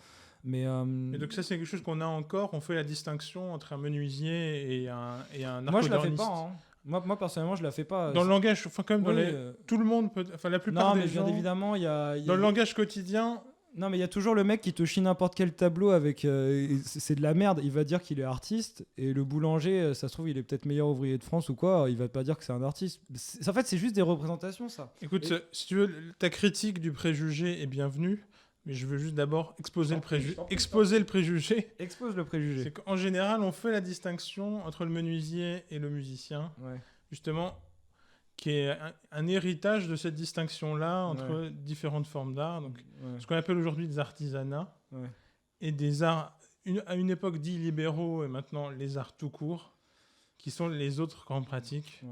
Mais et donc ça, c'est quelque chose qu'on a encore. On fait la distinction entre un menuisier et un arcodorniste. Moi, je la fais pas. Hein. Moi, personnellement, je la fais pas. Dans le langage, enfin, quand même, tout le monde peut... Enfin, la plupart des gens... Non, mais bien évidemment, il y a... Dans le langage quotidien... Non, mais il y a toujours le mec qui te chie n'importe quel tableau avec... c'est de la merde. Il va dire qu'il est artiste. Et le boulanger, ça se trouve, il est peut-être meilleur ouvrier de France ou quoi. Il va pas dire que c'est un artiste. En fait, c'est juste des représentations, ça. Écoute, si tu veux, ta critique du préjugé est bienvenue. Mais je veux juste d'abord exposer le préjugé. Expose le préjugé. C'est qu'en général, on fait la distinction entre le menuisier et le musicien. Ouais. Justement, qui est un héritage de cette distinction-là entre différentes formes d'art. Donc, ce qu'on appelle aujourd'hui des artisanats et des arts, à une époque dits libéraux et maintenant les arts tout court, qui sont les autres grandes pratiques.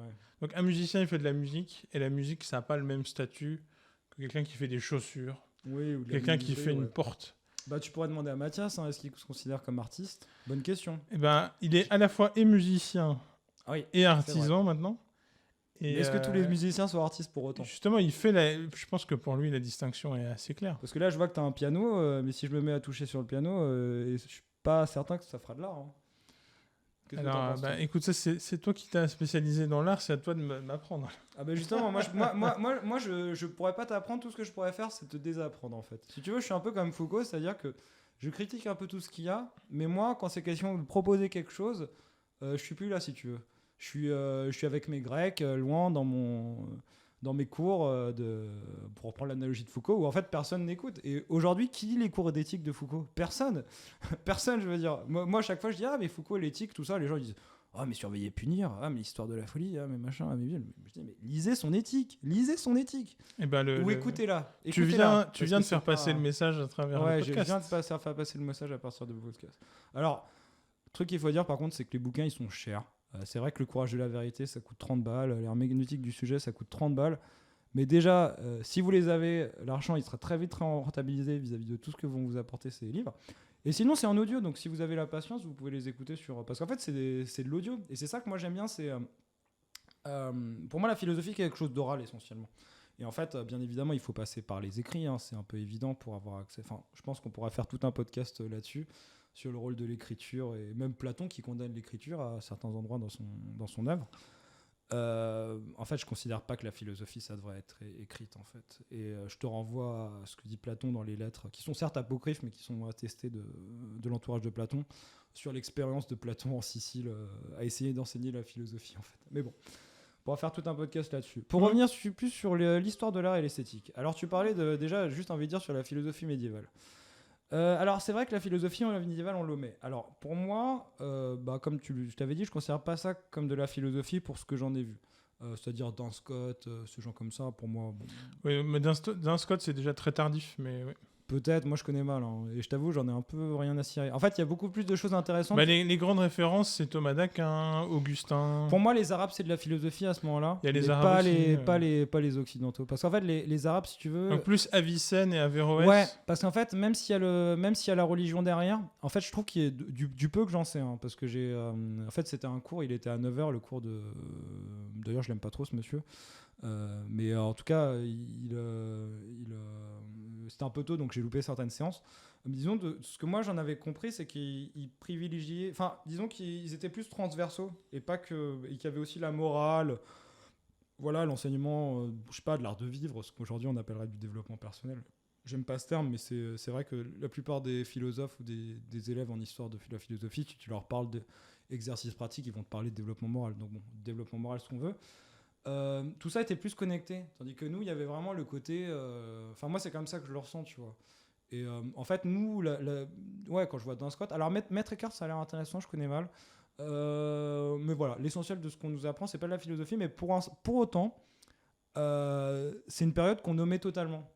Donc, un musicien, il fait de la musique, et la musique, ça n'a pas le même statut que quelqu'un qui fait des chaussures, ou quelqu'un qui fait une porte. Bah, tu pourrais demander à Mathias, est-ce qu'il se considère comme artiste ? Bonne question. Eh ben, il est à la fois et musicien et artisan maintenant. Et est-ce que tous les musiciens sont artistes pour autant ? Justement, je pense que pour lui, la distinction est assez claire. Parce que là, je vois que tu as un piano, mais si je me mets à toucher sur le piano, je suis pas certain que ça fera de l'art. Hein. Alors, écoute, ça, c'est toi qui t'as spécialisé dans l'art, c'est à toi de m'apprendre. Ah bah justement, moi je pourrais pas t'apprendre. Tout ce que je pourrais faire, c'est te désapprendre en fait. Si tu veux, je suis un peu comme Foucault, c'est-à-dire que je critique un peu tout ce qu'il y a, mais moi, quand c'est question de proposer quelque chose, je suis plus là, si tu veux. Je suis avec mes Grecs, loin dans mes cours, pour reprendre l'analogie de Foucault, où en fait personne n'écoute. Et aujourd'hui, qui lit les cours d'éthique de Foucault ? Personne. Personne, je veux dire. Moi, à chaque fois, je dis, mais Foucault, l'éthique, tout ça, les gens disent, mais surveiller, punir, mais l'histoire de la folie, mais machin, mais je dis, mais lisez son éthique. Et ben ou écoutez-la. Tu viens de faire passer le message à travers le podcast. Ouais, je viens de faire passer le message à partir de vos podcasts. Alors, le truc qu'il faut dire, par contre, c'est que les bouquins, ils sont chers. C'est vrai que le courage de la vérité, ça coûte 30 balles. L'herméneutique du sujet, ça coûte 30 balles. Mais déjà, si vous les avez, l'argent, il sera très vite rentabilisé vis-à-vis de tout ce que vont vous apporter ces livres. Et sinon, c'est en audio. Donc, si vous avez la patience, vous pouvez les écouter sur... Parce qu'en fait, c'est de l'audio. Et c'est ça que moi, j'aime bien. C'est pour moi, la philosophie, c'est quelque chose d'oral, essentiellement. Et en fait, bien évidemment, il faut passer par les écrits. Hein. C'est un peu évident pour avoir accès... Enfin, je pense qu'on pourra faire tout un podcast là-dessus, sur le rôle de l'écriture, et même Platon qui condamne l'écriture à certains endroits dans son œuvre. En fait, je considère pas que la philosophie, ça devrait être écrite, en fait. Et je te renvoie à ce que dit Platon dans les lettres, qui sont certes apocryphes, mais qui sont attestées de l'entourage de Platon, sur l'expérience de Platon en Sicile, à essayer d'enseigner la philosophie, en fait. Mais bon, on va faire tout un podcast là-dessus. Pour revenir plus sur l'histoire de l'art et l'esthétique. Alors, tu parlais déjà, juste envie de dire, sur la philosophie médiévale. Alors, c'est vrai que la philosophie médiévale, on l'omet. Alors, pour moi, comme je t'avais dit, je ne considère pas ça comme de la philosophie pour ce que j'en ai vu. C'est-à-dire Duns Scott, ce genre comme ça, pour moi... Bon. Oui, mais Duns Scott, c'est déjà très tardif, mais oui. Peut-être, moi je connais mal, hein, et je t'avoue, j'en ai un peu rien à cirer. En fait, il y a beaucoup plus de choses intéressantes. Les grandes références, c'est Thomas d'Aquin, Augustin... Pour moi, les Arabes, c'est de la philosophie à ce moment-là. Il y a les Arabes aussi, pas les Occidentaux. Parce qu'en fait, les Arabes, si tu veux... Donc plus Avicenne et Averroès. Ouais, parce qu'en fait, même s'il y a la religion derrière, en fait, je trouve qu'il y a du peu que j'en sais. Hein, parce que en fait, c'était un cours, il était à 9h, le cours de... D'ailleurs, je l'aime pas trop, ce monsieur. Mais en tout cas, c'était un peu tôt, donc j'ai loupé certaines séances. Disons, ce que moi j'en avais compris, c'est qu'ils privilégiaient... Enfin, disons qu'ils étaient plus transversaux, et qu'il y avait aussi la morale, voilà, l'enseignement, je sais pas, de l'art de vivre, ce qu'aujourd'hui on appellerait du développement personnel. J'aime pas ce terme, mais c'est vrai que la plupart des philosophes ou des élèves en histoire de la philosophie, tu leur parles d'exercices pratiques, ils vont te parler de développement moral. Donc bon, développement moral, ce qu'on veut. Tout ça était plus connecté, tandis que nous, il y avait vraiment le côté... Enfin, moi, c'est comme ça que je le ressens, tu vois. Et en fait, nous, quand je vois Duns Scott... Alors, Maître Eckhart, ça a l'air intéressant, je connais mal. Mais voilà, l'essentiel de ce qu'on nous apprend, c'est pas de la philosophie, mais pour autant, c'est une période qu'on omet totalement.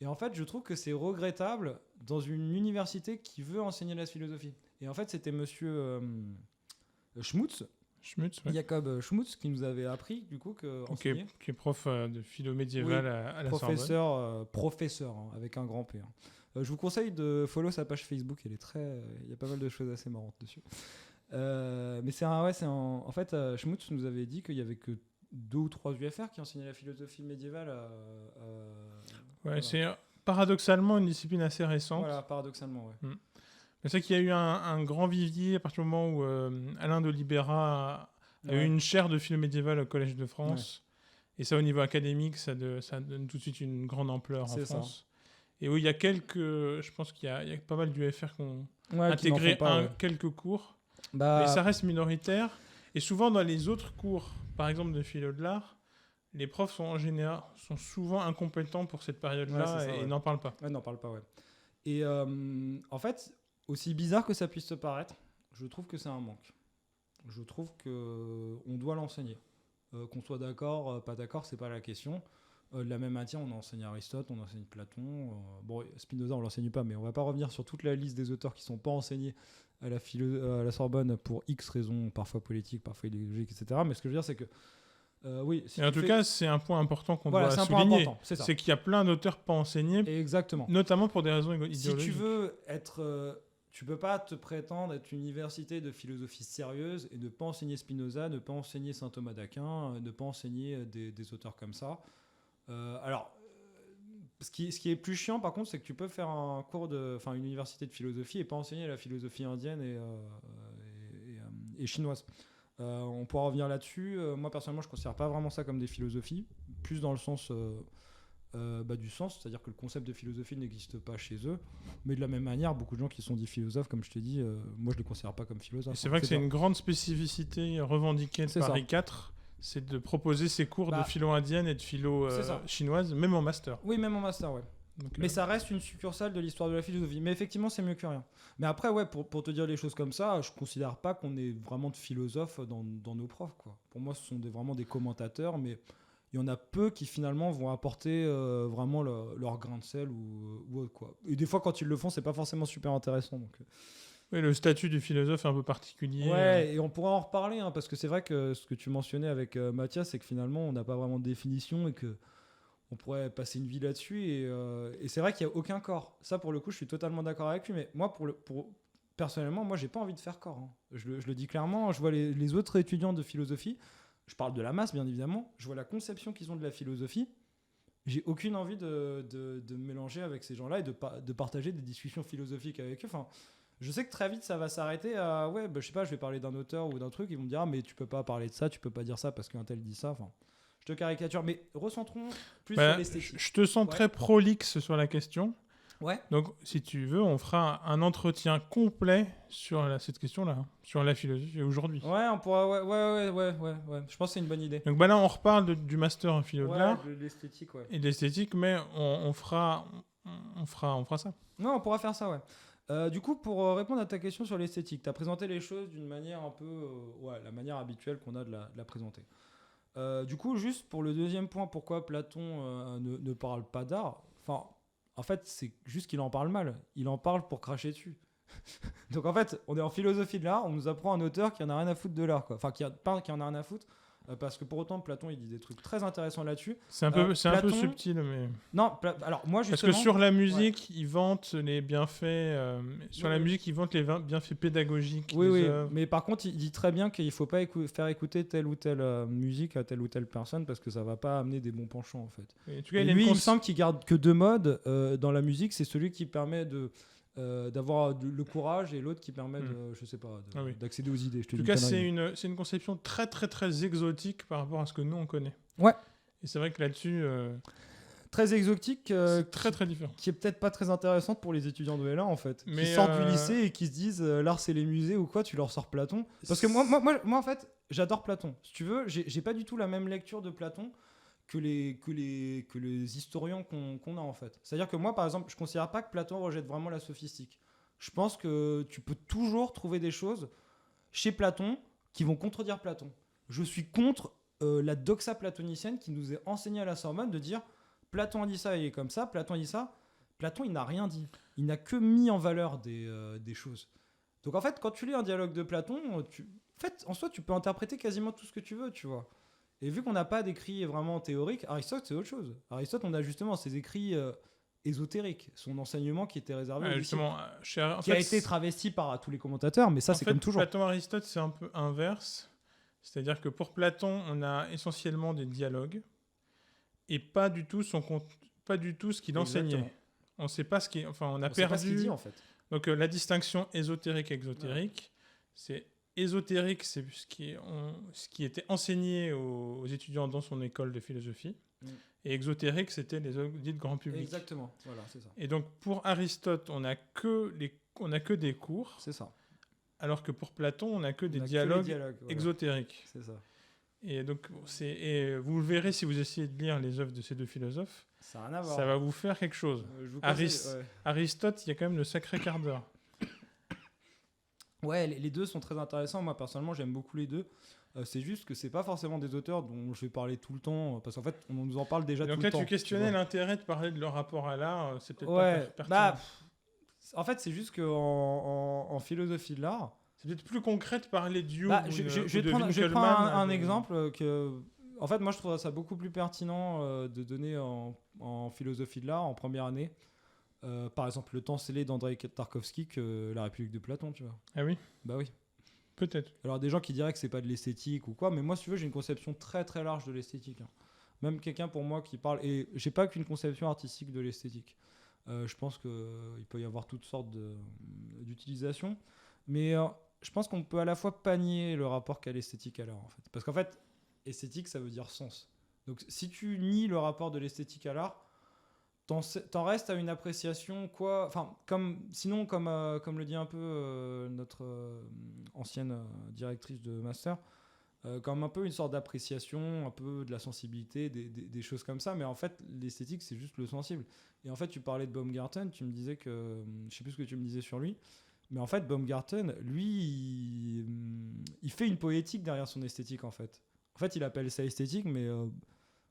Et en fait, je trouve que c'est regrettable dans une université qui veut enseigner la philosophie. Et en fait, c'était monsieur Schmutz, ouais. Jacob Schmutz, qui nous avait appris, du coup, qui est prof de philo médiévale à la Sorbonne. Professeur, hein, avec un grand P. Hein. Je vous conseille de follow sa page Facebook, il y a pas mal de choses assez marrantes dessus. Mais en fait, Schmutz nous avait dit qu'il y avait que 2 ou 3 UFR qui enseignaient la philosophie médiévale. Voilà. C'est paradoxalement une discipline assez récente. Voilà, paradoxalement, ouais. Mais c'est qu'il y a eu un grand vivier à partir du moment où Alain de Libera a eu une chaire de philo médiévale au Collège de France. Ouais. Et ça, au niveau académique, ça donne tout de suite une grande ampleur en France. Et où il y a je pense qu'il y a pas mal d'UFR qui ont intégré quelques cours. Mais ça reste minoritaire. Et souvent, dans les autres cours, par exemple de philo de l'art, les profs sont souvent incompétents pour cette période-là et n'en parlent pas. Ouais, n'en parlent pas, ouais. Et en fait, aussi bizarre que ça puisse te paraître, je trouve que c'est un manque. Je trouve qu'on doit l'enseigner. Qu'on soit d'accord, pas d'accord, c'est pas la question. De la même matière, on enseigne Aristote, on enseigne Platon. Bon, Spinoza, on l'enseigne pas, mais on va pas revenir sur toute la liste des auteurs qui sont pas enseignés à la Sorbonne pour X raisons, parfois politiques, parfois idéologiques, etc. Mais ce que je veux dire, c'est que oui. Si Et en tout cas, c'est un point important qu'on doit c'est un souligner. point important, c'est ça. C'est qu'il y a plein d'auteurs pas enseignés, Exactement. notamment pour des raisons idéologiques. Si tu veux être, tu peux pas te prétendre être une université de philosophie sérieuse et ne pas enseigner Spinoza, ne pas enseigner saint Thomas d'Aquin, ne pas enseigner des auteurs comme ça. Ce qui est plus chiant par contre, c'est que tu peux faire une université de philosophie et pas enseigner la philosophie indienne et chinoise. On pourra revenir là-dessus. Moi personnellement, je considère pas vraiment ça comme des philosophies, plus dans le sens du sens, c'est-à-dire que le concept de philosophie n'existe pas chez eux, mais de la même manière, beaucoup de gens qui sont dits philosophes, comme je t'ai dit, moi je les considère pas comme philosophes. C'est vrai que c'est une grande spécificité revendiquée de Paris 4, c'est de proposer ces cours de philo indienne et de philo chinoise, même en master. Oui, même en master, ouais. Donc, mais ça reste une succursale de l'histoire de la philosophie. Mais effectivement, c'est mieux que rien. Mais après, ouais, pour te dire les choses comme ça, je considère pas qu'on ait vraiment de philosophes dans nos profs, quoi. Pour moi, ce sont vraiment des commentateurs, mais il y en a peu qui finalement vont apporter vraiment leur grain de sel ou autre, quoi. Et des fois, quand ils le font, c'est pas forcément super intéressant. Donc, oui, le statut du philosophe est un peu particulier. Ouais, et on pourra en reparler, hein, parce que c'est vrai que ce que tu mentionnais avec Mathias, c'est que finalement, on n'a pas vraiment de définition et que on pourrait passer une vie là-dessus. Et c'est vrai qu'il n'y a aucun corps. Ça, pour le coup, je suis totalement d'accord avec lui. Mais moi, personnellement, moi, j'ai pas envie de faire corps. Hein. Je le dis clairement. Je vois les autres étudiants de philosophie. Je parle de la masse, bien évidemment. Je vois la conception qu'ils ont de la philosophie. J'ai aucune envie de me mélanger avec ces gens-là et de partager des discussions philosophiques avec eux. Enfin, je sais que très vite, ça va s'arrêter à je sais pas, je vais parler d'un auteur ou d'un truc. Ils vont me dire, mais tu peux pas parler de ça, tu peux pas dire ça parce qu'un tel dit ça. Enfin, je te caricature, mais recentrons plus sur l'esthétique. Je te sens très prolixe sur la question. Ouais. Donc, si tu veux, on fera un entretien complet sur cette question-là, sur la philosophie aujourd'hui. Ouais, on pourra. Ouais. Je pense que c'est une bonne idée. Donc, là, on reparle du master en philo de l'art. De l'esthétique, ouais. Et de l'esthétique, mais on fera ça. Ouais, on pourra faire ça, ouais. Du coup, pour répondre à ta question sur l'esthétique, tu as présenté les choses d'une manière un peu. La manière habituelle qu'on a de la présenter. Du coup, juste pour le deuxième point, pourquoi Platon ne parle pas d'art. Enfin, en fait, c'est juste qu'il en parle mal. Il en parle pour cracher dessus. Donc en fait, on est en philosophie de l'art, on nous apprend un auteur qui en a rien à foutre de l'art, quoi. Enfin, qui en a rien à foutre. Parce que pour autant, Platon, il dit des trucs très intéressants là-dessus. C'est un peu subtil, mais... Non, alors moi, justement... Parce que sur la musique, ils vantent les bienfaits... sur la musique, ils vantent les bienfaits pédagogiques. Oui, mais par contre, il dit très bien qu'il ne faut pas faire écouter telle ou telle musique à telle ou telle personne parce que ça ne va pas amener des bons penchants, en fait. Et en tout cas, il me semble qu'il garde que deux modes dans la musique. C'est celui qui permet d'avoir le courage et l'autre qui permet d'accéder aux idées. En tout cas, c'est une conception très très très exotique par rapport à ce que nous on connaît. Ouais. Et c'est vrai que là-dessus... très exotique, très très différent. Qui est peut-être pas très intéressante pour les étudiants de L1 en fait. Qui sortent du lycée et qui se disent l'art c'est les musées ou quoi, tu leur sors Platon. Parce que moi en fait, j'adore Platon. Si tu veux, j'ai pas du tout la même lecture de Platon que les historiens qu'on a en fait. C'est-à-dire que moi par exemple, je considère pas que Platon rejette vraiment la sophistique. Je pense que tu peux toujours trouver des choses chez Platon qui vont contredire Platon. Je suis contre la doxa platonicienne qui nous est enseignée à la Sorbonne de dire Platon a dit ça, il est comme ça, Platon a dit ça. Platon, il n'a rien dit. Il n'a que mis en valeur des choses. Donc en fait, quand tu lis un dialogue de Platon, en soi, tu peux interpréter quasiment tout ce que tu veux, tu vois. Et vu qu'on n'a pas d'écrits vraiment théoriques, Aristote, c'est autre chose. Aristote, on a justement ses écrits ésotériques, son enseignement qui était réservé aux disciples, qui a été travesti par tous les commentateurs, mais ça, c'est comme toujours. Platon et Aristote, c'est un peu inverse. C'est-à-dire que pour Platon, on a essentiellement des dialogues et pas du tout ce qu'il enseignait. On ne sait pas ce qu'il... Enfin, on a perdu... sait pas ce qu'il dit, en fait. Donc, la distinction ésotérique-exotérique, c'est... Ésotérique, c'est ce qui était enseigné aux étudiants dans son école de philosophie. Et exotérique, c'était les dites grand public. Exactement, voilà, c'est ça. Et donc, pour Aristote, on n'a que des cours. C'est ça. Alors que pour Platon, on n'a que des dialogues exotériques. C'est ça. Et donc, vous le verrez si vous essayez de lire les œuvres de ces deux philosophes. Ça n'a rien à voir. Ça va vous faire quelque chose. Aristote, il y a quand même le sacré quart d'heure. Ouais, les deux sont très intéressants. Moi, personnellement, j'aime beaucoup les deux. C'est juste que c'est pas forcément des auteurs dont je vais parler tout le temps, parce qu'en fait, on nous en parle déjà Donc tout là, le temps. tu questionnais vois. l'intérêt de parler de leur rapport à l'art, c'est peut-être Ouais, pas pertinent. bah, en fait, c'est juste qu'en philosophie de l'art, C'est peut-être plus concret de parler de Jung bah, ou je de vais te prendre, Winkelmann. un exemple que, en fait, moi, je trouve ça beaucoup plus pertinent de donner en philosophie de l'art en première année. Par exemple, le temps scellé d'Andrei Tarkovsky que La République de Platon, tu vois. Ah oui, Bah oui. peut-être. Alors, des gens qui diraient que c'est pas de l'esthétique ou quoi, mais moi, si tu veux, j'ai une conception très très large de l'esthétique. Hein. Même quelqu'un pour moi qui parle, et j'ai pas qu'une conception artistique de l'esthétique. Je pense qu'il peut y avoir toutes sortes d'utilisations, mais je pense qu'on peut à la fois panier le rapport qu'a l'esthétique à l'art, en fait. Parce qu'en fait, esthétique, ça veut dire sens. Donc, si tu nies le rapport de l'esthétique à l'art, t'en restes à une appréciation quoi enfin sinon comme le dit un peu notre ancienne directrice de master comme un peu une sorte d'appréciation un peu de la sensibilité des choses comme ça, mais en fait l'esthétique c'est juste le sensible. Et en fait tu parlais de Baumgarten, tu me disais que je sais plus ce que tu me disais sur lui, mais en fait Baumgarten lui il fait une poétique derrière son esthétique. En fait il appelle ça esthétique, mais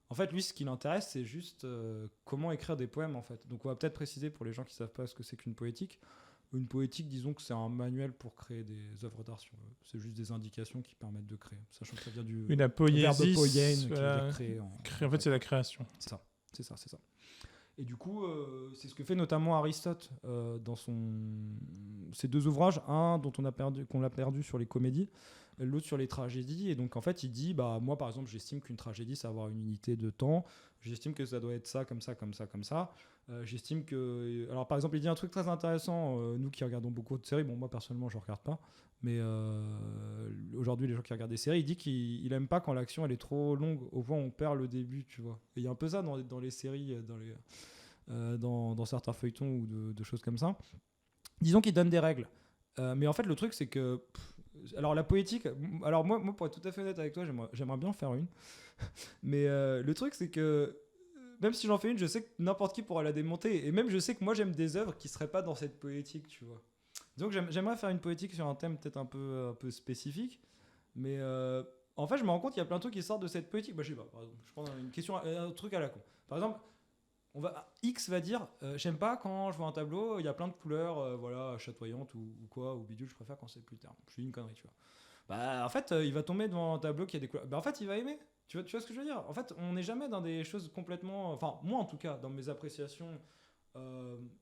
en fait, lui, ce qui l'intéresse, c'est juste comment écrire des poèmes, en fait. Donc, on va peut-être préciser pour les gens qui ne savent pas ce que c'est qu'une poétique. Une poétique, disons que c'est un manuel pour créer des œuvres d'art, si on veut. C'est juste des indications qui permettent de créer. Sachant que ça vient du Oui, la verbe poésie, poiein, qui veut voilà. dire créer. En fait, c'est la création. C'est ça. Et du coup, c'est ce que fait notamment Aristote dans ses deux ouvrages, un dont qu'on a perdu sur les comédies, l'autre sur les tragédies. Et donc en fait il dit moi par exemple j'estime qu'une tragédie ça va avoir une unité de temps, j'estime que ça doit être ça comme ça comme ça comme ça. J'estime que alors par exemple il dit un truc très intéressant, nous qui regardons beaucoup de séries, bon moi personnellement je regarde pas, mais aujourd'hui les gens qui regardent des séries, il dit qu'il aime pas quand l'action elle est trop longue au point où on perd le début, tu vois. Et il y a un peu ça dans les séries, dans certains feuilletons ou de choses comme ça. Disons qu'il donne des règles, mais en fait le truc c'est que alors la poétique, alors moi pour être tout à fait honnête avec toi, j'aimerais bien en faire une. Mais le truc c'est que même si j'en fais une, je sais que n'importe qui pourra la démonter. Et même je sais que moi j'aime des œuvres qui seraient pas dans cette poétique, tu vois. Donc j'aimerais faire une poétique sur un thème peut-être un peu spécifique. Mais en fait je me rends compte qu'il y a plein de trucs qui sortent de cette poétique. Bah je sais pas, par exemple, je prends une question, un truc à la con. Par exemple, X va dire j'aime pas quand je vois un tableau, il y a plein de couleurs voilà, chatoyantes ou quoi, ou bidule, je préfère quand c'est plus terne. Je suis une connerie, tu vois. Bah en fait il va tomber devant un tableau qui a des couleurs. Bah en fait il va aimer. Tu vois ce que je veux dire. En fait on n'est jamais dans des choses complètement. Enfin moi en tout cas dans mes appréciations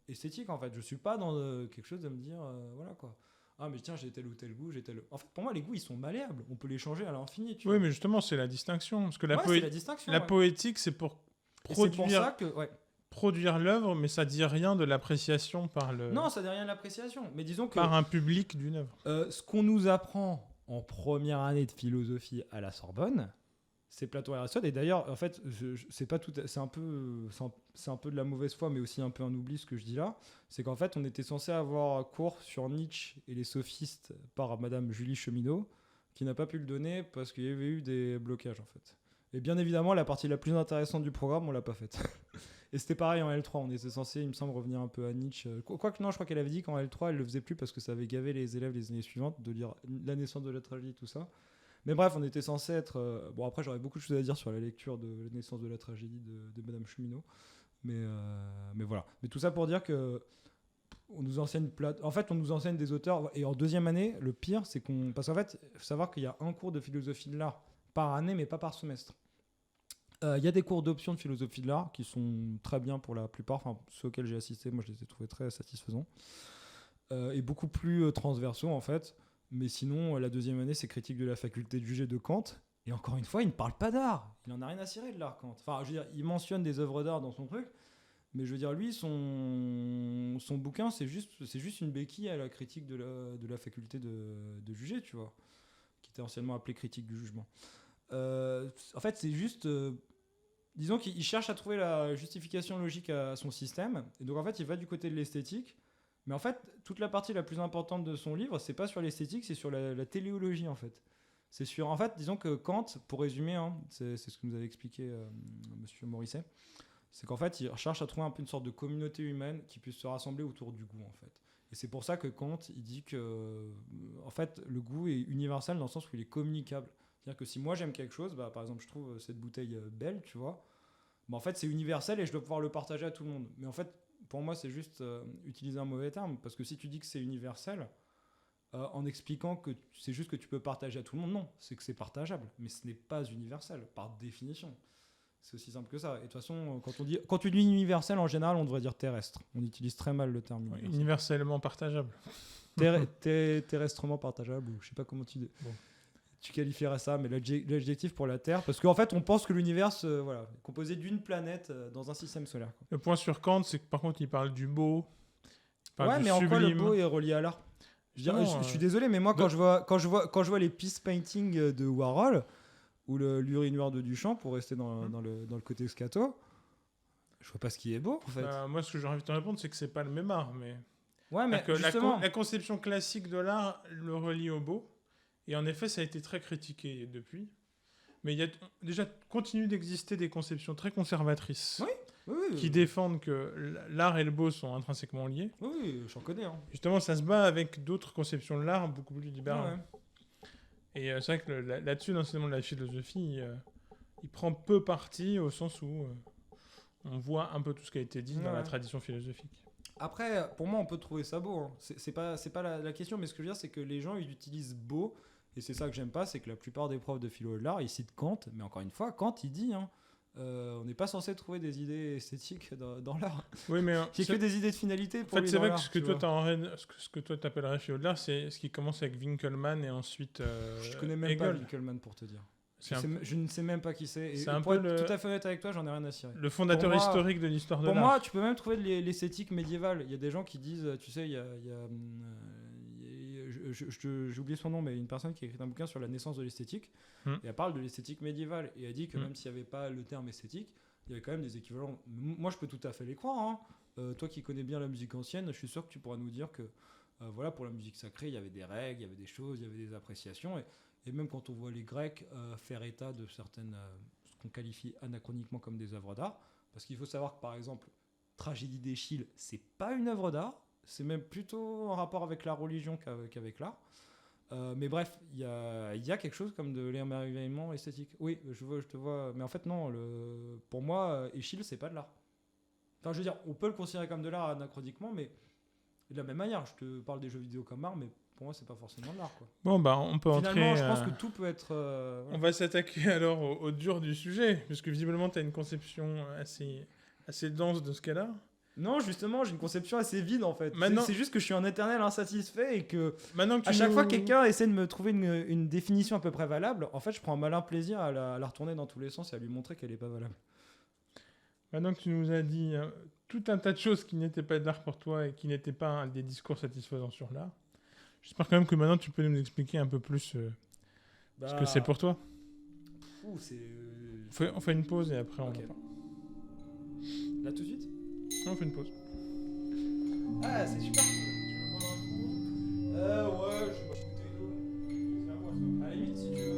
esthétiques en fait, je suis pas dans quelque chose de me dire voilà quoi. Ah mais tiens j'ai tel ou tel goût, j'ai tel. En fait pour moi les goûts ils sont malléables, on peut les changer à l'infini. Tu Oui, vois. mais justement, c'est la distinction. Parce que Ouais c'est la distinction. la Ouais. poétique, c'est pour Et c'est pour ça que produire l'œuvre, mais ça dit rien de l'appréciation Non, ça dit rien de l'appréciation. Mais disons que par un public d'une œuvre. ce qu'on nous apprend en première année de philosophie à la Sorbonne, c'est Platon et Aristote. Et d'ailleurs, en fait, c'est pas tout, c'est un peu de la mauvaise foi, mais aussi un peu un oubli ce que je dis là. C'est qu'en fait, on était censé avoir cours sur Nietzsche et les sophistes par Madame Julie Cheminot, qui n'a pas pu le donner parce qu'il y avait eu des blocages en fait. Et bien évidemment, la partie la plus intéressante du programme, on l'a pas faite. Et c'était pareil en L3, on était censé, il me semble, revenir un peu à Nietzsche. Quoique non, je crois qu'elle avait dit qu'en L3, elle le faisait plus parce que ça avait gavé les élèves les années suivantes de lire La naissance de la tragédie, tout ça. Mais bref, on était censé être... bon, après, j'aurais beaucoup de choses à dire sur la lecture de La naissance de la tragédie de Madame Cheminot. Mais voilà. Mais tout ça pour dire que on nous enseigne en fait, on nous enseigne des auteurs. Et en deuxième année, le pire, c'est qu'on... Parce qu'en fait, il faut savoir qu'il y a un cours de philosophie de l'art par année, mais pas par semestre. Il y a des cours d'option de philosophie de l'art qui sont très bien pour la plupart, enfin ceux auxquels j'ai assisté, moi je les ai trouvés très satisfaisants et beaucoup plus transversaux en fait. Mais sinon, la deuxième année, c'est critique de la faculté de juger de Kant. Et encore une fois, il ne parle pas d'art. Il en a rien à cirer de l'art, Kant. Enfin, je veux dire, il mentionne des œuvres d'art dans son truc, mais je veux dire, lui, son bouquin, c'est juste une béquille à la critique de la faculté de juger, tu vois, qui était anciennement appelée critique du jugement. En fait, c'est juste... disons qu'il cherche à trouver la justification logique à son système. Et donc, en fait, il va du côté de l'esthétique. Mais en fait, toute la partie la plus importante de son livre, c'est pas sur l'esthétique, c'est sur la téléologie, en fait. C'est sur... En fait, disons que Kant, pour résumer, hein, c'est ce que nous avait expliqué Monsieur Morisset, c'est qu'en fait, il cherche à trouver un peu une sorte de communauté humaine qui puisse se rassembler autour du goût, en fait. Et c'est pour ça que Kant, il dit que, en fait, le goût est universel dans le sens où il est communicable. C'est-à-dire que si moi j'aime quelque chose, bah, par exemple je trouve cette bouteille belle, tu vois, bah, en fait c'est universel et je dois pouvoir le partager à tout le monde. Mais en fait, pour moi c'est juste utiliser un mauvais terme, parce que si tu dis que c'est universel, en expliquant que c'est juste que tu peux partager à tout le monde, non, c'est que c'est partageable, mais ce n'est pas universel, par définition. C'est aussi simple que ça. Et de toute façon, quand tu dis universel, en général, on devrait dire terrestre. On utilise très mal le terme universel. Universellement partageable. Terrestrement partageable, ou je sais pas comment tu qualifierais ça, mais l'adjectif pour la Terre, parce qu'en fait, on pense que l'univers voilà, est composé d'une planète dans un système solaire. Quoi. Le point sur Kant, c'est que par contre, il parle du beau. Ouais, mais en quoi le beau est relié à l'art ? Je suis désolé, mais moi, quand je vois les peace paintings de Warhol, ou l'urinoir de Duchamp, pour rester dans le côté scato, je vois pas ce qui est beau, en fait. Moi, ce que j'ai envie de te répondre, c'est que c'est pas le même art, mais... Ouais, mais justement... la conception classique de l'art le relie au beau, et en effet, ça a été très critiqué depuis. Mais il y a déjà continue d'exister des conceptions très conservatrices qui défendent que l'art et le beau sont intrinsèquement liés. Oui, j'en connais. Hein. Justement, ça se bat avec d'autres conceptions de l'art beaucoup plus libérales. Ouais. Et c'est vrai que là-dessus, l'enseignement de la philosophie, il prend peu parti au sens où on voit un peu tout ce qui a été dit dans la tradition philosophique. Après, pour moi, on peut trouver ça beau. Hein. C'est pas la question, mais ce que je veux dire, c'est que les gens, ils utilisent beau, et c'est ça que j'aime pas, c'est que la plupart des profs de philo de l'art, ils citent Kant, mais encore une fois, Kant, il dit, on n'est pas censé trouver des idées esthétiques dans l'art. Oui, mais il n'y a que des idées de finalité pour lui. En fait, c'est vrai que ce que toi t'appellerais philo de l'art, c'est ce qui commence avec Winkelmann et ensuite je connais même pas Winkelmann, pour te dire. Je ne sais même pas qui c'est. Et pour être tout à fait honnête avec toi, j'en ai rien à cirer. Le fondateur historique de l'histoire de l'art. Pour moi, tu peux même trouver l'esthétique médiévale. Il y a des gens qui disent, tu sais, j'ai oublié son nom, mais une personne qui a écrit un bouquin sur la naissance de l'esthétique. Et elle parle de l'esthétique médiévale. Et elle dit que même s'il n'y avait pas le terme esthétique, il y avait quand même des équivalents. Moi, je peux tout à fait les croire. Hein. Toi qui connais bien la musique ancienne, je suis sûr que tu pourras nous dire que voilà, pour la musique sacrée, il y avait des règles, il y avait des choses, il y avait des appréciations. Et même quand on voit les Grecs faire état de certaines, ce qu'on qualifie anachroniquement comme des œuvres d'art, parce qu'il faut savoir que par exemple, Tragédie d'Échille, c'est pas une œuvre d'art, c'est même plutôt en rapport avec la religion qu'avec l'art. Mais bref, il y a quelque chose comme de l'émerveillement esthétique. Oui, je te vois, mais en fait non, pour moi, Échille, c'est pas de l'art. Enfin, je veux dire, on peut le considérer comme de l'art anachroniquement, mais de la même manière, je te parle des jeux vidéo comme art, mais pour moi, c'est pas forcément de l'art, quoi. Bon, bah, on peut Finalement, entrer... je pense que tout peut être... On va s'attaquer alors au dur du sujet, puisque visiblement, tu as une conception assez dense de ce qu'est l'art. Non, justement, j'ai une conception assez vide, en fait. C'est juste que je suis un éternel insatisfait et que à chaque fois que quelqu'un essaie de me trouver une définition à peu près valable, en fait, je prends un malin plaisir à la retourner dans tous les sens et à lui montrer qu'elle n'est pas valable. Maintenant que tu nous as dit tout un tas de choses qui n'étaient pas d'art pour toi et qui n'étaient pas des discours satisfaisants sur l'art, j'espère quand même que maintenant tu peux nous expliquer un peu plus ce que c'est pour toi. On fait une pause et après on en parle. Là tout de suite ? Non, on fait une pause. Ah, c'est super cool. Tu veux prendre un coup ? Ouais, je vais pas écouter l'eau. À la limite, si tu veux.